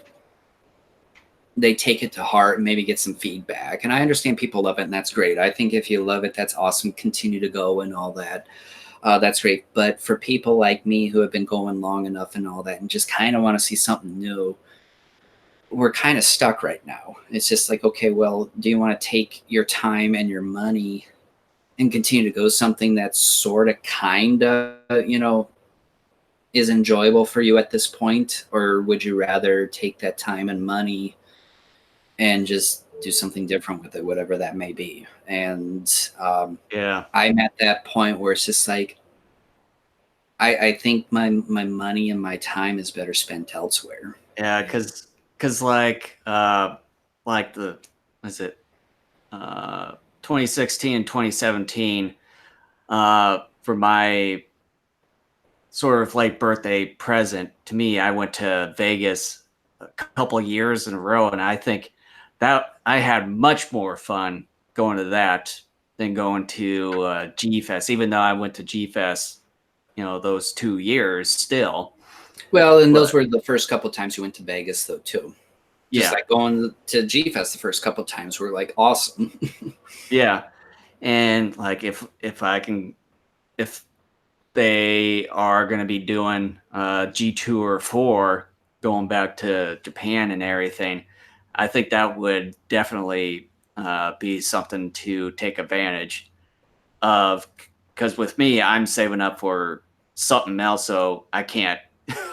they take it to heart and maybe get some feedback. And I understand people love it, and that's great. I think if you love it, that's awesome. Continue to go and all that. That's great. But for people like me who have been going long enough and all that, and just kind of want to see something new, we're kind of stuck right now. It's just like, okay, well, do you want to take your time and your money and continue to go something that's sort of kind of, is enjoyable for you at this point? Or would you rather take that time and money and just do something different with it, whatever that may be? And Yeah. I'm at that point where it's just like, I think my money and my time is better spent elsewhere. Yeah, because like the was it 2016 and 2017 for my sort of late birthday present to me, I went to Vegas a couple of years in a row, and I think that I had much more fun going to that than going to GFEST, even though I went to GFEST, those 2 years still. Well, and those But were the first couple times you went to Vegas, though, too. Just yeah, like going to GFest the first couple times were like awesome. yeah. And like if they are going to be doing G2 or 4 going back to Japan and everything, I think that would definitely be something to take advantage of, because with me, I'm saving up for something else, so I can't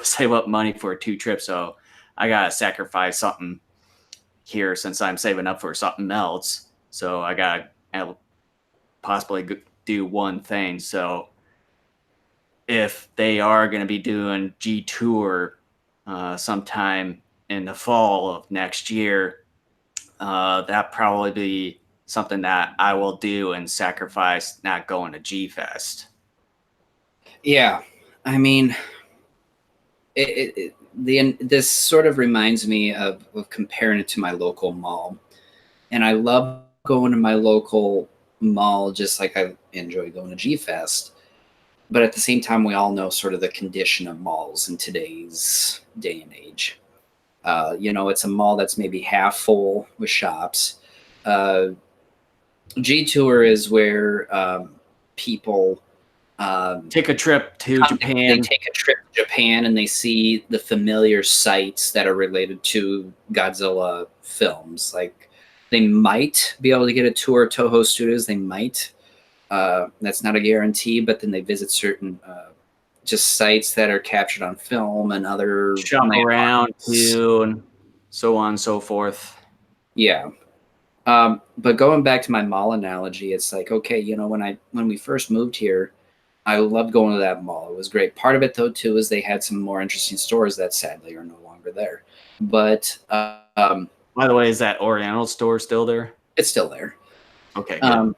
save up money for 2 trips, so I gotta sacrifice something here since I'm saving up for something else, so I gotta possibly do one thing. So if they are going to be doing G Tour sometime in the fall of next year, that probably be something that I will do and sacrifice not going to G Fest. Yeah, I mean, this sort of reminds me of comparing it to my local mall, and I love going to my local mall just like I enjoy going to G Fest. But at the same time, we all know sort of the condition of malls in today's day and age. It's a mall that's maybe half full with shops. Uh, G Tour is where people Take a trip to they Japan. take a trip to Japan and they see the familiar sites that are related to Godzilla films. Like they might be able to get a tour of Toho Studios. They might. That's not a guarantee, but then they visit certain just sites that are captured on film and other Shop around landmarks. too, and so on and so forth. Yeah. But going back to my mall analogy, it's like, okay, when we first moved here, I loved going to that mall. It was great. Part of it, though, too, is they had some more interesting stores that sadly are no longer there. But By the way, is that Oriental store still there? it's still there. Okay, good.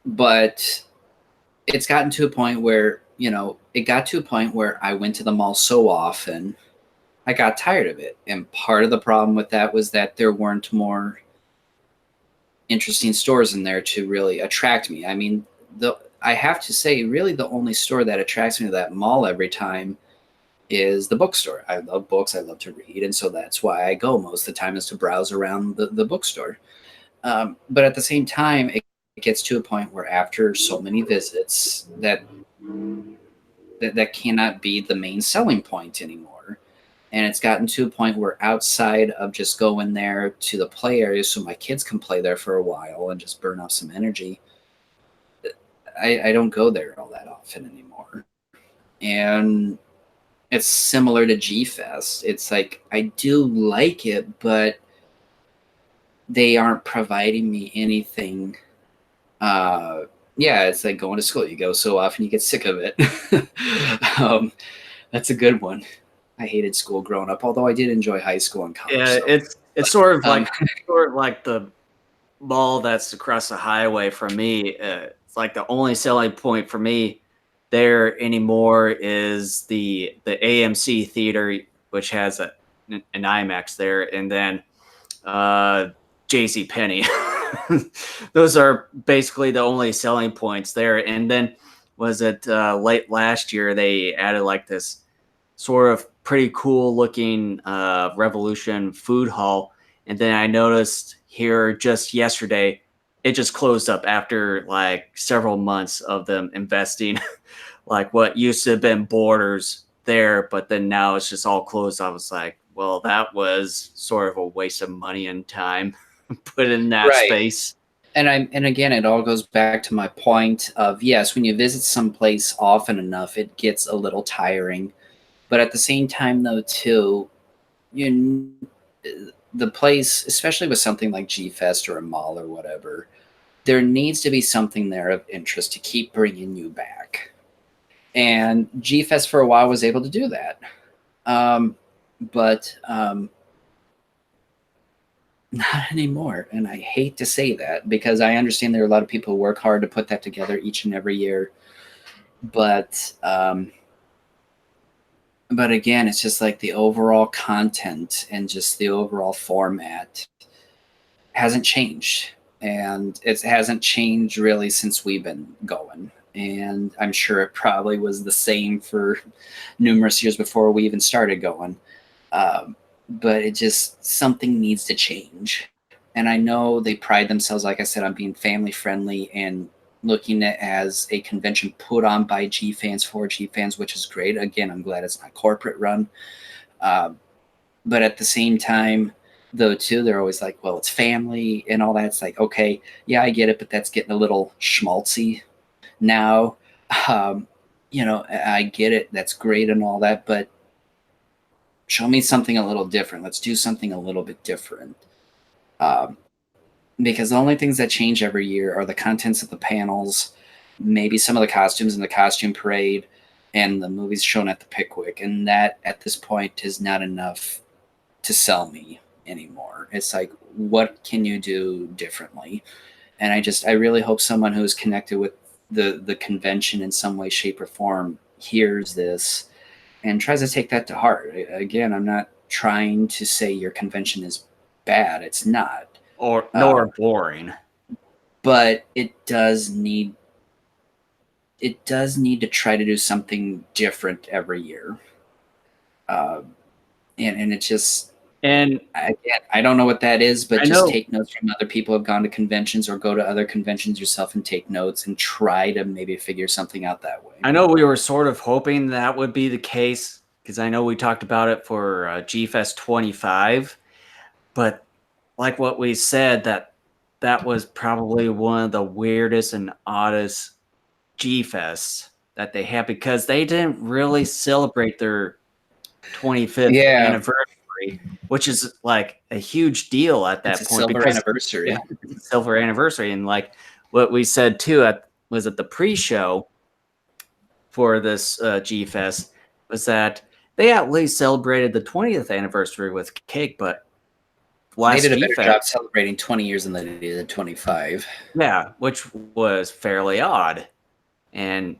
But it's gotten to a point where, it got to a point where I went to the mall so often, I got tired of it. And part of the problem with that was that there weren't more interesting stores in there to really attract me. I mean, I have to say, really, the only store that attracts me to that mall every time is the bookstore. I love books. I love to read, and so that's why I go most of the time, is to browse around the bookstore. But at the same time, it gets to a point where after so many visits that cannot be the main selling point anymore. And it's gotten to a point where outside of just going there to the play area so my kids can play there for a while and just burn off some energy, I don't go there all that often anymore. And it's similar to GFest. It's like I do like it, but they aren't providing me anything. Yeah, it's like going to school. You go so often, you get sick of it. That's a good one. I hated school growing up, although I did enjoy high school and college. Yeah, So. it's sort of like the mall that's across the highway from me. It's like the only selling point for me there anymore is the AMC theater, which has an IMAX there, and then JC Penney. Those are basically the only selling points there. And then was it late last year they added like this sort of pretty cool looking Revolution food hall, and then I noticed here just yesterday it just closed up after like several months of them investing like what used to have been Borders there, but then now it's just all closed. I was like, well, that was sort of a waste of money and time put in that right. space. And again, it all goes back to my point of, yes, when you visit someplace often enough, it gets a little tiring. But at the same time, though, too, the place, especially with something like GFest or a mall or whatever, there needs to be something there of interest to keep bringing you back. And GFest for a while was able to do that. But not anymore. And I hate to say that because I understand there are a lot of people who work hard to put that together each and every year. But again, it's just like the overall content and just the overall format hasn't changed. And it hasn't changed really since we've been going. And I'm sure it probably was the same for numerous years before we even started going. But it just, something needs to change. And I know they pride themselves, like I said, on being family friendly and looking at it as a convention put on by G fans for G fans, which is great. Again, I'm glad it's not corporate run. But at the same time, though, too, they're always like, well, it's family and all that. It's like, okay, yeah, I get it, but that's getting a little schmaltzy now. I get it. That's great and all that, but show me something a little different. Let's do something a little bit different. Because the only things that change every year are the contents of the panels, maybe some of the costumes in the costume parade, and the movies shown at the Pickwick. And that, at this point, is not enough to sell me anymore. It's like, what can you do differently? And I really hope someone who's connected with the convention in some way, shape, or form hears this and tries to take that to heart. Again, I'm not trying to say your convention is bad. It's not. Nor boring. But it does need to try to do something different every year. And it just, and again, I don't know what that is, but just know. take notes from other people who have gone to conventions, or go to other conventions yourself and take notes and try to maybe figure something out that way. I know we were sort of hoping that would be the case because I know we talked about it for GFEST 25, but like what we said, that was probably one of the weirdest and oddest GFests that they had because they didn't really celebrate their 25th anniversary, which is like a huge deal at that point. Silver anniversary. Yeah, it's a silver anniversary. And like what we said too was at the pre-show for this GFest was that they at least celebrated the 20th anniversary with cake, but they did a better job celebrating 20 years than they did 25. Yeah, which was fairly odd. And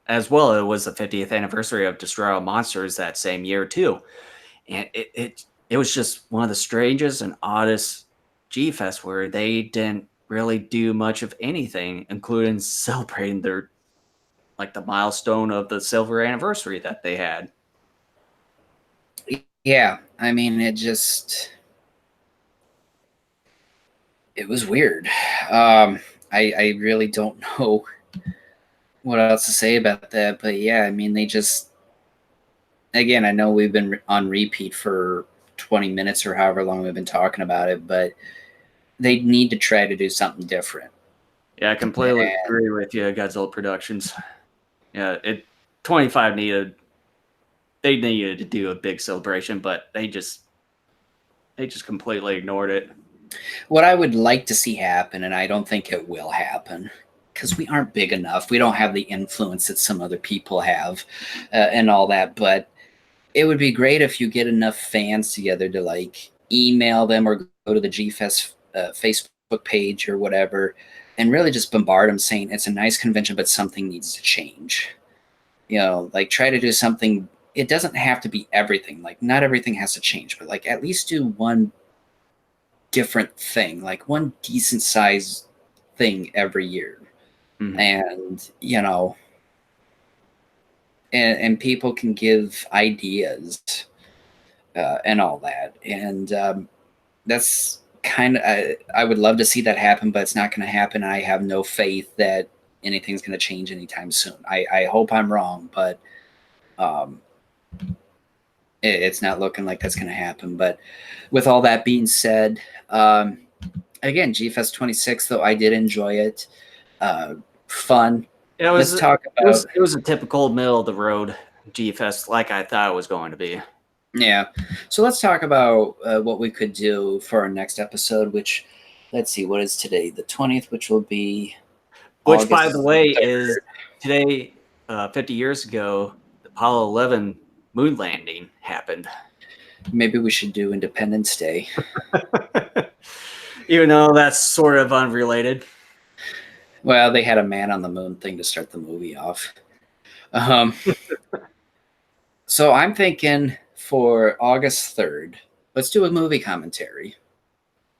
as well, it was the 50th anniversary of Destroy All Monsters that same year too. And it was just one of the strangest and oddest G-Fest where they didn't really do much of anything, including celebrating their like the milestone of the silver anniversary that they had. Yeah, I mean, it was weird. I really don't know what else to say about that, but yeah, I mean, they just, again, I know we've been on repeat for 20 minutes or however long we've been talking about it, but they need to try to do something different. Yeah, I completely And agree with you, Godzilla Productions. Yeah, 25 needed to do a big celebration, but they just completely ignored it. what I would like to see happen, and I don't think it will happen, because we aren't big enough. We don't have the influence that some other people have, and all that. But it would be great if you get enough fans together to like email them or go to the GFEST Facebook page or whatever, and really just bombard them saying it's a nice convention, but something needs to change. Like try to do something. It doesn't have to be everything. Like not everything has to change, but like at least do one different thing, like one decent sized thing every year. Mhm. And and people can give ideas and all that. And that's kind of I would love to see that happen, but it's not going to happen. I have no faith that anything's going to change anytime soon. I hope I'm wrong, but um, it's not looking like that's going to happen. But with all that being said, again, GFest 26, though I did enjoy it. Fun. It Let's was talk about it was a typical middle of the road G Fest, like I thought it was going to be. yeah. So let's talk about what we could do for our next episode. Which, let's see, what is today? The 20th, which will be Which, by the August way, 3rd. is today, 50 years ago, the Apollo 11 moon landing happened. Maybe we should do Independence Day. Even though that's sort of unrelated. Well, they had a man on the moon thing to start the movie off. Um, so I'm thinking for August 3rd, let's do a movie commentary.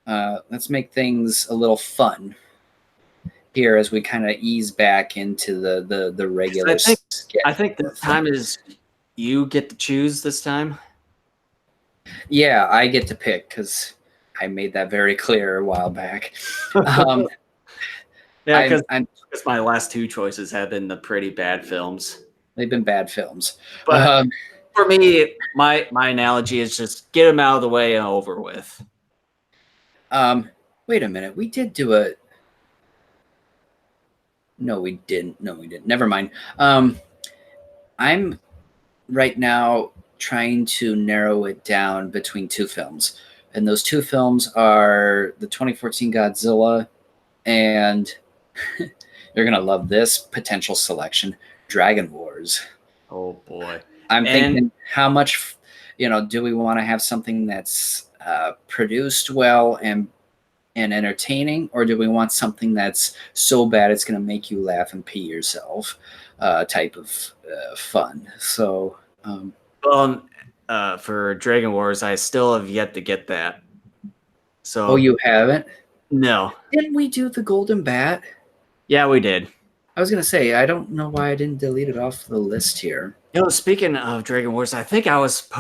Let's make things a little fun here as we kind of ease back into the regular I think this time is you get to choose this time. Yeah, I get to pick because I made that very clear a while back. Um, Yeah, because I'm my last two choices have been the pretty bad films. they've been bad films. But for me, my analogy is just get them out of the way and over with. Wait a minute. We did do a. No, we didn't. No, we didn't. Never mind. I'm right now trying to narrow it down between two films, and those two films are the 2014 Godzilla and you're gonna love this potential selection, Dragon Wars. Oh boy. I'm thinking, how much, do we want to have something that's produced well and entertaining, or do we want something that's so bad it's going to make you laugh and pee yourself, type of fun? So, for Dragon Wars, I still have yet to get that. So, oh, you haven't? No. Didn't we do the Golden Bat? Yeah, we did. I was gonna say, I don't know why I didn't delete it off the list here. Speaking of Dragon Wars, I think I was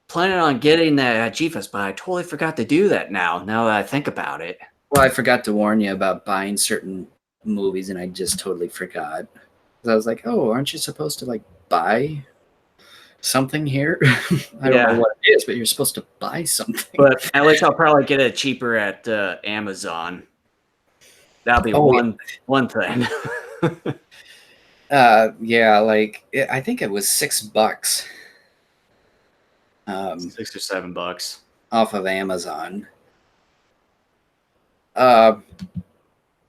planning on getting that at GFEST, but I totally forgot to do that now that I think about it. Well, I forgot to warn you about buying certain movies, and I just totally forgot. I was like, oh, aren't you supposed to like buy something here? I don't know what it is, but you're supposed to buy something. But at least I'll probably get it cheaper at Amazon. That'll be one thing. Yeah, like I think it was $6. $6 or $7 off of Amazon.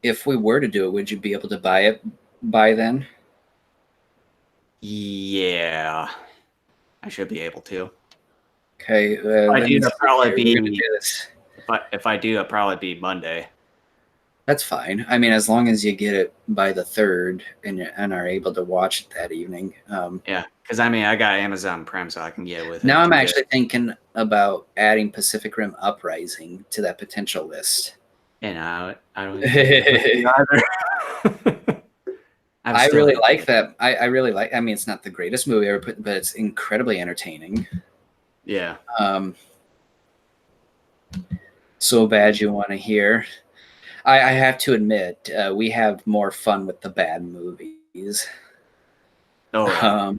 If we were to do it, would you be able to buy it by then? Yeah, I should be able to. Okay. If I do, it'll probably be Monday. That's fine. I mean, as long as you get it by the 3rd and are able to watch it that evening. Yeah, because I mean, I got Amazon Prime, so I can get it with. Now I'm actually thinking about adding Pacific Rim Uprising to that potential list. And I don't either. I really like that. I really like. I mean, it's not the greatest movie ever put, but it's incredibly entertaining. Yeah. So bad you want to hear. I have to admit, we have more fun with the bad movies. Oh. Yeah.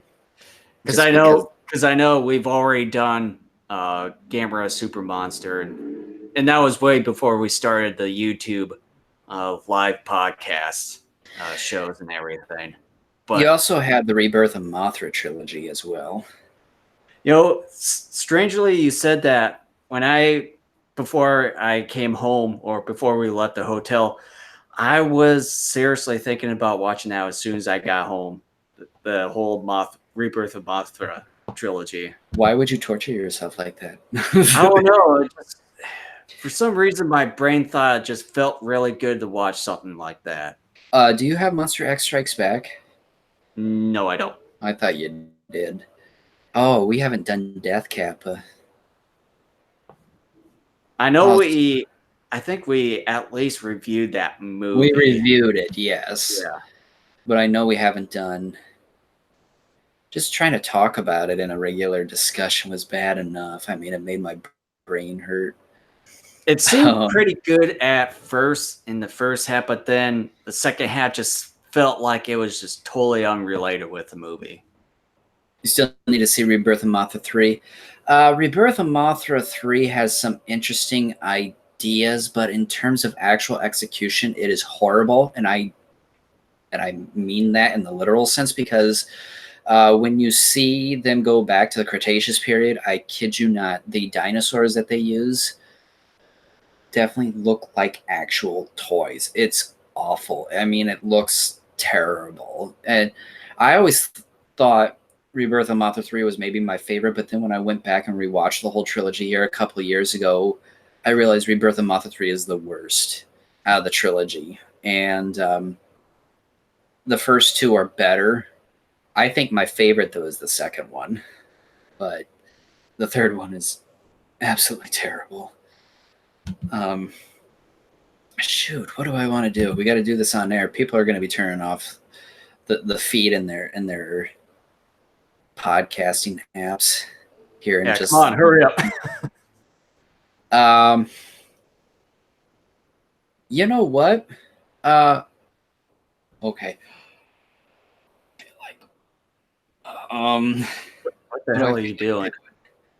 Because I know we've already done Gamera Super Monster, and that was way before we started the YouTube live podcast shows and everything. But you also had the Rebirth of Mothra trilogy as well. Strangely, you said that before I came home or before we left the hotel, I was seriously thinking about watching that as soon as I got home. The whole Rebirth of Mothra trilogy. Why would you torture yourself like that? I don't know. For some reason, my brain thought it just felt really good to watch something like that. Do you have Monster X Strikes Back? No, I don't. I thought you did. Oh, we haven't done Death Kappa. I know I think we at least reviewed that movie. We reviewed it, yes. Yeah. But I know we haven't done. Just trying to talk about it in a regular discussion was bad enough. I mean, it made my brain hurt. It seemed pretty good at first in the first half, but then the second half just felt like it was just totally unrelated with the movie. You still need to see Rebirth of Mothra 3. Rebirth of Mothra 3 has some interesting ideas, but in terms of actual execution, it is horrible. And I mean that in the literal sense, because when you see them go back to the Cretaceous period, I kid you not, the dinosaurs that they use definitely look like actual toys. It's awful. I mean, it looks terrible. And I always thought Rebirth of Mothra 3 was maybe my favorite, but then when I went back and rewatched the whole trilogy here a couple of years ago, I realized Rebirth of Mothra 3 is the worst out of the trilogy. And the first two are better. I think my favorite, though, is the second one. But the third one is absolutely terrible. Shoot, what do I want to do? We got to do this on air. People are going to be turning off the feed in their podcasting apps here. And come on, hurry up. You know what? Okay. What the hell are you doing?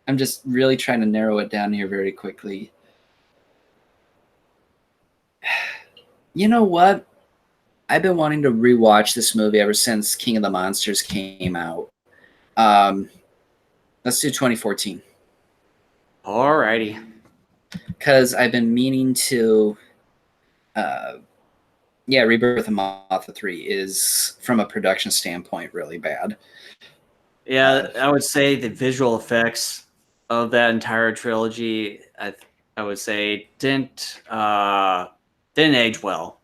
I'm just really trying to narrow it down here very quickly. You know what? I've been wanting to rewatch this movie ever since King of the Monsters came out. Let's do 2014. Alrighty. Because I've been meaning to. Rebirth of Mothra 3 is, from a production standpoint, really bad. Yeah, I would say the visual effects of that entire trilogy, I would say, didn't age well.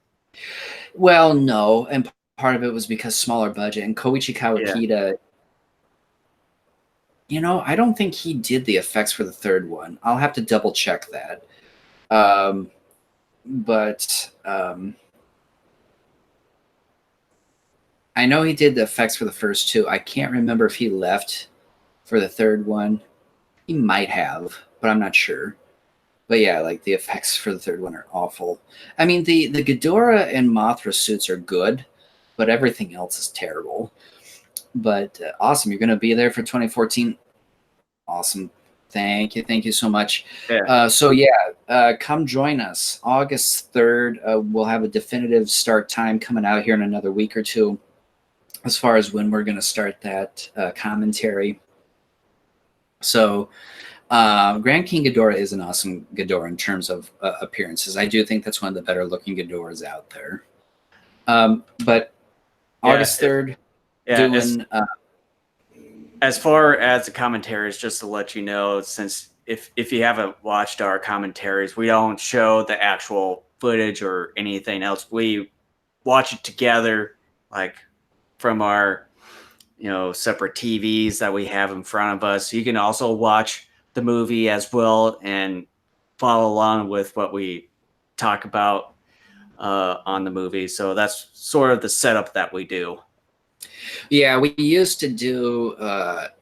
Well, no, and part of it was because smaller budget, and Koichi Kawakita. Yeah. I don't think he did the effects for the third one. I'll have to double check that. But I know he did the effects for the first two. I can't remember if he left for the third one. He might have, but I'm not sure. But yeah, like the effects for the third one are awful. I mean, the Ghidorah and Mothra suits are good, but everything else is terrible. But awesome. You're going to be there for 2014. Awesome. Thank you so much. Yeah. Come join us. August 3rd, we'll have a definitive start time coming out here in another week or two as far as when we're going to start that commentary. So Grand King Ghidorah is an awesome Ghidorah in terms of appearances. I do think that's one of the better looking Ghidorahs out there. But August 3rd, doing... as far as the commentaries, just to let you know, since if you haven't watched our commentaries, we don't show the actual footage or anything else. We watch it together, like from our separate TVs that we have in front of us. You can also watch the movie as well and follow along with what we talk about on the movie. So that's sort of the setup that we do. Yeah, we used to do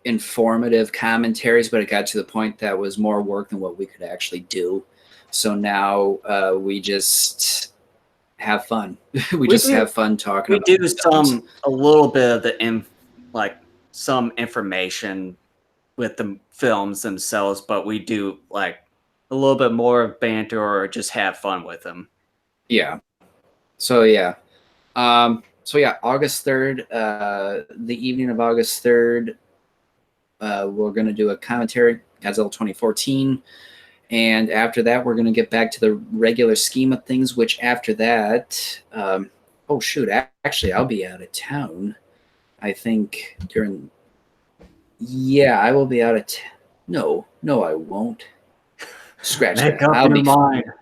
informative commentaries, but it got to the point that was more work than what we could actually do. So now we just have fun. we just have fun talking. We do a little bit of the some information with the films themselves, but we do like a little bit more of banter or just have fun with them. Yeah. So yeah. August 3rd, the evening of August 3rd, we're going to do a commentary, Godzilla 2014. And after that, we're going to get back to the regular scheme of things, which after that, oh, shoot, actually, I'll be out of town. I think I will be out of town. No, I won't. Scratch Make that. up I'll your be mind. fine.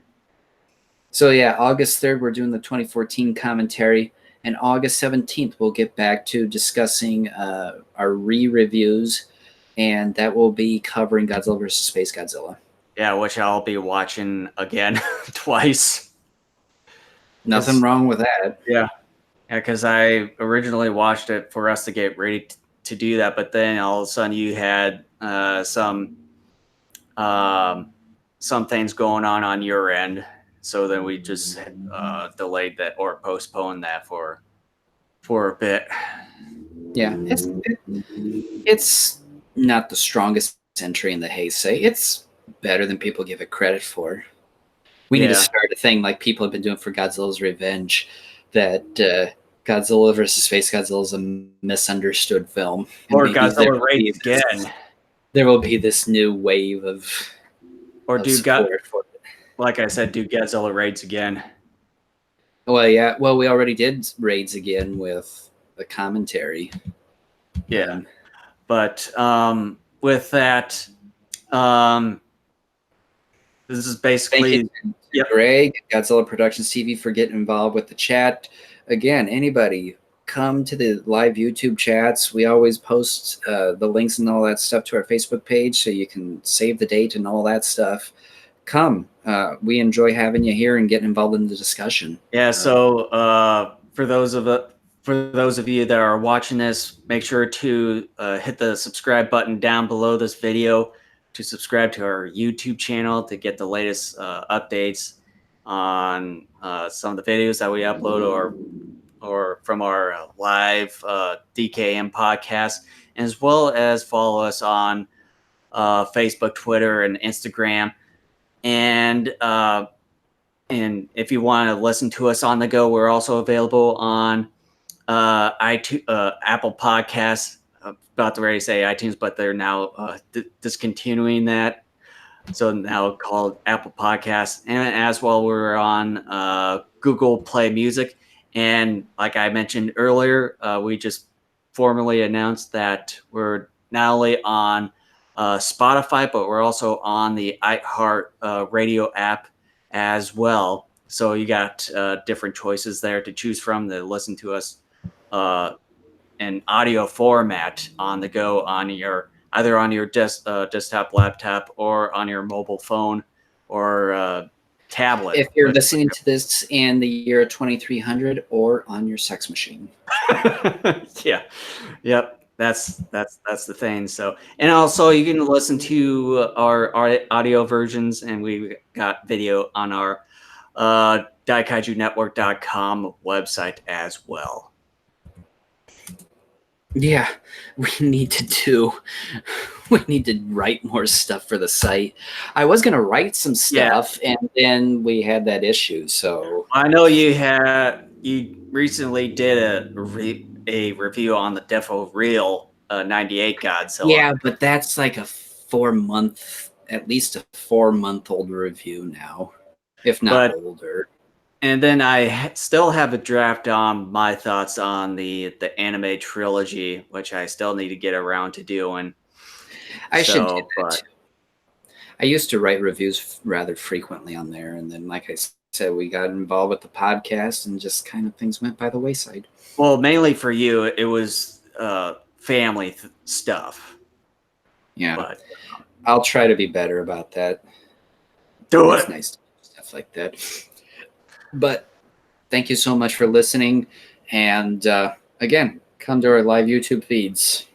So yeah, August 3rd, we're doing the 2014 commentary. And August 17th, we'll get back to discussing our re-reviews. And that will be covering Godzilla vs. Space Godzilla. Yeah, which I'll be watching again twice. Nothing wrong with that. Yeah, because I originally watched it for us to get ready to do that, but then all of a sudden you had some things going on your end, so then we just delayed that or postponed that for a bit. Yeah, it's not the strongest entry in the Heisei. It's better than people give it credit for. We need to start a thing like people have been doing for Godzilla's Revenge, that Godzilla vs. Space Godzilla is a misunderstood film. Or Godzilla Raids Again. There will be this new wave of support for it. Like I said, do Godzilla Raids Again. Well, yeah. Well, we already did Raids Again with the commentary. Yeah. But with that, this is basically Greg, Godzilla Productions TV, for getting involved with the chat. Again, anybody come to the live YouTube chats. We always post the links and all that stuff to our Facebook page, so you can save the date and all that stuff. Come, we enjoy having you here and getting involved in the discussion. Yeah. So for those of you that are watching this, make sure to hit the subscribe button down below this video to subscribe to our YouTube channel to get the latest updates on some of the videos that we upload or from our live DKN podcast, as well as follow us on Facebook, Twitter, and Instagram. And if you want to listen to us on the go, we're also available on iTunes, Apple Podcasts. About to ready to say iTunes, but they're now discontinuing that. So now called Apple Podcasts. And as well, we're on Google Play Music. And like I mentioned earlier, we just formally announced that we're not only on Spotify, but we're also on the iHeart Radio app as well. So you got different choices there to choose from to listen to us in audio format on the go on your either on your desktop, laptop, or on your mobile phone or tablet. If you're listening to this in the year 2300, or on your sex machine. Yeah. Yep. That's the thing. So, and also you can listen to our audio versions, and we got video on our DaikajuNetwork.com website as well. Yeah, we need to write more stuff for the site. I was going to write some stuff, and then we had that issue. So I know you recently did a review on the Defo Real 98 Godzilla. Yeah, but that's like at least a 4-month-old review now, if not older. And then I still have a draft on my thoughts on the anime trilogy, which I still need to get around to doing. I should do that too. I used to write reviews rather frequently on there, and then, like I said, we got involved with the podcast, and just kind of things went by the wayside. Well, mainly for you, it was family stuff. Yeah, but I'll try to be better about that. It's nice to do stuff like that. But thank you so much for listening. And again, come to our live YouTube feeds.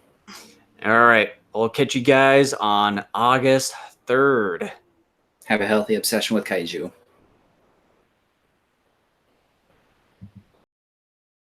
All right. We'll catch you guys on August 3rd. Have a healthy obsession with Kaiju.